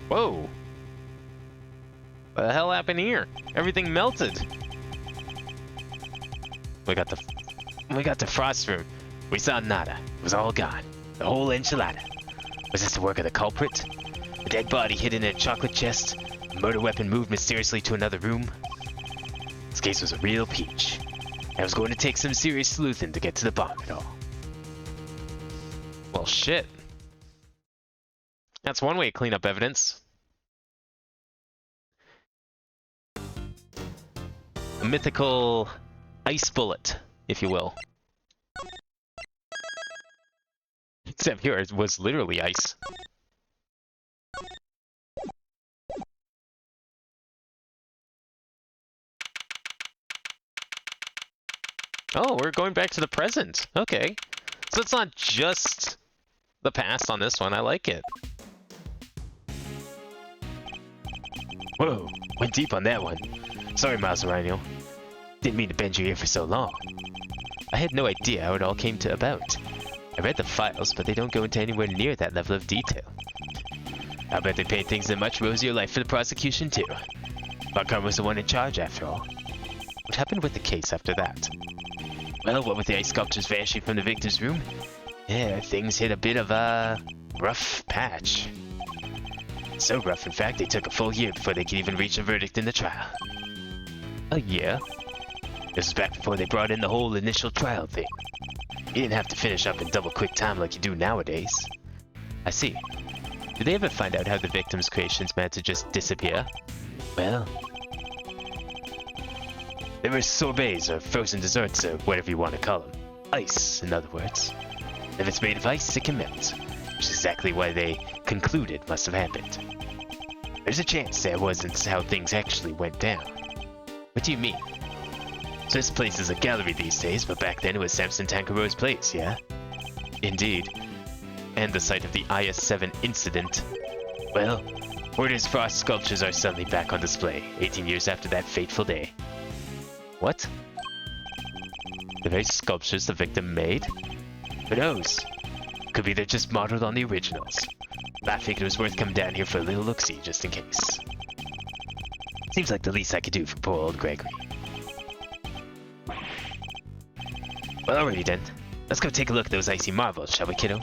Whoa. What the hell happened here? Everything melted. We got the frost room. We saw nada. It was all gone. The whole enchilada. Was this the work of the culprit? A dead body hidden in a chocolate chest? A murder weapon moved mysteriously to another room? This case was a real peach. I was going to take some serious sleuthing to get to the bottom of it all. Well, shit. That's one way to clean up evidence. A mythical ice bullet, if you will. Except here it was literally ice. Oh, we're going back to the present. Okay. So it's not just the past on this one. I like it. Whoa, went deep on that one. Sorry, Mazarino. Didn't mean to bend your ear for so long. I had no idea how it all came to about. I read the files, but they don't go into anywhere near that level of detail. I bet they paint things in a much rosier light for the prosecution, too. Buckham was the one in charge, after all. What happened with the case after that? Well, what with the ice sculptures vanishing from the victim's room, yeah, things hit a bit of a rough patch. So rough, in fact, they took a full year before they could even reach a verdict in the trial. A year? This was back before they brought in the whole initial trial thing. You didn't have to finish up in double quick time like you do nowadays. I see. Did they ever find out how the victim's creations managed to just disappear? Well, there were sorbets or frozen desserts or whatever you want to call them. Ice, in other words. If it's made of ice, it can melt. Which is exactly why they concluded must have happened. There's a chance that wasn't how things actually went down. What do you mean? So this place is a gallery these days, but back then it was Samson Tankero's place, yeah? Indeed. And the site of the IS-7 incident. Well, word is frost sculptures are suddenly back on display, 18 years after that fateful day. What? The very sculptures the victim made? Who knows? Could be they're just modeled on the originals. But I figured it was worth coming down here for a little look-see, just in case. Seems like the least I could do for poor old Gregory. Well, alrighty then. Let's go take a look at those icy marbles, shall we, kiddo?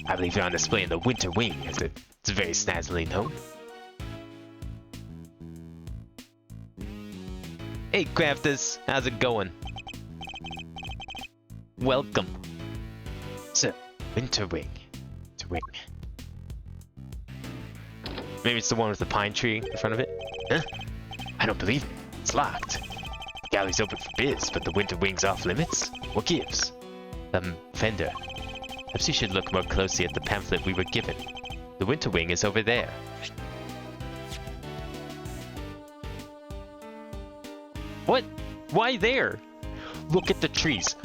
I believe they're on display in the Winter Wing, as it's very snazzily known. Hey, crafters, how's it going? Welcome. So, Winter Wing. Winter Wing. Maybe it's the one with the pine tree in front of it? Huh? I don't believe it. It's locked. The gallery's open for biz, but the Winter Wing's off limits? What gives? Fender. Perhaps you should look more closely at the pamphlet we were given. The Winter Wing is over there. What? Why there? Look at the trees.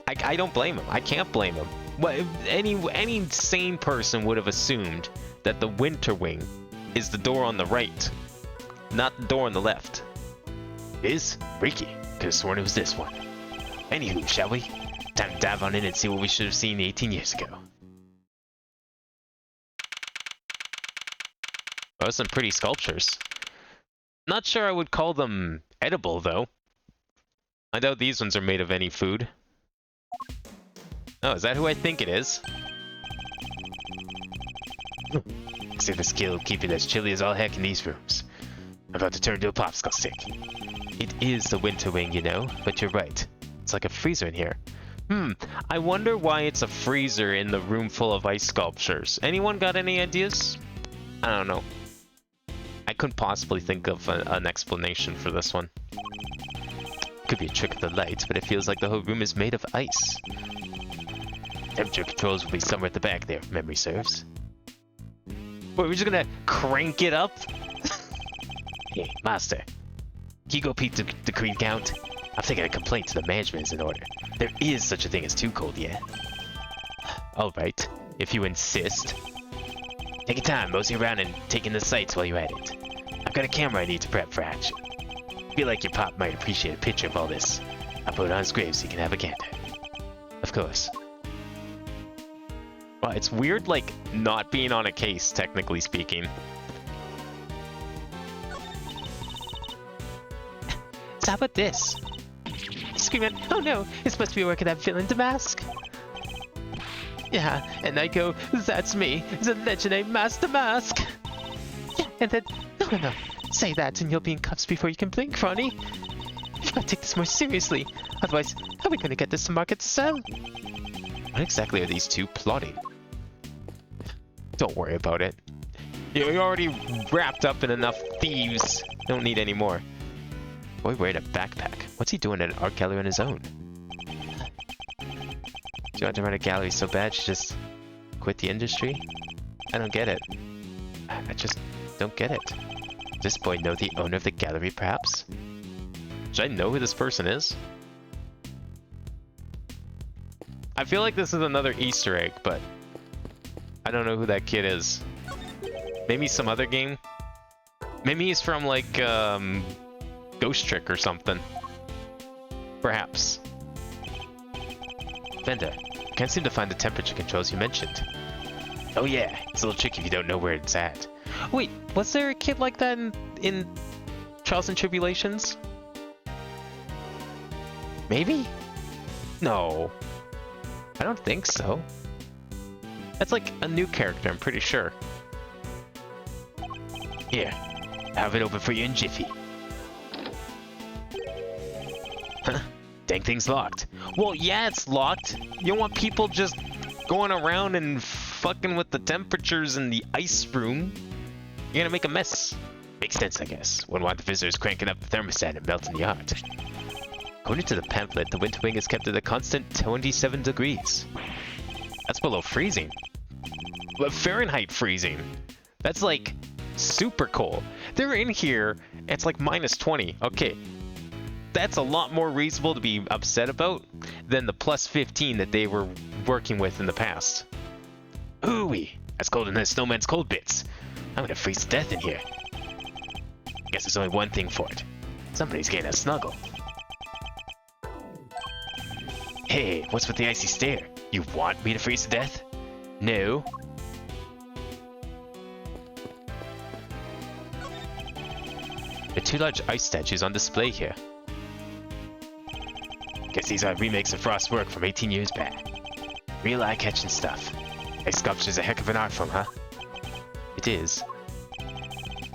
I don't blame him. I can't blame him. What, any sane person would have assumed that the Winter Wing is the door on the right, not the door on the left. It is? Freaky. Could have sworn it was this one. Anywho, shall we? Time to dive on in and see what we should have seen 18 years ago. Oh, some pretty sculptures. Not sure I would call them edible, though. I doubt these ones are made of any food. Oh, is that who I think it is? See the skill of keeping as chilly as all heck in these rooms. I'm about to turn into a popsicle stick. It is the Winter Wing, you know, but you're right. It's like a freezer in here. I wonder why it's a freezer in the room full of ice sculptures. Anyone got any ideas? I don't know. I couldn't possibly think of an explanation for this one. Could be a trick of the lights, but it feels like the whole room is made of ice. Temperature controls will be somewhere at the back there, if memory serves. Wait, we're just gonna crank it up? Hey, Master. Can you go peek the creed count? I'm thinking a complaint to the management is in order. There is such a thing as too cold, yeah? Alright, if you insist. Take your time, mosey around and take in the sights while you're at it. I've got a camera I need to prep for action. Feel like your pop might appreciate a picture of all this. I'll put it on his grave so you can have a gander. Of course. Well, it's weird, like, not being on a case, technically speaking. So how about this? Screaming, oh no, it's supposed to be work of that villain Damask. Yeah, and I go, that's me, the legendary Master Mask. Yeah, and then, no, say that and you'll be in cuffs before you can blink, Ronnie. You've got to take this more seriously, otherwise, how are we going to get this to market to sell? What exactly are these two plotting? Don't worry about it. You're already wrapped up in enough thieves. Don't need any more. Boy wearing a backpack. What's he doing at an art gallery on his own? She wanted to run a gallery so bad she just quit the industry? I don't get it. I just don't get it. Does this boy know the owner of the gallery, perhaps? Should I know who this person is? I feel like this is another Easter egg, but I don't know who that kid is. Maybe some other game? Maybe he's from, like, Ghost Trick or something. Perhaps. Vendor, can't seem to find the temperature controls you mentioned. Oh yeah, it's a little tricky if you don't know where it's at. Wait, was there a kid like that in Trials and Tribulations? Maybe? No. I don't think so. That's like a new character, I'm pretty sure. Here, I have it open for you in jiffy. Huh? Dang thing's locked. Well, yeah, it's locked. You don't want people just going around and fucking with the temperatures in the ice room. You're gonna make a mess. Makes sense, I guess. Wouldn't want the visitors cranking up the thermostat and melting the art. According to the pamphlet, the winter wing is kept at a constant 27 degrees. That's below freezing. But Fahrenheit freezing. That's like super cold. They're in here, it's like minus 20. Okay, that's a lot more reasonable to be upset about than the plus 15 that they were working with in the past. Ooh-wee, that's colder than a snowman's cold bits. I'm gonna freeze to death in here. Guess there's only one thing for it. Somebody's getting a snuggle. Hey, what's with the icy stare? You want me to freeze to death? No. There are two large ice statues on display here. Guess these are remakes of Frost's work from 18 years back. Real eye-catching stuff. Ice sculpture's a heck of an art form, huh? It is.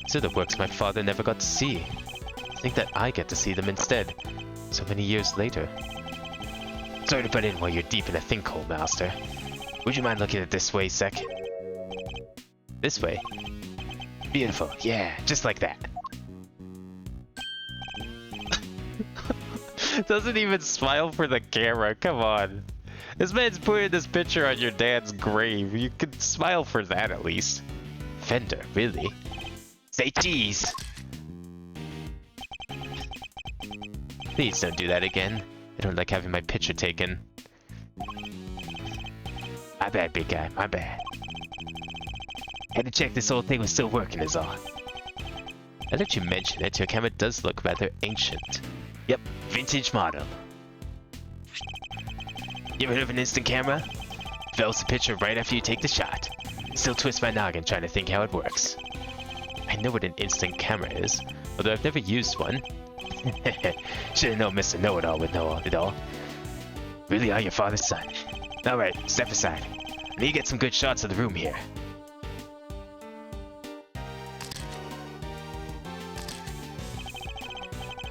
These are the works my father never got to see. I think that I get to see them instead, so many years later. Sorry to butt in while you're deep in a think hole, Master. Would you mind looking at this way, sec? This way? Beautiful, yeah, just like that. Doesn't even smile for the camera, come on. This man's putting this picture on your dad's grave. You could smile for that at least. Fender, really? Say cheese! Please don't do that again. I don't like having my picture taken. My bad, big guy, my bad. Had to check this whole thing was still working is all. Now that you mention it, your camera does look rather ancient. Yep, vintage model. You ever heard of an instant camera? Develops the picture right after you take the shot. Still twist my noggin trying to think how it works. I know what an instant camera is, although I've never used one. Should've known Mr. Know-It-All would know it all. Really are your father's son. Alright, step aside. I need to get some good shots of the room here.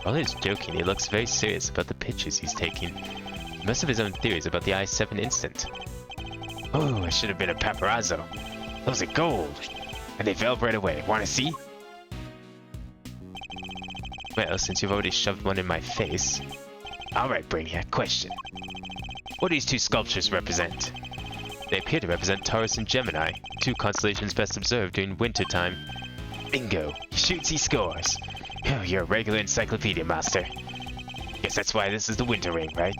While he's joking, he looks very serious about the pictures he's taking. He must have his own theories about the I-7 instant. Oh, I should have been a paparazzo. Those are gold. And they develop right away. Wanna see? Well, since you've already shoved one in my face. Alright, Brainiac, question. What do these two sculptures represent? They appear to represent Taurus and Gemini, two constellations best observed during winter time. Bingo! He shoots, he scores! Oh, you're a regular encyclopedia master. Guess that's why this is the winter ring, right?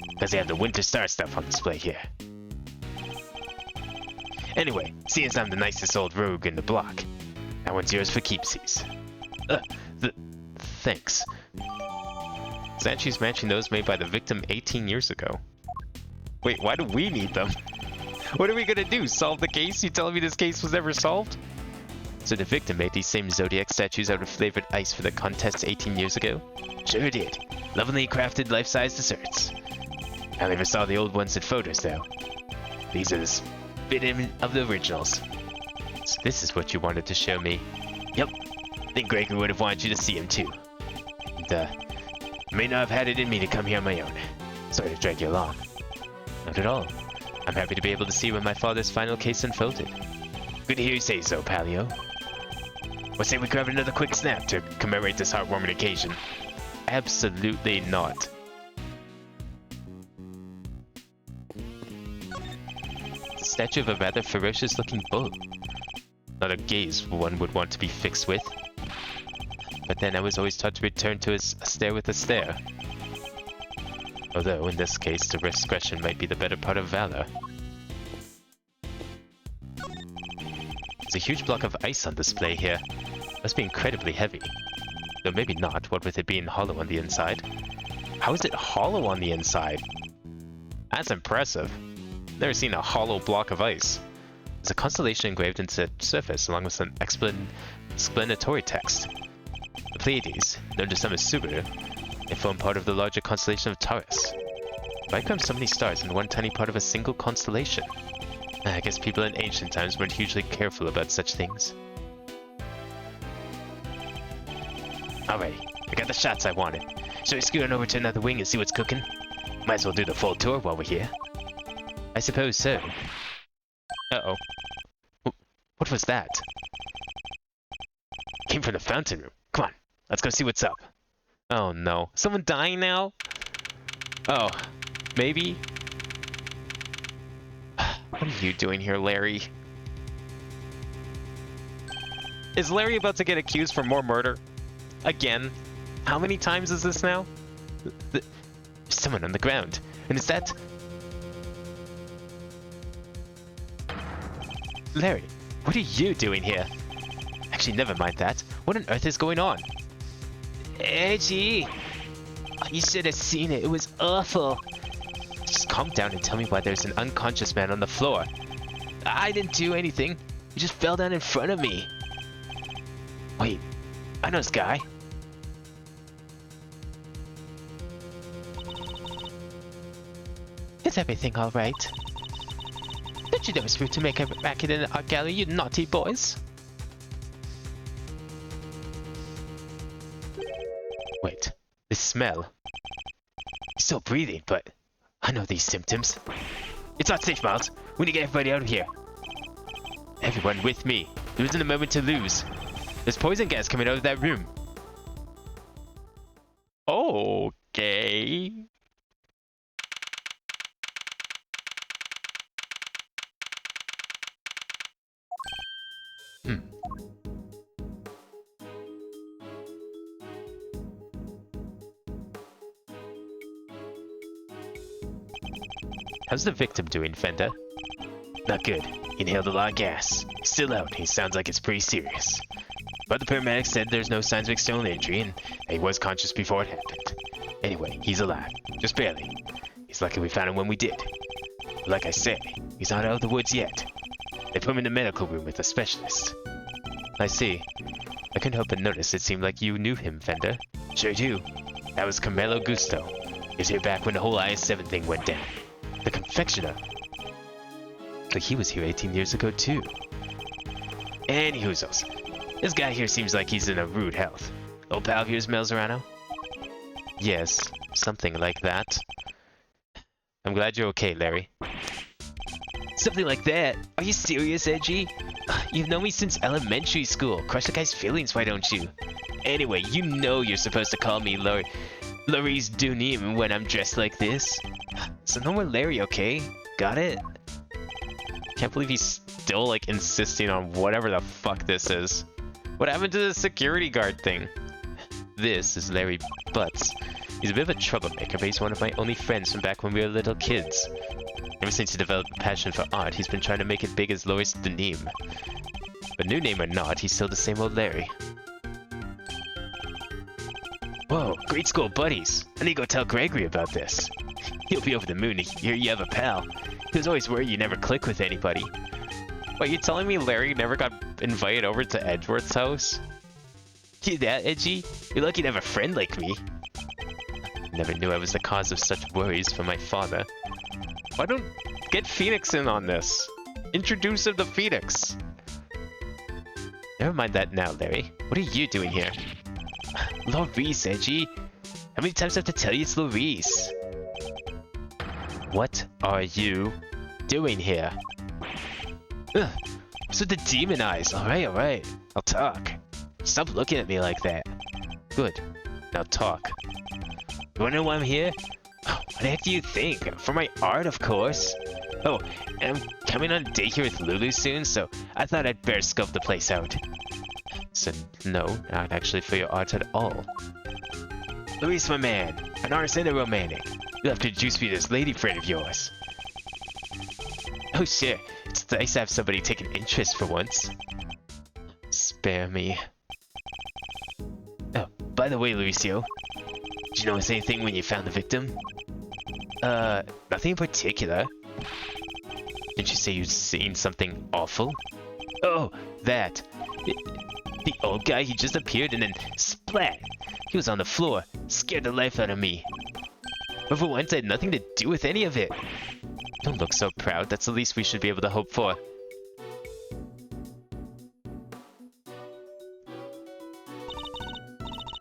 Because they have the winter star stuff on display here. Anyway, seeing as I'm the nicest old rogue in the block, that one's yours for keepsies. Thanks. Statues matching those made by the victim 18 years ago. Wait, why do we need them? What are we gonna do? Solve the case? You telling me this case was never solved? So the victim made these same Zodiac statues out of flavored ice for the contest 18 years ago? Sure did. Lovingly crafted life-size desserts. I never saw the old ones in photos though. These are the spit-in of the originals. So this is what you wanted to show me. Yep. Think Gregor would have wanted you to see him too. And, may not have had it in me to come here on my own. Sorry to drag you along. Not at all. I'm happy to be able to see when my father's final case unfolded. Good to hear you say so, Palio. What say we grab another quick snap to commemorate this heartwarming occasion? Absolutely not. It's a statue of a rather ferocious-looking bull. Not a gaze one would want to be fixed with. But then I was always taught to return to a stare with a stare. Although, in this case, the discretion might be the better part of valor. There's a huge block of ice on display here. Must be incredibly heavy. Though maybe not, what with it being hollow on the inside. How is it hollow on the inside? That's impressive. Never seen a hollow block of ice. There's a constellation engraved into the surface along with some explanatory text. The Pleiades, known to some as Subaru, they form part of the larger constellation of Taurus. Why come so many stars in one tiny part of a single constellation? I guess people in ancient times weren't hugely careful about such things. Alrighty, I got the shots I wanted. Shall we scoot on over to another wing and see what's cooking? Might as well do the full tour while we're here. I suppose so. Uh-oh. What was that? Came from the fountain room. Come on, let's go see what's up. Oh no. Someone dying now? Oh, maybe? What are you doing here, Larry? Is Larry about to get accused for more murder? Again? How many times is this now? There's someone on the ground. And is that... Larry, what are you doing here? Actually, never mind that. What on earth is going on? Edgy! You should have seen it. It was awful. Just calm down and tell me why there's an unconscious man on the floor. I didn't do anything. He just fell down in front of me. Wait, I know this guy. Is everything alright? Don't you know it's rude to make a racket in an art gallery, you naughty boys? Wait, this smell. He's still breathing, but I know these symptoms. It's not safe, Miles. We need to get everybody out of here. Everyone with me. There isn't a moment to lose. There's poison gas coming out of that room. Okay. How's the victim doing, Fender? Not good. He inhaled a lot of gas. He's still out. He sounds like it's pretty serious. But the paramedics said there's no signs of external injury and he was conscious before it happened. Anyway, he's alive. Just barely. He's lucky we found him when we did. But like I said, he's not out of the woods yet. They put him in the medical room with a specialist. I see. I couldn't help but notice it seemed like you knew him, Fender. Sure do. That was Carmelo Gusto. He was here back when the whole IS-7 thing went down. The confectioner. But he was here 18 years ago too. Anyhoozles. This guy here seems like he's in a rude health. Old pal of yours, Melzerano? Yes, something like that. I'm glad you're okay, Larry. Something like that. Are you serious, Edgy? You've known me since elementary school. Crush the guy's feelings, why don't you? Anyway, you know you're supposed to call me Lauri's Dunim when I'm dressed like this. So no more Larry, okay? Got it? Can't believe he's still, like, insisting on whatever the fuck this is. What happened to the security guard thing? This is Larry Butts. He's a bit of a troublemaker, but he's one of my only friends from back when we were little kids. Ever since he developed a passion for art, he's been trying to make it big as Loris Denim. But new name or not, he's still the same old Larry. Whoa, grade school buddies. I need to go tell Gregory about this. He'll be over the moon to hear you have a pal. He was always worried you never click with anybody. What, you telling me Larry never got invited over to Edgeworth's house? You that, Edgy? You're lucky to have a friend like me. Never knew I was the cause of such worries for my father. Why don't get Phoenix in on this? Introduce him to Phoenix. Never mind that now, Larry. What are you doing here? Laurice, Edgy. How many times do I have to tell you it's Laurice? What are you doing here? Ugh, so the demon eyes. Alright. I'll talk. Stop looking at me like that. Good. Now talk. You wanna know why I'm here? Oh, what the heck do you think? For my art, of course. Oh, and I'm coming on a date here with Lulu soon, so I thought I'd better scope the place out. So no, not actually for your art at all. Luis, my man, an artist and a romantic. You'll have to introduce me to this lady friend of yours. Oh sure, it's nice to have somebody take an interest for once. Spare me. Oh, by the way, Luisio, did you notice anything when you found the victim? Nothing in particular. Didn't you say you'd seen something awful? Oh, that. The old guy, he just appeared and then splat! He was on the floor, scared the life out of me. But for once, I had nothing to do with any of it. Don't look so proud, that's the least we should be able to hope for.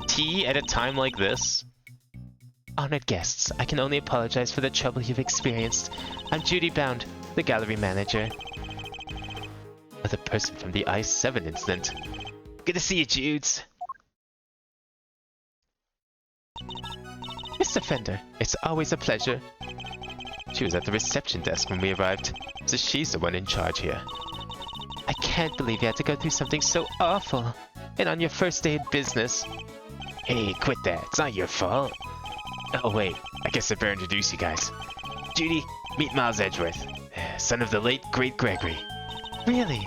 Tea at a time like this? Honored guests, I can only apologize for the trouble you've experienced. I'm Judy Bound, the gallery manager. The person from the I-7 incident. Good to see you, Judes. Mr. Fender, it's always a pleasure. She was at the reception desk when we arrived, so she's the one in charge here. I can't believe you had to go through something so awful. And on your first day in business. Hey, quit that. It's not your fault. Oh wait, I guess I better introduce you guys. Judy, meet Miles Edgeworth, son of the late great Gregory. Really?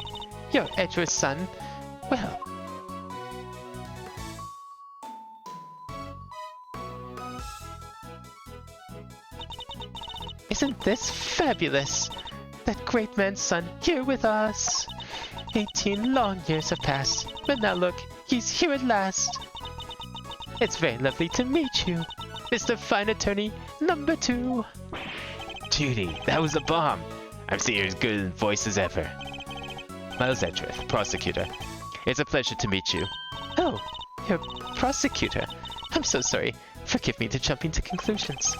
You're Edgeworth's son? Well... Isn't this fabulous? That great man's son here with us. 18 long years have passed, but now look, he's here at last. It's very lovely to meet you, Mr. Fine Attorney number 2. Judy, that was a bomb. I'm seeing you're as good in voice as ever. Miles Edgeworth, Prosecutor. It's a pleasure to meet you. Oh, you're Prosecutor. I'm so sorry. Forgive me to jump into conclusions.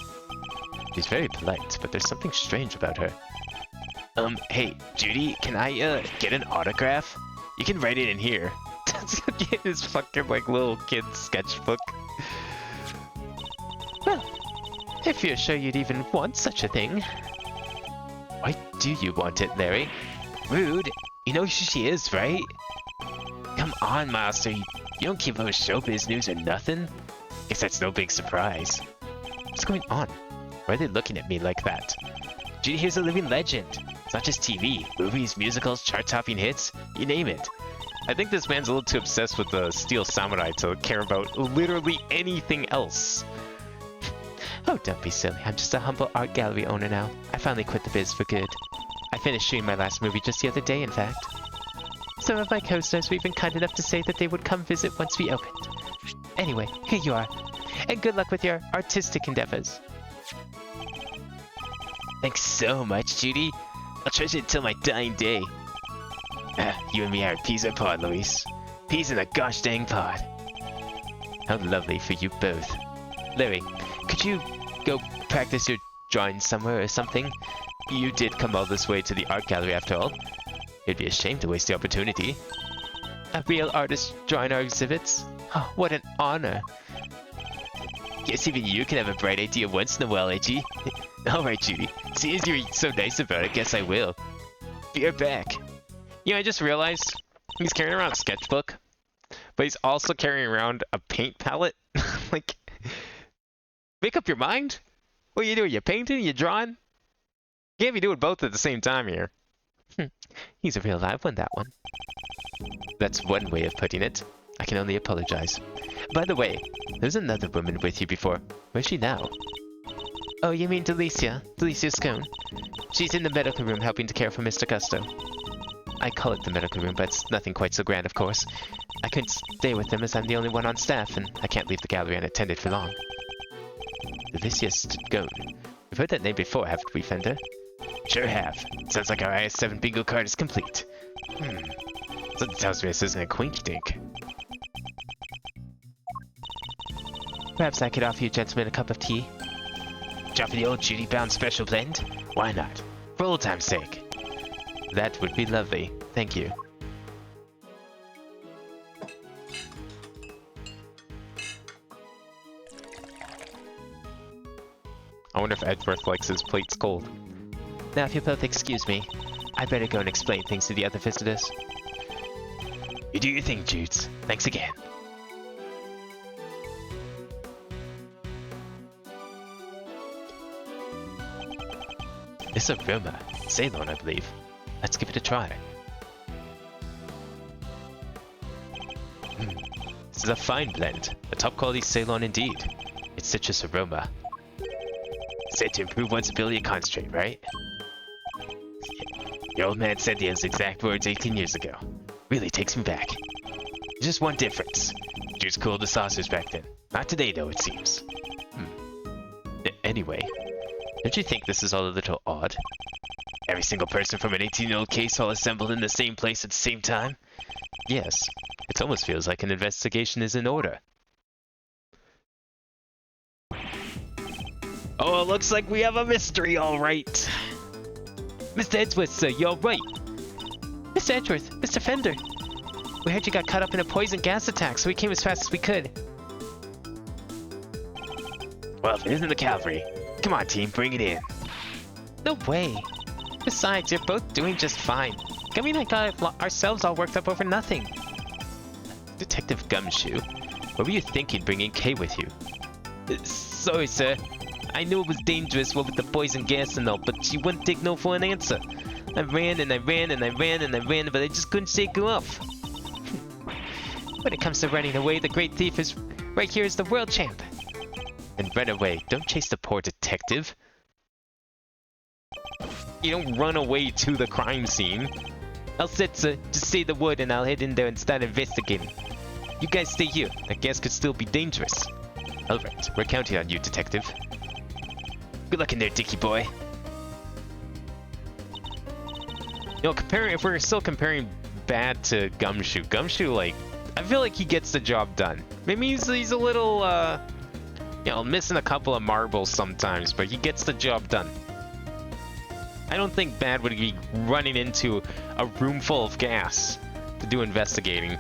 She's very polite, but there's something strange about her. Hey, Judy, can I, get an autograph? You can write it in here. Get his fucking, like, little kid sketchbook. Well, if you're sure you'd even want such a thing. Why do you want it, Larry? Rude. You know who she is, right? Come on, Master. You don't keep up with showbiz news or nothing? Guess that's no big surprise. What's going on? Why are they looking at me like that? Judy here's a living legend. It's not just TV, movies, musicals, chart-topping hits, you name it. I think this man's a little too obsessed with the Steel Samurai to care about literally anything else. Oh, don't be silly. I'm just a humble art gallery owner now. I finally quit the biz for good. I finished shooting my last movie just the other day, in fact. Some of my co-stars were even kind enough to say that they would come visit once we opened. Anyway, here you are. And good luck with your artistic endeavors. Thanks so much, Judy. I'll treasure it till my dying day. You and me are a peas in a pod, Luis. Peas in a gosh dang pod. How lovely for you both. Larry, could you go practice your drawing somewhere or something? You did come all this way to the art gallery after all. It'd be a shame to waste the opportunity. A real artist drawing our exhibits? Oh, what an honor. Guess even you can have a bright idea once in a while, Edgy. Alright, Judy. Seeing as you're so nice about it, guess I will. Be right back. You know, I just realized he's carrying around a sketchbook, but he's also carrying around a paint palette. Like, make up your mind. What are you doing? You painting? You drawing? You can't be doing both at the same time here. He's a real live one, that one. That's one way of putting it. I can only apologize. By the way, there's another woman with you before. Where's she now? Oh, you mean Delicia? Delicia Scone. She's in the medical room helping to care for Mr. Gusto. I call it the medical room, but it's nothing quite so grand, of course. I couldn't stay with him as I'm the only one on staff, and I can't leave the gallery unattended for long. Delicia Scone. We've heard that name before, haven't we, Fender? Sure have. Sounds like our IS-7 bingo card is complete. Something tells me this isn't a quink-dink. Perhaps I could offer you gentlemen a cup of tea? Dropping the old duty-bound special blend? Why not? For old time's sake. That would be lovely. Thank you. I wonder if Edgeworth likes his plates cold. Now, if you'll both excuse me, I better go and explain things to the other visitors. You do your thing, Jutes. Thanks again. This aroma. Ceylon, I believe. Let's give it a try. This is a fine blend. A top quality Ceylon indeed. It's citrus aroma. Said to improve one's ability to concentrate, right? Your old man said those exact words 18 years ago. Really takes me back. Just one difference. Juice cooled the saucers back then. Not today, though, it seems. Anyway, don't you think this is all a little odd? Every single person from an 18-year-old case all assembled in the same place at the same time? Yes, it almost feels like an investigation is in order. Oh, it looks like we have a mystery, all right. Mr. Edgeworth, sir, you're right. Mr. Edgeworth, Mr. Fender. We heard you got caught up in a poison gas attack, so we came as fast as we could. Well, if it isn't the cavalry. Come on, team, bring it in. No way. Besides, you're both doing just fine. Gummy and I got ourselves all worked up over nothing. Detective Gumshoe, what were you thinking bringing Kay with you? Sorry, sir. I knew it was dangerous, what with the poison gas and all, but she wouldn't take no for an answer. I ran and I ran and I ran and I ran, but I just couldn't shake her off. When it comes to running away, the great thief is right here is the world champ. And run away. Don't chase the poor detective. You don't run away to the crime scene. I'll sit, sir. Just say the word and I'll head in there and start investigating. You guys stay here. That gas could still be dangerous. Alright, we're counting on you, detective. Good luck in there, Dickie boy. You know, if we're still comparing Bad to Gumshoe, Gumshoe, like, I feel like he gets the job done. Maybe he's a little, you know, missing a couple of marbles sometimes, but he gets the job done. I don't think Bad would be running into a room full of gas to do investigating.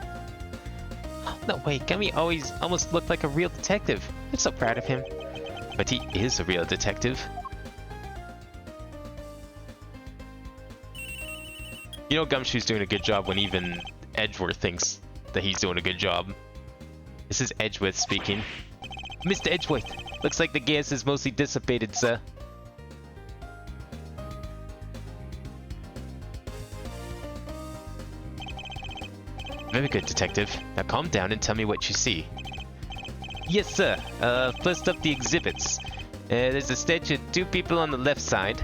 No way, Gummy almost looked like a real detective. I'm so proud of him. But he is a real detective. You know Gumshoe's doing a good job when even Edgeworth thinks that he's doing a good job. This is Edgeworth speaking. Mr. Edgeworth, looks like the gas is mostly dissipated, sir. Very good, detective. Now calm down and tell me what you see. Yes, sir. First up, the exhibits. There's a statue of 2 people on the left side.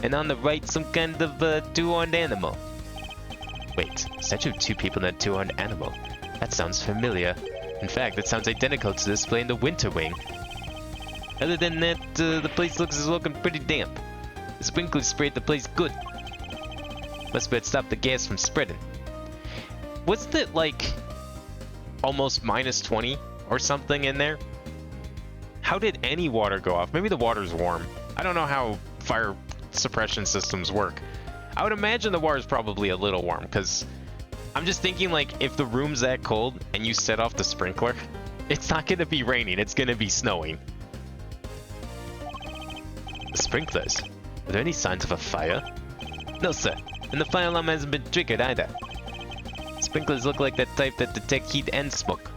And on the right, some kind of two-horned animal. Wait, statue of 2 people and a two-horned animal. That sounds familiar. In fact, it sounds identical to the display in the Winter Wing. Other than that, the place looks looking pretty damp. The sprinklers sprayed the place good. Must have stopped the gas from spreading. Wasn't it like almost minus 20 or something in there? How did any water go off? Maybe the water's warm. I don't know how fire suppression systems work. I would imagine the water is probably a little warm, because I'm just thinking, like, if the room's that cold and you set off the sprinkler, it's not going to be raining, it's going to be snowing. The sprinklers? Are there any signs of a fire? No, sir. And the fire alarm hasn't been triggered either. Sprinklers look like that type that detect heat and smoke.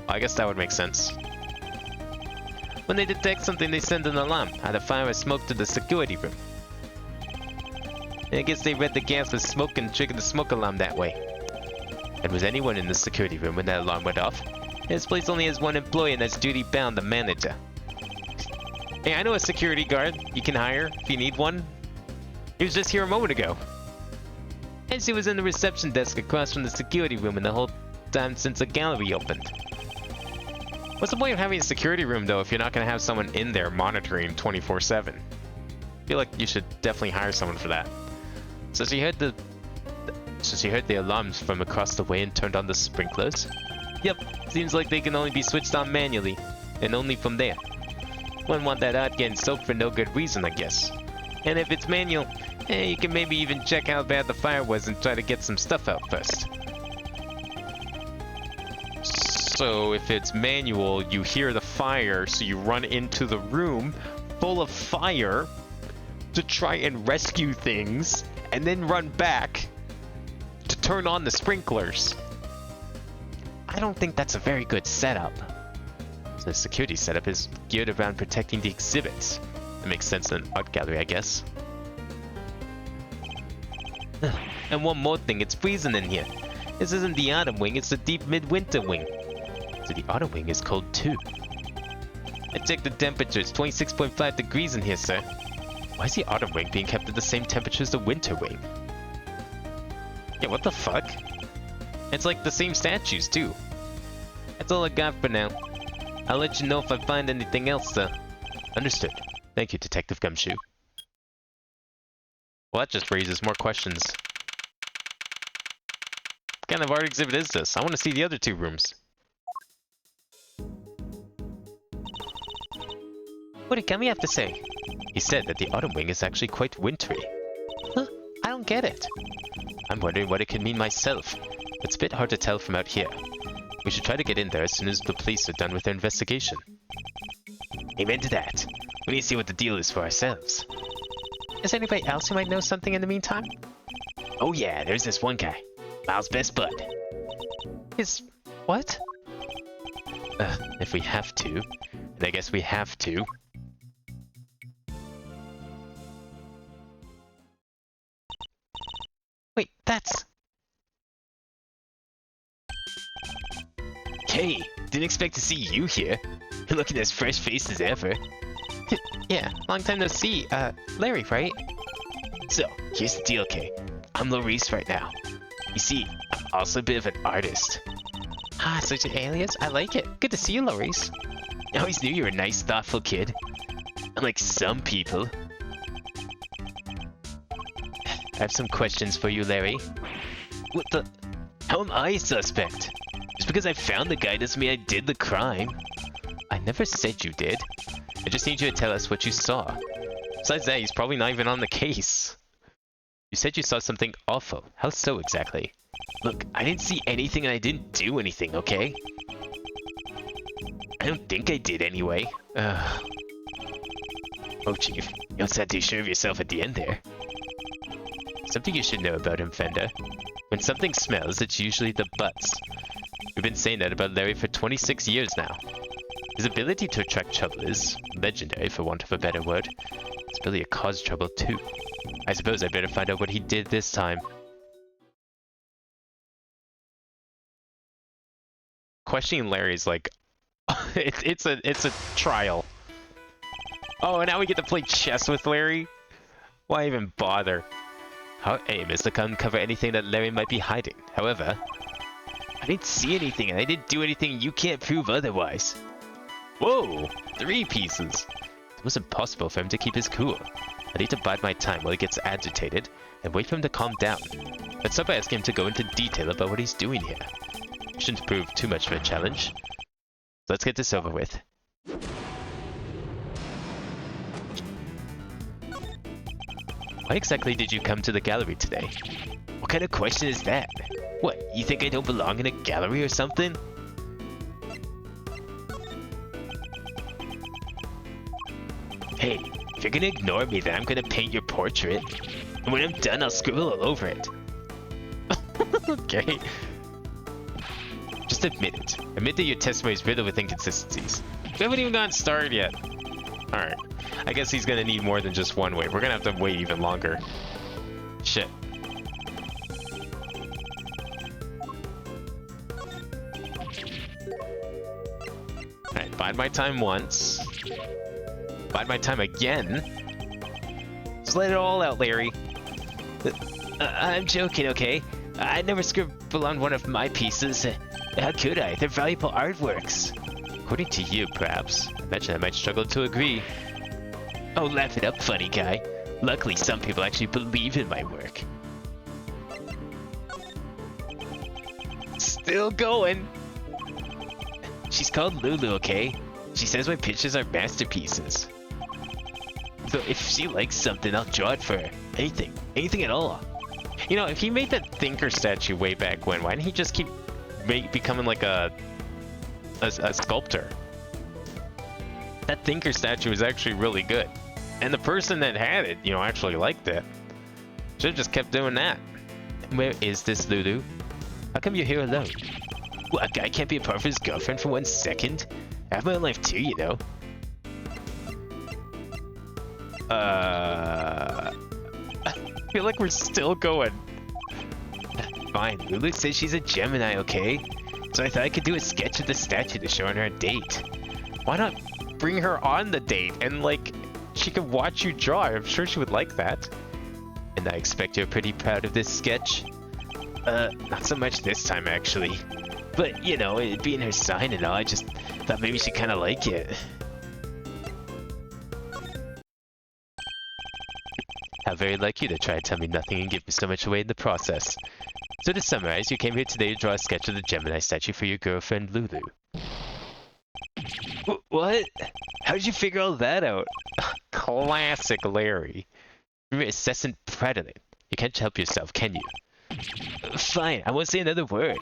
I guess that would make sense. When they detect something, they send an alarm, either fire or smoke, to the security room. I guess they read the gas with smoke and triggered the smoke alarm that way. And was anyone in the security room when that alarm went off? This place only has one employee, and that's duty bound, the manager. Hey, I know a security guard you can hire if you need one. He was just here a moment ago. And she was in the reception desk across from the security room in the whole time since the gallery opened. What's the point of having a security room, though, if you're not going to have someone in there monitoring 24/7? I feel like you should definitely hire someone for that. So she heard the alarms from across the way and turned on the sprinklers? Yep, seems like they can only be switched on manually, and only from there. Wouldn't want that out getting soaked for no good reason, I guess. And if it's manual, you can maybe even check how bad the fire was and try to get some stuff out first. So if it's manual, you hear the fire, so you run into the room full of fire to try and rescue things, and then run back to turn on the sprinklers. I don't think that's a very good setup. So the security setup is geared around protecting the exhibits. It makes sense in an art gallery, I guess. And one more thing, it's freezing in here. This isn't the autumn wing, it's the deep midwinter wing. So the autumn wing is cold too. I checked the temperature, it's 26.5 degrees in here, sir. Why is the autumn wing being kept at the same temperature as the winter wing? Yeah, what the fuck? It's like the same statues too. That's all I got for now. I'll let you know if I find anything else, sir. Understood. Thank you, Detective Gumshoe. Well, that just raises more questions. What kind of art exhibit is this? I want to see the other two rooms. What did Gummy have to say? He said that the autumn wing is actually quite wintry. Huh? I don't get it. I'm wondering what it could mean myself. It's a bit hard to tell from out here. We should try to get in there as soon as the police are done with their investigation. Amen to that. We need to see what the deal is for ourselves. Is there anybody else who might know something in the meantime? Oh yeah, there's this one guy. Miles' best bud. Is... what? If we have to. And I guess we have to. Wait, that's... Hey, didn't expect to see you here. You're looking as fresh-faced as ever. Yeah, long time no see. Larry, right? So, here's the deal, Kay. I'm Maurice right now. You see, I'm also a bit of an artist. Ah, such an alias? I like it. Good to see you, Maurice. I always knew you were a nice, thoughtful kid. Unlike some people. I have some questions for you, Larry. What the... How am I a suspect? Just because I found the guy doesn't mean I did the crime. I never said you did. I just need you to tell us what you saw. Besides that, he's probably not even on the case. You said you saw something awful. How so exactly? Look, I didn't see anything and I didn't do anything, okay? I don't think I did anyway. Oh, Chief. You don't sound too sure of yourself at the end there. Something you should know about him, Fender. When something smells, it's usually the butts. We've been saying that about Larry for 26 years now. His ability to attract trouble is legendary, for want of a better word. His ability to cause trouble, too. I suppose I'd better find out what he did this time. Questioning Larry's like... it's a trial. Oh, and now we get to play chess with Larry? Why even bother? Our aim is to uncover anything that Larry might be hiding. However, I didn't see anything and I didn't do anything you can't prove otherwise. Whoa! 3 pieces! It was impossible for him to keep his cool. I need to bide my time while he gets agitated and wait for him to calm down. Let's stop by asking him to go into detail about what he's doing here. Shouldn't prove too much of a challenge. Let's get this over with. Why exactly did you come to the gallery today? What kind of question is that? What, you think I don't belong in a gallery or something? Hey, if you're gonna ignore me, then I'm gonna paint your portrait. And when I'm done, I'll scribble all over it. Okay. Just admit it. Admit that your testimony is riddled with inconsistencies. We haven't even gotten started yet. Alright. I guess he's gonna need more than just one wait. We're gonna have to wait even longer. Shit. Alright, bide my time once. Bide my time again. Just let it all out, Larry. I'm joking, okay? I never scribble on one of my pieces. How could I? They're valuable artworks. According to you, perhaps. Imagine I might struggle to agree. Oh, laugh it up, funny guy. Luckily, some people actually believe in my work. Still going. She's called Lulu, okay? She says my pictures are masterpieces. So if she likes something, I'll draw it for her. Anything. Anything at all. You know, if he made that thinker statue way back when, why didn't he just keep becoming like a sculptor? That thinker statue was actually really good. And the person that had it, you know, actually liked it. Should have just kept doing that. Where is this Lulu? How come you're here alone? Well, a guy can't be apart from his girlfriend for 1 second? I have my own life too, you know. I feel like we're still going. Fine, Lulu says she's a Gemini, okay? So I thought I could do a sketch of the statue to show on her date. Why not bring her on the date and, like, she could watch you draw? I'm sure she would like that. And I expect you're pretty proud of this sketch? Not so much this time, actually. But, you know, it being her sign and all, I just thought maybe she'd kind of like it. How very like you to try to tell me nothing and give me so much away in the process. So to summarize, you came here today to draw a sketch of the Gemini statue for your girlfriend, Lulu. What? How did you figure all that out? Classic Larry. You're an incessant predator. You can't help yourself, can you? Fine, I won't say another word.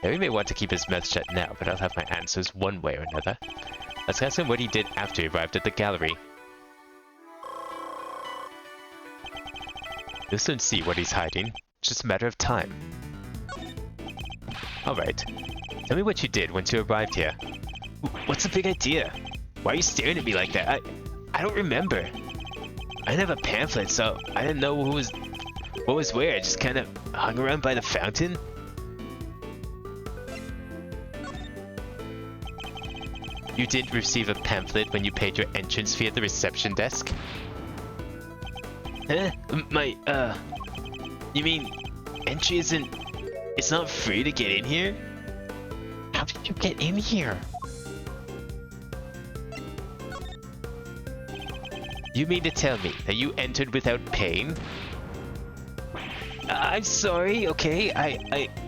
Larry may want to keep his mouth shut now, but I'll have my answers one way or another. Let's ask him what he did after he arrived at the gallery. You'll soon see what he's hiding. It's just a matter of time. Alright. Tell me what you did once you arrived here. What's the big idea? Why are you staring at me like that? I don't remember. I didn't have a pamphlet, so I didn't know what was where. I just kind of hung around by the fountain. You didn't receive a pamphlet when you paid your entrance fee at the reception desk? Huh? You mean entry isn't... It's not free to get in here? How did you get in here? You mean to tell me that you entered without paying? I'm sorry, okay?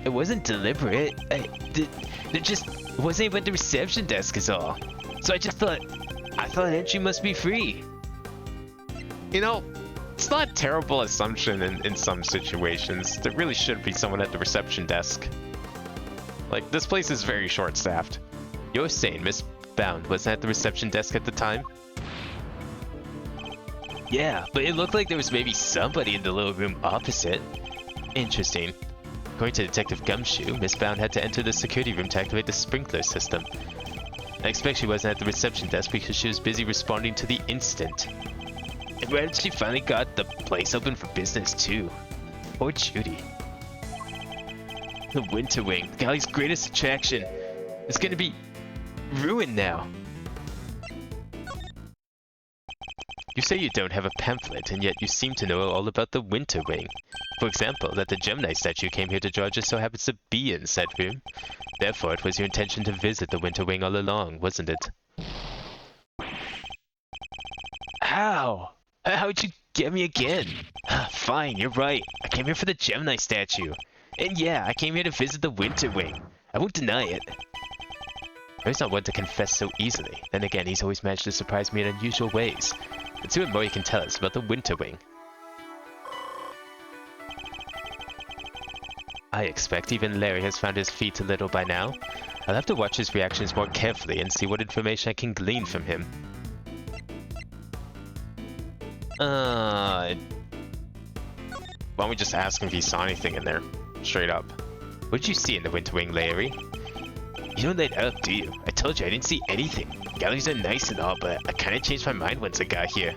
It wasn't deliberate. There just wasn't even at the reception desk is all. So I thought entry must be free. You know, it's not a terrible assumption in some situations. There really should be someone at the reception desk. Like, this place is very short-staffed. You're saying Miss Bound wasn't at the reception desk at the time? Yeah, but it looked like there was maybe somebody in the little room opposite. Interesting. According to Detective Gumshoe, Miss Bound had to enter the security room to activate the sprinkler system. I expect she wasn't at the reception desk because she was busy responding to the incident. And when she finally got the place open for business too. Poor Judy. The Winter Wing, the galley's greatest attraction, is gonna be ruined now. You say you don't have a pamphlet, and yet you seem to know all about the Winter Wing. For example, that the Gemini statue came here to draw just so happens to be in said room. Therefore, it was your intention to visit the Winter Wing all along, wasn't it? How? How'd you get me again? Fine, you're right. I came here for the Gemini statue. And yeah, I came here to visit the Winter Wing. I won't deny it. He's not one to confess so easily. Then again, he's always managed to surprise me in unusual ways. Let's see what more you can tell us about the Winter Wing. I expect even Larry has found his feet a little by now. I'll have to watch his reactions more carefully and see what information I can glean from him. Why don't we just ask him if he saw anything in there? Straight up. What did you see in the Winter Wing, Larry? You don't let up, do you? I told you I didn't see anything. Galleries are nice and all, but I kinda changed my mind once I got here.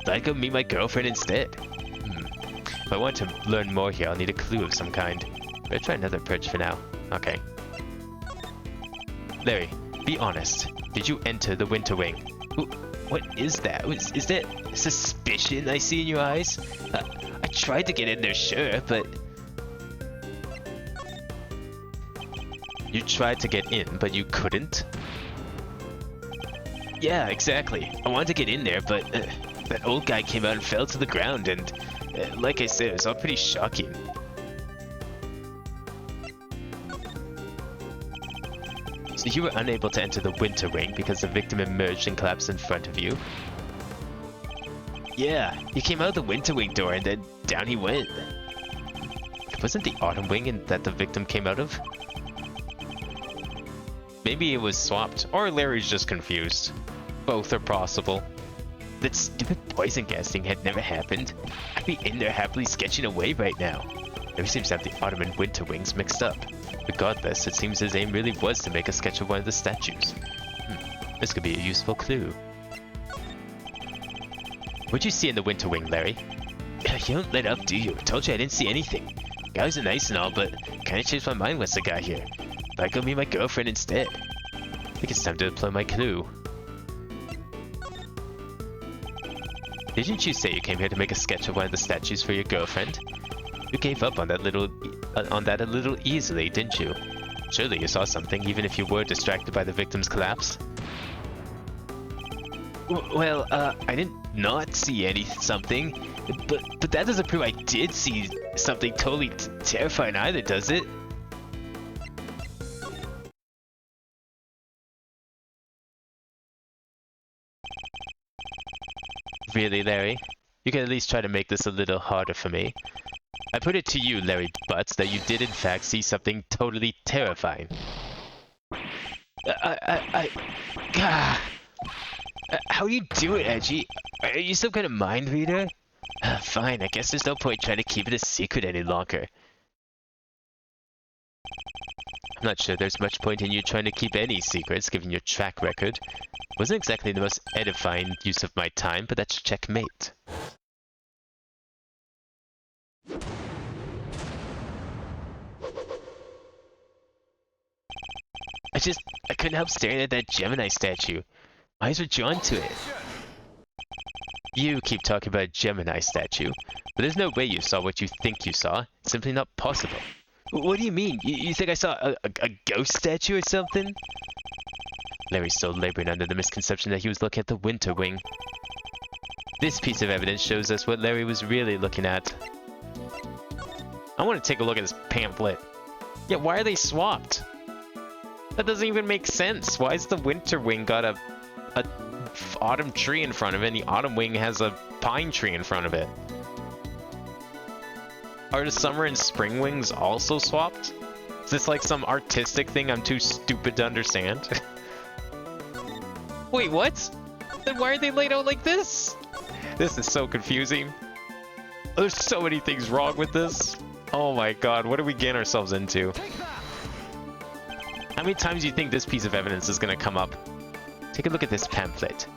Thought I'd go meet my girlfriend instead. If I want to learn more here, I'll need a clue of some kind. Better try another perch for now. Okay. Larry, be honest. Did you enter the Winter Wing? What is that? Is that suspicion I see in your eyes? I tried to get in there, sure, but... You tried to get in, but you couldn't? Yeah, exactly. I wanted to get in there, but that old guy came out and fell to the ground, and like I said, it was all pretty shocking. So you were unable to enter the Winter Wing because the victim emerged and collapsed in front of you? Yeah, he came out the Winter Wing door, and then down he went. It wasn't the Autumn Wing that the victim came out of? Maybe it was swapped, or Larry's just confused. Both are possible. That stupid poison casting had never happened. I'd be in there happily sketching away right now. Larry seems to have the Autumn and Winter Wings mixed up. Regardless, it seems his aim really was to make a sketch of one of the statues. This could be a useful clue. What'd you see in the Winter Wing, Larry? You don't let up, do you? I told you I didn't see anything. Guys are nice and all, but kinda changed my mind once I got here. Thought I'd go meet my girlfriend instead. I think it's time to deploy my clue. Didn't you say you came here to make a sketch of one of the statues for your girlfriend? You gave up on that a little easily, didn't you? Surely you saw something, even if you were distracted by the victim's collapse. Well, I didn't not see something, but that doesn't prove I did see something totally terrifying either, does it? Really, Larry? You can at least try to make this a little harder for me. I put it to you, Larry Butts, that you did in fact see something totally terrifying. How do you do it, Edgy? Are you some kind of mind reader? Fine, I guess there's no point trying to keep it a secret any longer. I'm not sure there's much point in you trying to keep any secrets, given your track record. Wasn't exactly the most edifying use of my time, but that's checkmate. I couldn't help staring at that Gemini statue. My eyes were drawn to it. You keep talking about a Gemini statue, but there's no way you saw what you think you saw. It's simply not possible. What do you mean? You think I saw a ghost statue or something? Larry's still laboring under the misconception that he was looking at the Winter Wing. This piece of evidence shows us what Larry was really looking at. I want to take a look at this pamphlet. Yeah, why are they swapped? That doesn't even make sense. Why is the Winter Wing got a autumn tree in front of it, and the Autumn Wing has a pine tree in front of it? Are the Summer and Spring Wings also swapped? Is this like some artistic thing I'm too stupid to understand? Wait, what? Then why are they laid out like this? This is so confusing. There's so many things wrong with this. Oh my god, what are we getting ourselves into? How many times do you think this piece of evidence is going to come up? Take a look at this pamphlet.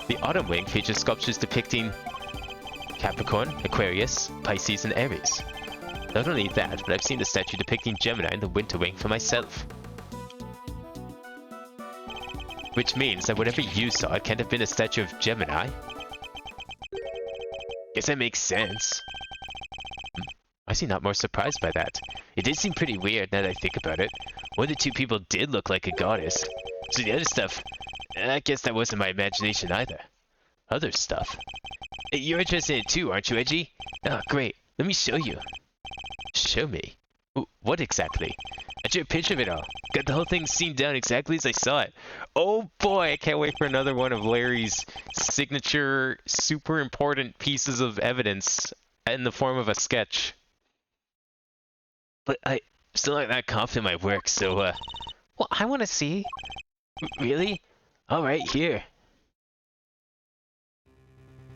The Autumn Wing features sculptures depicting Capricorn, Aquarius, Pisces, and Aries. Not only that, but I've seen the statue depicting Gemini in the Winter Wing for myself. Which means that whatever you saw, it can't have been a statue of Gemini. Guess that makes sense. Why is he not more surprised by that? It did seem pretty weird now that I think about it. One of the two people did look like a goddess. So the other stuff, I guess that wasn't my imagination either. Other stuff? You're interested in it too, aren't you, Edgy? Oh, great. Let me show you. Show me? What exactly? I drew a picture of it all. Got the whole thing seen down exactly as I saw it. Oh boy, I can't wait for another one of Larry's signature, super important pieces of evidence in the form of a sketch. But I still not that confident in my work, so, Well, I want to see. really? Alright, here.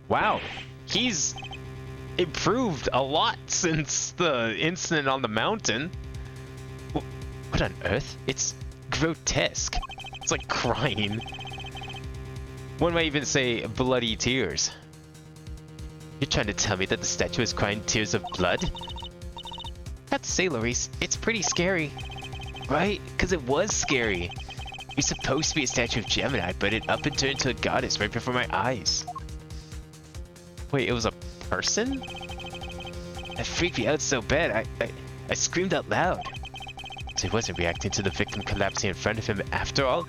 Wow, he's improved a lot since the incident on the mountain. What on earth? It's grotesque. It's like crying. One might even say bloody tears. You're trying to tell me that the statue is crying tears of blood? That's say, Maurice. It's pretty scary. Right? Because it was scary. You're supposed to be a statue of Gemini, but it up and turned into a goddess right before my eyes. Wait, it was a person? That freaked me out so bad, I screamed out loud. So he wasn't reacting to the victim collapsing in front of him after all?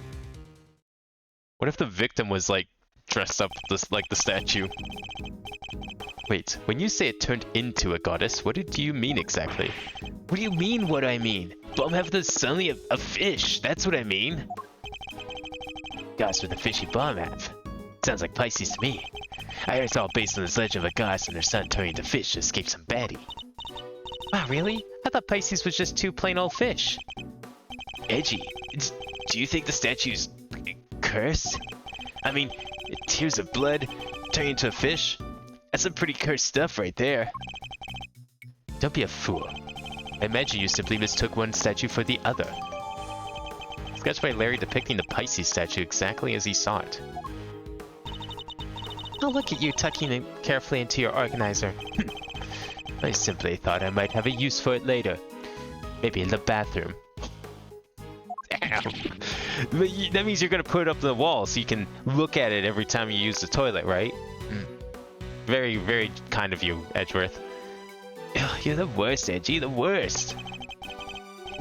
What if the victim was, like, dressed up like the statue? Wait, when you say it turned into a goddess, what do you mean exactly? What do you mean, what do I mean? Bomb half is suddenly a fish, that's what I mean. Goddess with a fishy bomb half. Sounds like Pisces to me. I heard it's all based on this legend of a goddess and her son turning into fish to escape some baddie. Wow, really? I thought Pisces was just two plain old fish. Edgy, do you think the statue's cursed? I mean, tears of blood turning into a fish? That's some pretty cursed stuff right there. Don't be a fool. I imagine you simply mistook one statue for the other. Sketched by Larry depicting the Pisces statue exactly as he saw it. Oh, look at you tucking it carefully into your organizer. I simply thought I might have a use for it later. Maybe in the bathroom. Damn. That means you're gonna put it up on the wall so you can look at it every time you use the toilet, right? Very, very kind of you, Edgeworth. Ugh, you're the worst, Edgy, the worst.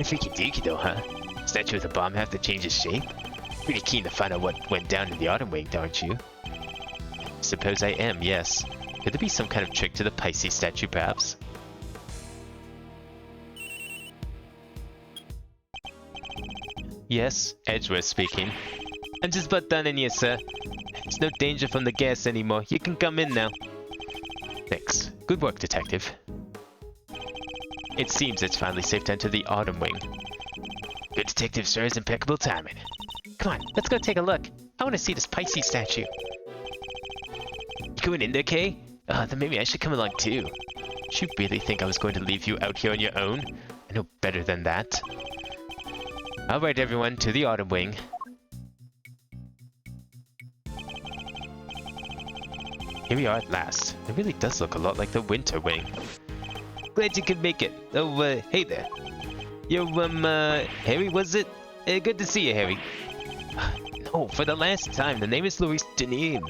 Freaky deaky though, huh? Statue with a bomb have to change its shape? Pretty keen to find out what went down in the autumn wing, aren't you? Suppose I am, yes. Could there be some kind of trick to the Pisces statue, perhaps? Yes, Edgeworth speaking. I'm just about done in here, sir. There's no danger from the gas anymore. You can come in now. Thanks. Good work, Detective. It seems it's finally safe to enter the autumn wing. Good detective, sir, is impeccable timing. Come on, let's go take a look. I want to see this Pisces statue. You going in there, Kay? Then maybe I should come along too. Did you really think I was going to leave you out here on your own? I know better than that. Alright everyone, to the autumn wing. Here we are at last. It really does look a lot like the winter wing. Glad you could make it. Oh, hey there. Yo, Harry, was it? Good to see you, Harry. No, for the last time, the name is Louis Deneen.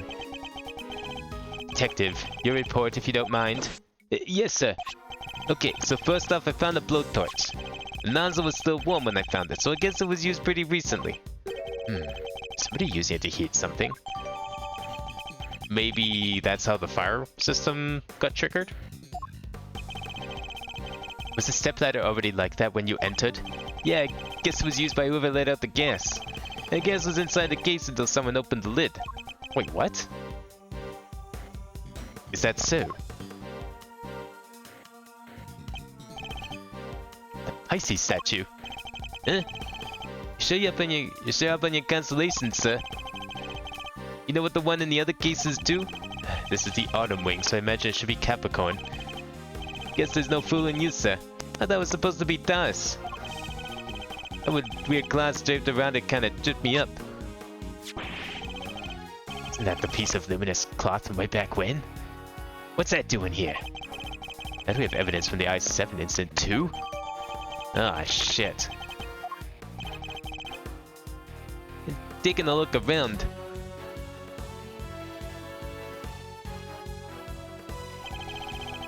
Detective, your report if you don't mind. Yes, sir. Okay, so first off, I found a blowtorch. The nozzle was still warm when I found it, so I guess it was used pretty recently. Somebody using it to heat something. Maybe that's how the fire system got triggered? Was the stepladder already like that when you entered? Yeah, I guess it was used by whoever let out the gas. The gas was inside the case until someone opened the lid. Wait, what? Is that so? The Pisces statue. Huh? You're sure up on your constellation, sir. You know what the one in the other cases do? This is the autumn wing, so I imagine it should be Capricorn. Guess there's no fooling you, sir. I thought it was supposed to be Taurus. That weird glass draped around it kinda tripped me up. Isn't that the piece of luminous cloth from way back when? What's that doing here? Now do we have evidence from the I-7 incident too? Ah, shit. Taking a look around.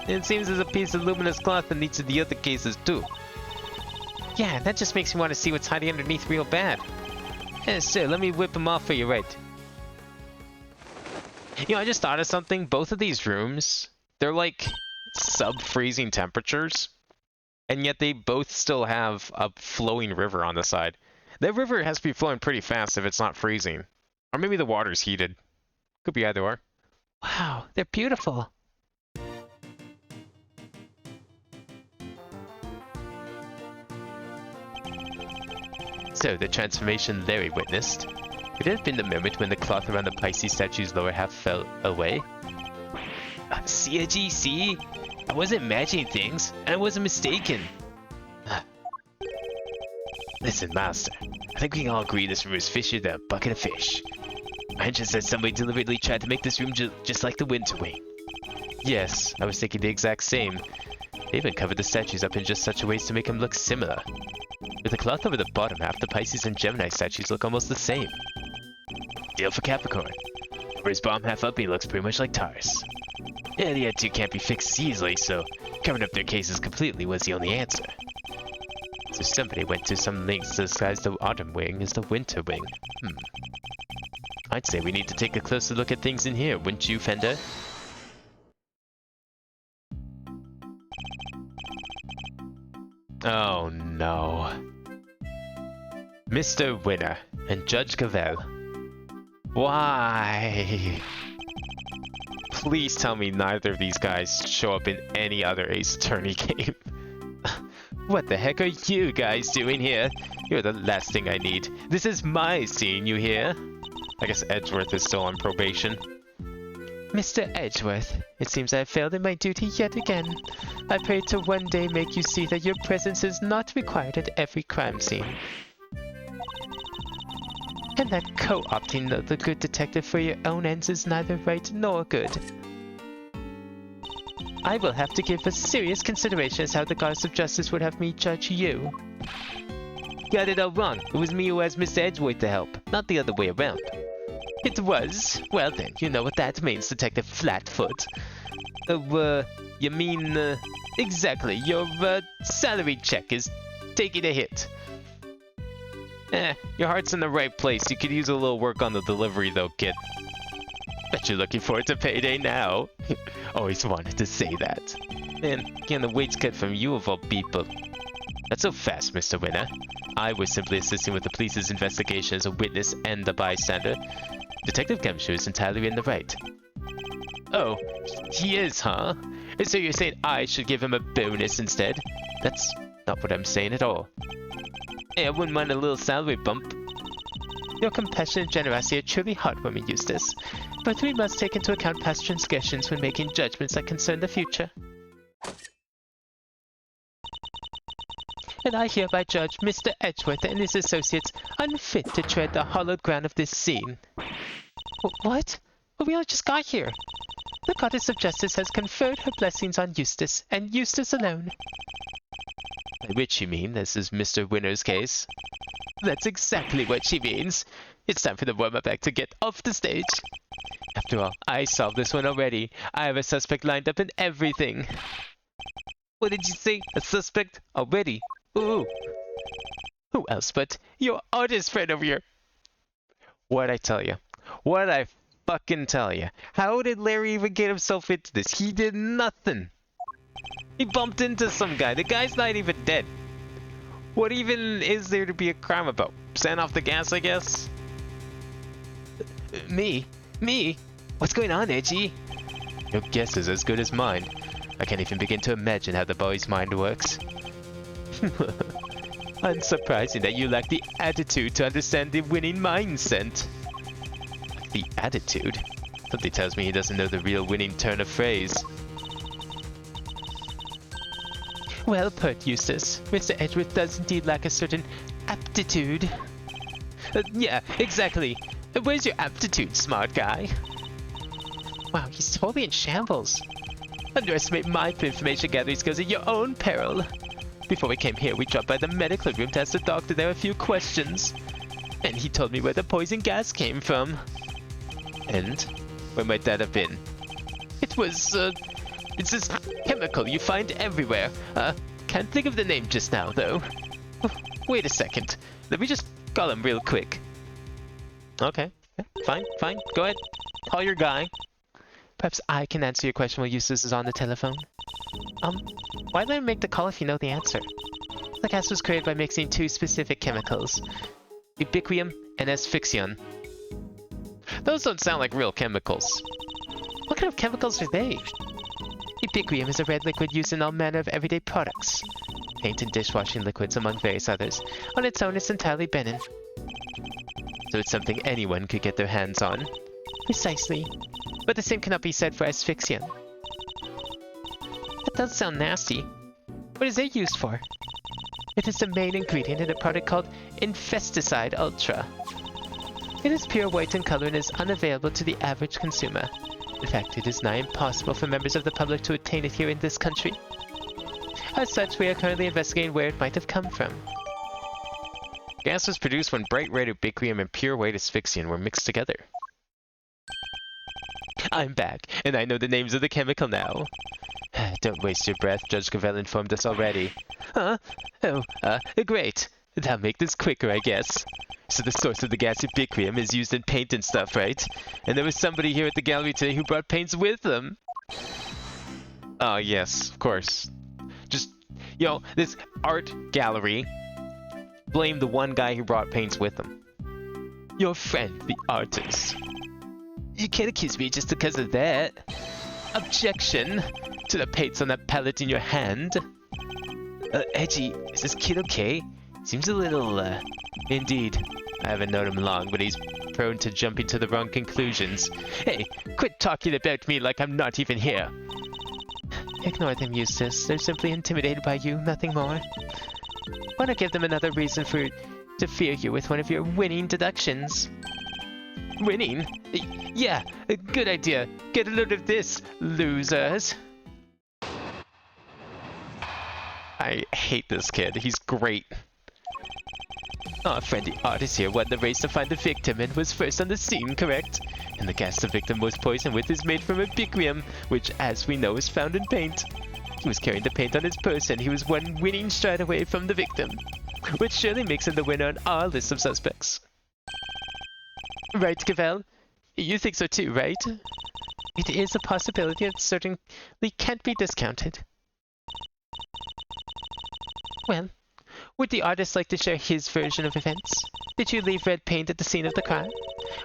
It seems there's a piece of luminous cloth in each of the other cases too. Yeah, that just makes me want to see what's hiding underneath real bad. Sir, let me whip them off for you, right? You know, I just thought of something. Both of these rooms, they're like sub-freezing temperatures, and yet they both still have a flowing river on the side. That river has to be flowing pretty fast if it's not freezing. Or maybe the water's heated. Could be either or. Wow, they're beautiful. So, the transformation Larry witnessed. Could it have been the moment when the cloth around the Pisces statue's lower half fell away? See, Edgy, see? I wasn't imagining things, and I wasn't mistaken. Listen, Master. I think we can all agree this room is fishier than a bucket of fish. I just said somebody deliberately tried to make this room just like the Winter Wing. Yes, I was thinking the exact same. They even covered the statues up in just such a way as to make them look similar. With the cloth over the bottom half, the Pisces and Gemini statues look almost the same. Deal for Capricorn. For his bottom half up, he looks pretty much like Taurus. Yeah, the other two can't be fixed easily, so covering up their cases completely was the only answer. So somebody went to some lengths to disguise the Autumn Wing as the Winter Wing. I'd say we need to take a closer look at things in here, wouldn't you, Fender? Oh no. Mr. Winner and Judge Cavell. Why? Please tell me neither of these guys show up in any other Ace Attorney game. What the heck are you guys doing here? You're the last thing I need. This is my scene, you hear? I guess Edgeworth is still on probation. Mr. Edgeworth, it seems I have failed in my duty yet again. I pray to one day make you see that your presence is not required at every crime scene. And that co-opting the good detective for your own ends is neither right nor good. I will have to give a serious consideration as how the goddess of justice would have me judge you. Got it all wrong. It was me who asked Mr. Edgeworth to help, not the other way around. It was? Well then, you know what that means, Detective Flatfoot. You mean, exactly, your, salary check is taking a hit. Your heart's in the right place. You could use a little work on the delivery though, kid. Bet you're looking forward to payday now. Always wanted to say that. Man, getting the weights cut from you of all people. Not so fast, Mr. Winner. I was simply assisting with the police's investigation as a witness and a bystander. Detective Gumshoe is entirely in the right. Oh, he is, huh? And so you're saying I should give him a bonus instead? That's not what I'm saying at all. Hey, I wouldn't mind a little salary bump. Your compassion and generosity are truly heartwarming, Eustace. But we must take into account past transgressions when making judgments that concern the future. And I hereby judge Mr. Edgeworth and his associates unfit to tread the hallowed ground of this scene. What? We all just got here. The goddess of justice has conferred her blessings on Eustace, and Eustace alone. By which you mean this is Mr. Winner's case? That's exactly what she means. It's time for the warm-up act to get off the stage. After all, I solved this one already. I have a suspect lined up and everything. What did you say? A suspect? Already? Ooh. Who else but your artist friend over here? What'd I tell you? What'd I fucking tell you? How did Larry even get himself into this? He did nothing. He bumped into some guy. The guy's not even dead. What even is there to be a crime about? Sand off the gas, I guess? Me? What's going on, Edgy? Your guess is as good as mine. I can't even begin to imagine how the boy's mind works. Unsurprising that you lack the attitude to understand the winning mindset. The attitude? Something tells me he doesn't know the real winning turn of phrase. Well put, Eustace. Mr. Edgeworth does indeed lack a certain aptitude. Yeah, exactly. Where's your aptitude, smart guy? Wow, he's totally in shambles. Underestimate my information gathering skills at your own peril. Before we came here, we dropped by the medical room to ask the doctor there a few questions. And he told me where the poison gas came from. And where might that have been? It was, it's this chemical you find everywhere. Can't think of the name just now, though. Wait a second. Let me just call him real quick. Okay. Yeah, fine. Go ahead. Call your guy. Perhaps I can answer your question while Eustace is on the telephone. Why let him make the call if you know the answer? The gas was created by mixing two specific chemicals. Ubiquium and asphyxion. Those don't sound like real chemicals. What kind of chemicals are they? Ubiquium is a red liquid used in all manner of everyday products. paint and dishwashing liquids among various others. On its own, it's entirely Benin. So it's something anyone could get their hands on. Precisely. But the same cannot be said for asphyxian. That does sound nasty. What is it used for? It is the main ingredient in a product called Infesticide Ultra. It is pure white in color and is unavailable to the average consumer. In fact, it is nigh impossible for members of the public to obtain it here in this country. As such, we are currently investigating where it might have come from. Gas was produced when bright red ubiquium and pure white asphyxian were mixed together. I'm back, and I know the names of the chemical now. Don't waste your breath, Judge Cavell informed us already. Huh? Oh, great. That'll make this quicker, I guess. So the source of the gas ubiquium is used in paint and stuff, right? And there was somebody here at the gallery today who brought paints with them. Oh, yes, of course. Just, this art gallery. Blame the one guy who brought paints with him. Your friend, the artist. You can't accuse me just because of that. Objection to the paints on that palette in your hand. Edgy, is this kid okay? Seems a little, Indeed. I haven't known him long, but he's prone to jumping to the wrong conclusions. Hey, quit talking about me like I'm not even here. Ignore them, Eustace. They're simply intimidated by you, nothing more. Why not give them another reason to fear you with one of your winning deductions? Winning? Yeah, a good idea. Get a load of this, losers. I hate this kid. He's great. Our friend the artist here won the race to find the victim and was first on the scene, correct? And the gas the victim was poisoned with is made from ubiquium, which, as we know, is found in paint. He was carrying the paint on his person. He was one winning stride away from the victim, which surely makes him the winner on our list of suspects. Right, Cavell? You think so too, right? It is a possibility that certainly can't be discounted. Well, would the artist like to share his version of events? Did you leave red paint at the scene of the crime?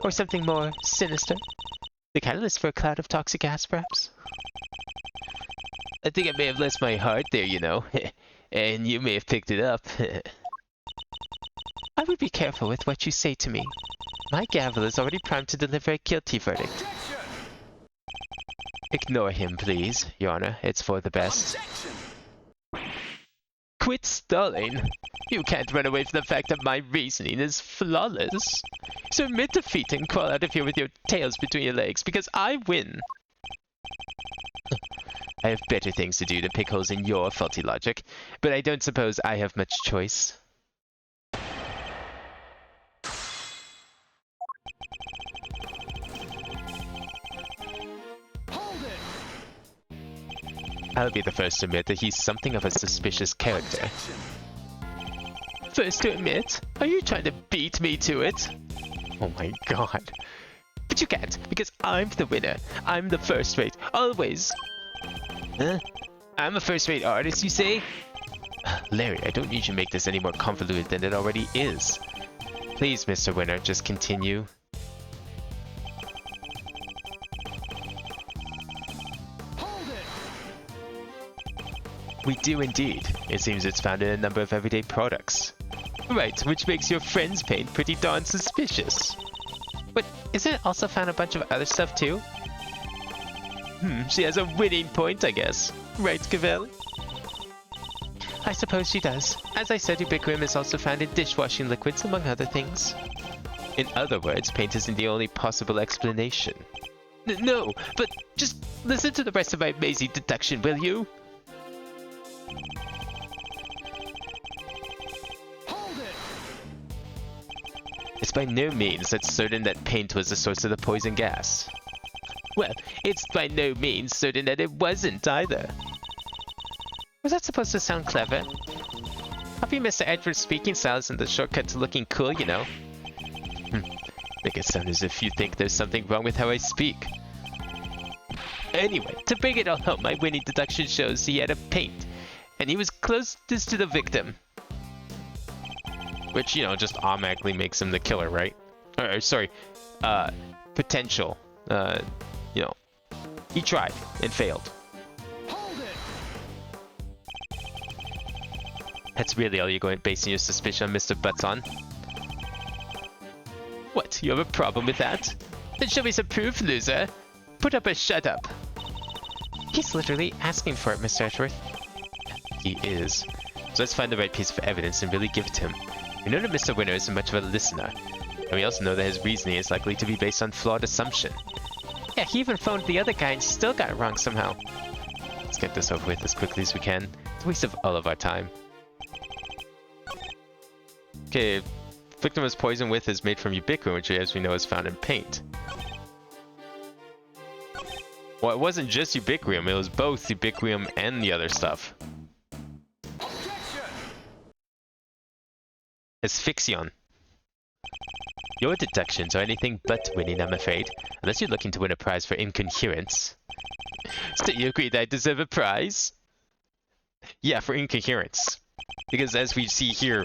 Or something more sinister? The catalyst for a cloud of toxic gas, perhaps? I think I may have lost my heart there, and you may have picked it up. I would be careful with what you say to me. My gavel is already primed to deliver a guilty verdict. Objection! Ignore him, please, Your Honor. It's for the best. Objection! Quit stalling. You can't run away from the fact that my reasoning is flawless. So admit defeat and crawl out of here with your tails between your legs, because I win. I have better things to do than pick holes in your faulty logic, but I don't suppose I have much choice. Hold it! I'll be the first to admit that he's something of a suspicious character. Objection! First to admit? Are you trying to beat me to it? Oh my god. But you can't, because I'm the winner. I'm the first rate, always. Huh? I'm a first-rate artist, you say? Larry, I don't need you to make this any more convoluted than it already is. Please, Mr. Winner, just continue. Hold it! We do indeed. It seems it's found in a number of everyday products. Right, which makes your friend's paint pretty darn suspicious. But isn't it also found a bunch of other stuff too? She has a winning point, I guess. Right, Cavell? I suppose she does. As I said, ubiquium is also found in dishwashing liquids, among other things. In other words, paint isn't the only possible explanation. No, but just listen to the rest of my amazing deduction, will you? Hold it! It's by no means that certain that paint was the source of the poison gas. Well, it's by no means certain that it wasn't either. Was that supposed to sound clever? Copy Mr. Edgeworth's speaking style isn't the shortcut to looking cool, you know. Make it sound as if you think there's something wrong with how I speak. Anyway, to bring it all home, my winning deduction shows he had a paint, and he was closest to the victim. Which, just automatically makes him the killer, right? Or sorry, potential. He tried and failed. Hold it! That's really all you're basing your suspicion on Mr. Butts on? What, you have a problem with that? Then show me some proof, loser! Put up or shut up! He's literally asking for it, Mr. Edgeworth. He is. So let's find the right piece of evidence and really give it to him. We know that Mr. Winner isn't much of a listener, and we also know that his reasoning is likely to be based on flawed assumption. Yeah, he even phoned the other guy and still got it wrong somehow. Let's get this over with as quickly as we can. It's a waste of all of our time. Okay, victim was poisoned with is made from ubiquitous, which as we know is found in paint. Well, it wasn't just ubiquitous, it was both ubiquitous and the other stuff. Asphyxion. Your deductions are anything but winning, I'm afraid. Unless you're looking to win a prize for incoherence. So you agree that I deserve a prize? Yeah, for incoherence. Because as we see here,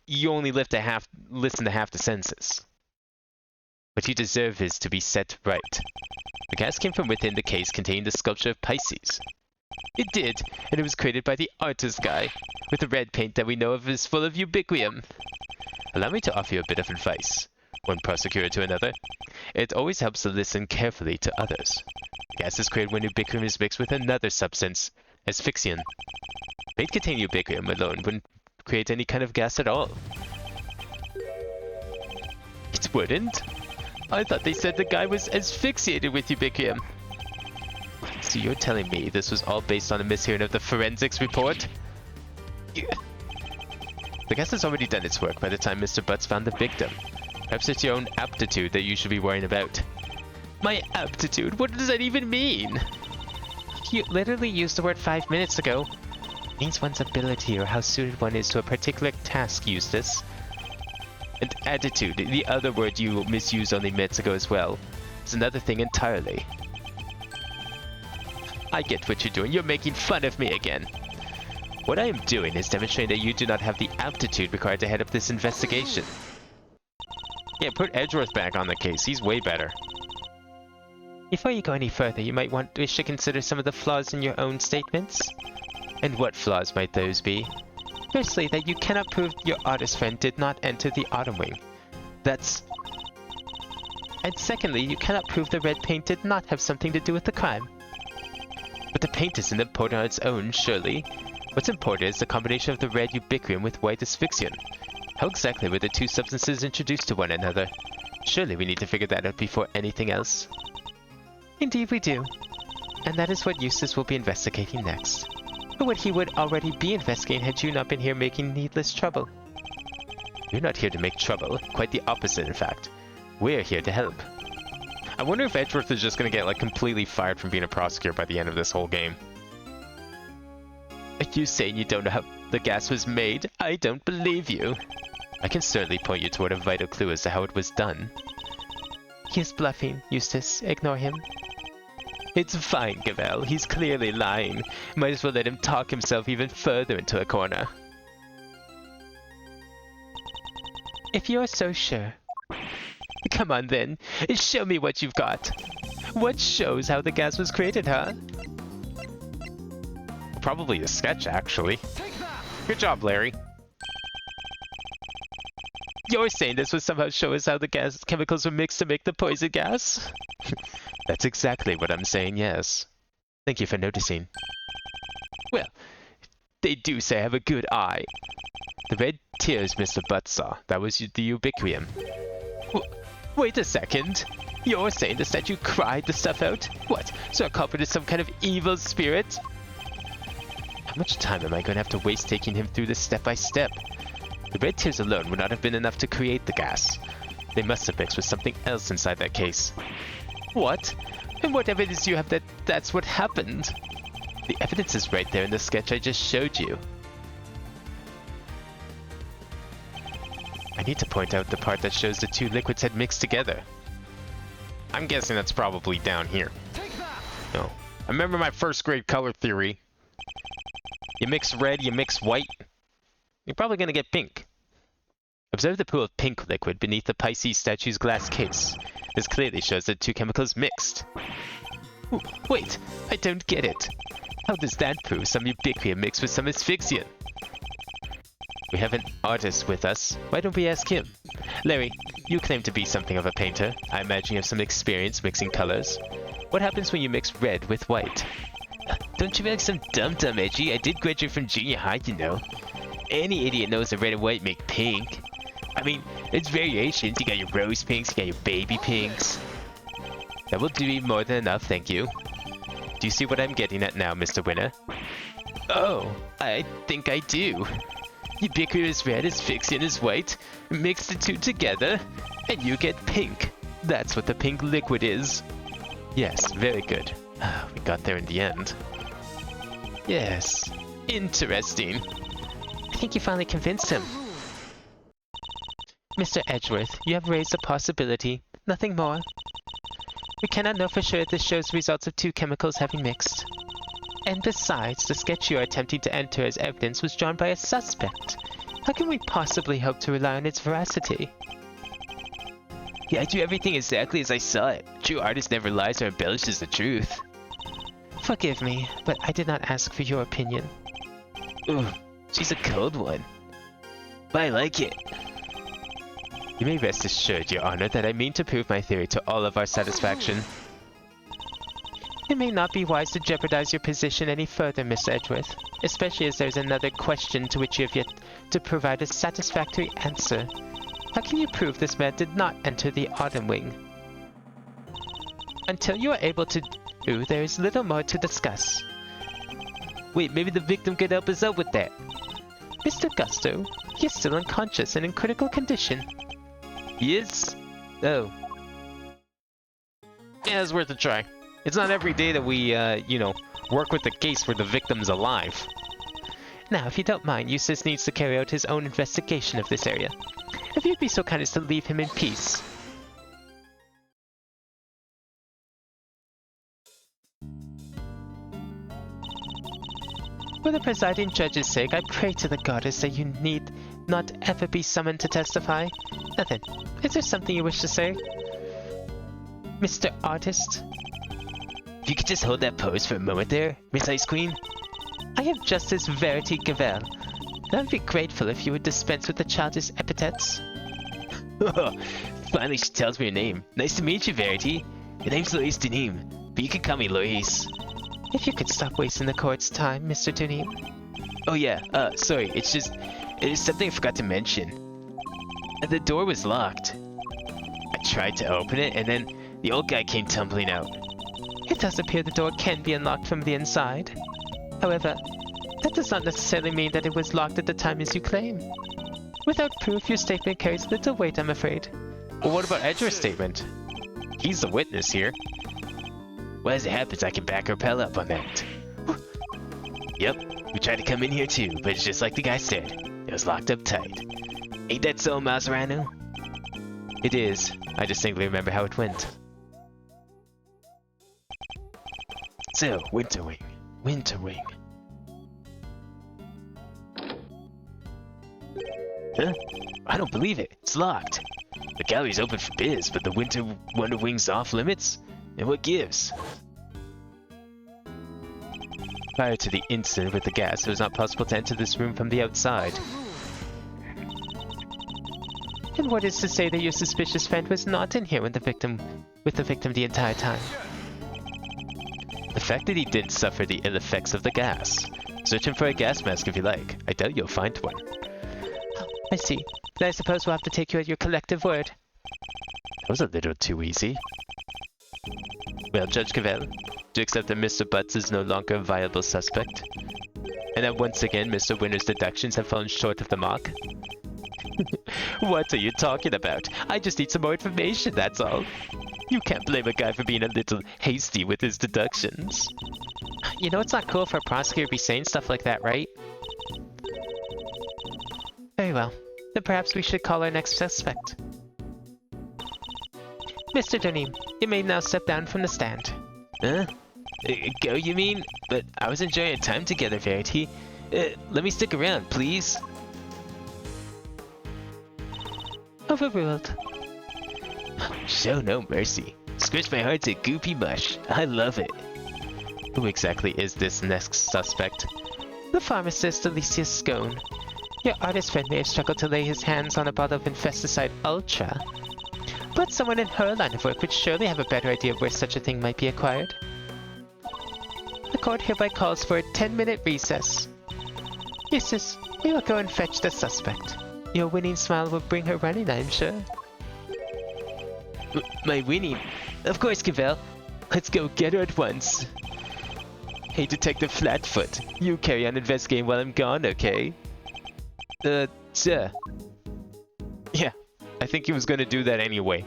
you only listen to half the sentences. What you deserve is to be set right. The gas came from within the case containing the sculpture of Pisces. It did, and it was created by the artist guy, with the red paint that we know of is full of ubiquitous. Allow me to offer you a bit of advice. One prosecutor to another. It always helps to listen carefully to others. Gas is created when ubiquitous is mixed with another substance, asphyxion. Paint containing ubiquitous alone wouldn't create any kind of gas at all. It wouldn't? I thought they said the guy was asphyxiated with ubiquitous. So you're telling me this was all based on a mishearing of the forensics report? The gas has already done its work by the time Mr. Butts found the victim. Perhaps it's your own aptitude that you should be worrying about. My aptitude? What does that even mean? You literally used the word 5 minutes ago. It means one's ability or how suited one is to a particular task, Eustace. And attitude, the other word you misused only minutes ago as well, is another thing entirely. I get what you're doing. You're making fun of me again. What I am doing is demonstrating that you do not have the aptitude required to head up this investigation. Yeah, put Edgeworth back on the case. He's way better. Before you go any further, you might wish to consider some of the flaws in your own statements. And what flaws might those be? Firstly, that you cannot prove your artist friend did not enter the Autumn Wing. And secondly, you cannot prove the red paint did not have something to do with the crime. But the paint isn't important on its own, surely. What's important is the combination of the red ubiquitous with white asphyxion. How exactly were the two substances introduced to one another? Surely we need to figure that out before anything else. Indeed we do. And that is what Eustace will be investigating next. Or what he would already be investigating had you not been here making needless trouble. You're not here to make trouble. Quite the opposite, in fact. We're here to help. I wonder if Edgeworth is just going to get like completely fired from being a prosecutor by the end of this whole game. Are you saying you don't know how the gas was made? I don't believe you. I can certainly point you toward a vital clue as to how it was done. He is bluffing, Eustace. Ignore him. It's fine, Gavel. He's clearly lying. Might as well let him talk himself even further into a corner. If you're so sure. Come on then. Show me what you've got. What shows how the gas was created, huh? Probably a sketch, actually. Good job, Larry. You're saying this would somehow show us how the gas chemicals were mixed to make the poison gas? That's exactly what I'm saying, yes. Thank you for noticing. Well, they do say I have a good eye. The red tears Mr. Butts saw, that was the ubiquitous. Wait a second. You're saying the statue cried the stuff out? What, so our culprit is some kind of evil spirit? How much time am I going to have to waste taking him through this step by step? The red tears alone would not have been enough to create the gas. They must have mixed with something else inside that case. What? And what evidence do you have that that's what happened? The evidence is right there in the sketch I just showed you. I need to point out the part that shows the two liquids had mixed together. I'm guessing that's probably down here. No. I remember my first grade color theory. You mix red, you mix white. You're probably going to get pink. Observe the pool of pink liquid beneath the Pisces statue's glass case. This clearly shows that two chemicals mixed. Wait, I don't get it. How does that prove some ubiquitous mixed with some asphyxion? We have an artist with us. Why don't we ask him? Larry, you claim to be something of a painter. I imagine you have some experience mixing colors. What happens when you mix red with white? Don't you be like some dum-dum, Edgy. I did graduate from junior high, you know. Any idiot knows that red and white make pink. I mean, it's variations. You got your rose pinks, you got your baby pinks. That will do more than enough, thank you. Do you see what I'm getting at now, Mr. Winner? Oh, I think I do. Ubiquitous red is fixed in as white. Mix the two together, and you get pink. That's what the pink liquid is. Yes, very good. We got there in the end. Yes, interesting. I think you finally convinced him. Mr. Edgeworth, you have raised a possibility. Nothing more. We cannot know for sure if this shows results of two chemicals having mixed. And besides, the sketch you are attempting to enter as evidence was drawn by a suspect. How can we possibly hope to rely on its veracity? Yeah, I do everything exactly as I saw it. True artist never lies or embellishes the truth. Forgive me, but I did not ask for your opinion. Ooh, she's a cold one. But I like it. You may rest assured, Your Honor, that I mean to prove my theory to all of our satisfaction. It may not be wise to jeopardize your position any further, Mr. Edgeworth, especially as there's another question to which you have yet to provide a satisfactory answer. How can you prove this man did not enter the Autumn Wing? Until you are able to do, there is little more to discuss. Wait, maybe the victim could help us out with that. Mr. Gusto, he is still unconscious and in critical condition. He is? Oh. Yeah, it's worth a try. It's not every day that we, you know, work with the case where the victim's alive. Now, if you don't mind, Eustace needs to carry out his own investigation of this area. If you'd be so kind as to leave him in peace. For the presiding judge's sake, I pray to the goddess that you need not ever be summoned to testify. Nothing. Is there something you wish to say? Mr. Artist? If you could just hold that pose for a moment there, Miss Ice Queen. I am Justice Verity Gavel, and I'd be grateful if you would dispense with the childish epithets. Finally she tells me her name. Nice to meet you, Verity. Your name's Louise Denim, but you can call me Louise. If you could stop wasting the court's time, Mr. Denim. Oh yeah, sorry, it is something I forgot to mention. The door was locked. I tried to open it, and then the old guy came tumbling out. It does appear the door can be unlocked from the inside. However, that does not necessarily mean that it was locked at the time as you claim. Without proof, your statement carries little weight, I'm afraid. Well, what about Edgeworth's statement? He's the witness here. Well, as it happens, I can back her pal up on that. Yep, we tried to come in here too, but it's just like the guy said. It was locked up tight. Ain't that so, Maserano? It is. I distinctly remember how it went. So, Winterwing. Winterwing. Huh? I don't believe it. It's locked. The gallery's open for biz, but the Wonder Wing's off limits? And what gives? Prior to the incident with the gas, it was not possible to enter this room from the outside. And what is to say that your suspicious friend was not in here with the victim the entire time? The fact that he didn't suffer the ill effects of the gas. Search him for a gas mask if you like. I doubt you'll find one. Oh, I see. Then I suppose we'll have to take you at your collective word. That was a little too easy. Well, Judge Cavell, do you accept that Mr. Butts is no longer a viable suspect? And that once again Mr. Winner's deductions have fallen short of the mark? What are you talking about? I just need some more information, that's all. You can't blame a guy for being a little hasty with his deductions. You know it's not cool for a prosecutor to be saying stuff like that, right? Very well. Then perhaps we should call our next suspect. Mr. Denim, you may now step down from the stand. Huh? Go, you mean? But I was enjoying our time together, Verity. Let me stick around, please. Overruled. Show no mercy. Squish my heart to goopy mush. I love it. Who exactly is this next suspect? The pharmacist Alicia Scone. Your artist friend may have struggled to lay his hands on a bottle of Infesticide Ultra, but someone in her line of work would surely have a better idea of where such a thing might be acquired. The court hereby calls for a 10-minute recess. Yes, we will go and fetch the suspect. Your winning smile will bring her running, I'm sure. My winning? Of course, Cavell. Let's go get her at once. Hey, Detective Flatfoot. You carry on investigating while I'm gone, okay? Sir. Yeah, I think he was gonna do that anyway.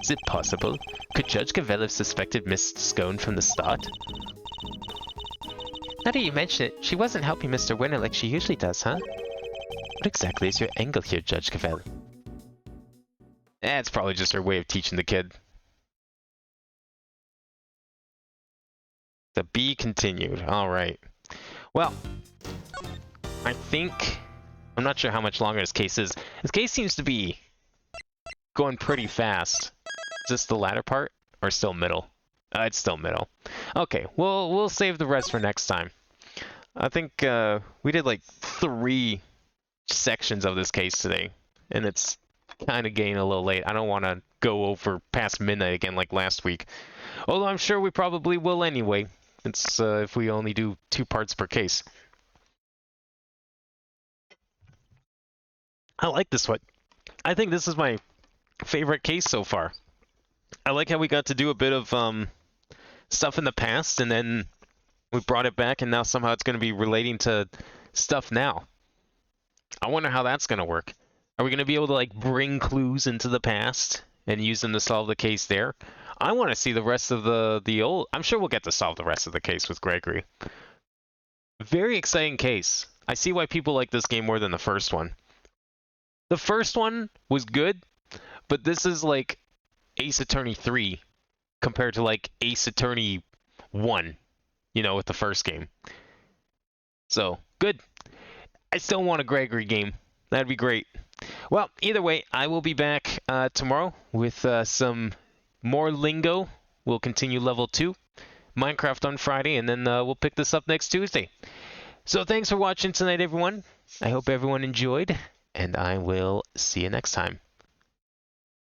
Is it possible? Could Judge Cavell have suspected Miss Scone from the start? Now that you mention it, she wasn't helping Mr. Winter like she usually does, huh? What exactly is your angle here, Judge Cavell? It's probably just her way of teaching the kid. The B continued. Alright. Well, I think... I'm not sure how much longer this case is. This case seems to be going pretty fast. Is this the latter part? Or still middle? It's still middle. Okay, we'll save the rest for next time. I think we did like 3 sections of this case today. And it's kind of getting a little late. I don't want to go over past midnight again like last week. Although I'm sure we probably will anyway. It's if we only do 2 parts per case. I like this one. I think this is my favorite case so far. I like how we got to do a bit of stuff in the past, and then we brought it back, and now somehow it's going to be relating to stuff now. I wonder how that's going to work. Are we going to be able to like bring clues into the past and use them to solve the case there? I want to see the rest of the old... I'm sure we'll get to solve the rest of the case with Gregory. Very exciting case. I see why people like this game more than the first one. The first one was good, but this is like Ace Attorney 3 compared to like Ace Attorney 1, you know, with the first game. So, good. I still want a Gregory game. That'd be great. Well, either way, I will be back tomorrow with some more lingo. We'll continue level 2. Minecraft on Friday, and then we'll pick this up next Tuesday. So thanks for watching tonight, everyone. I hope everyone enjoyed, and I will see you next time.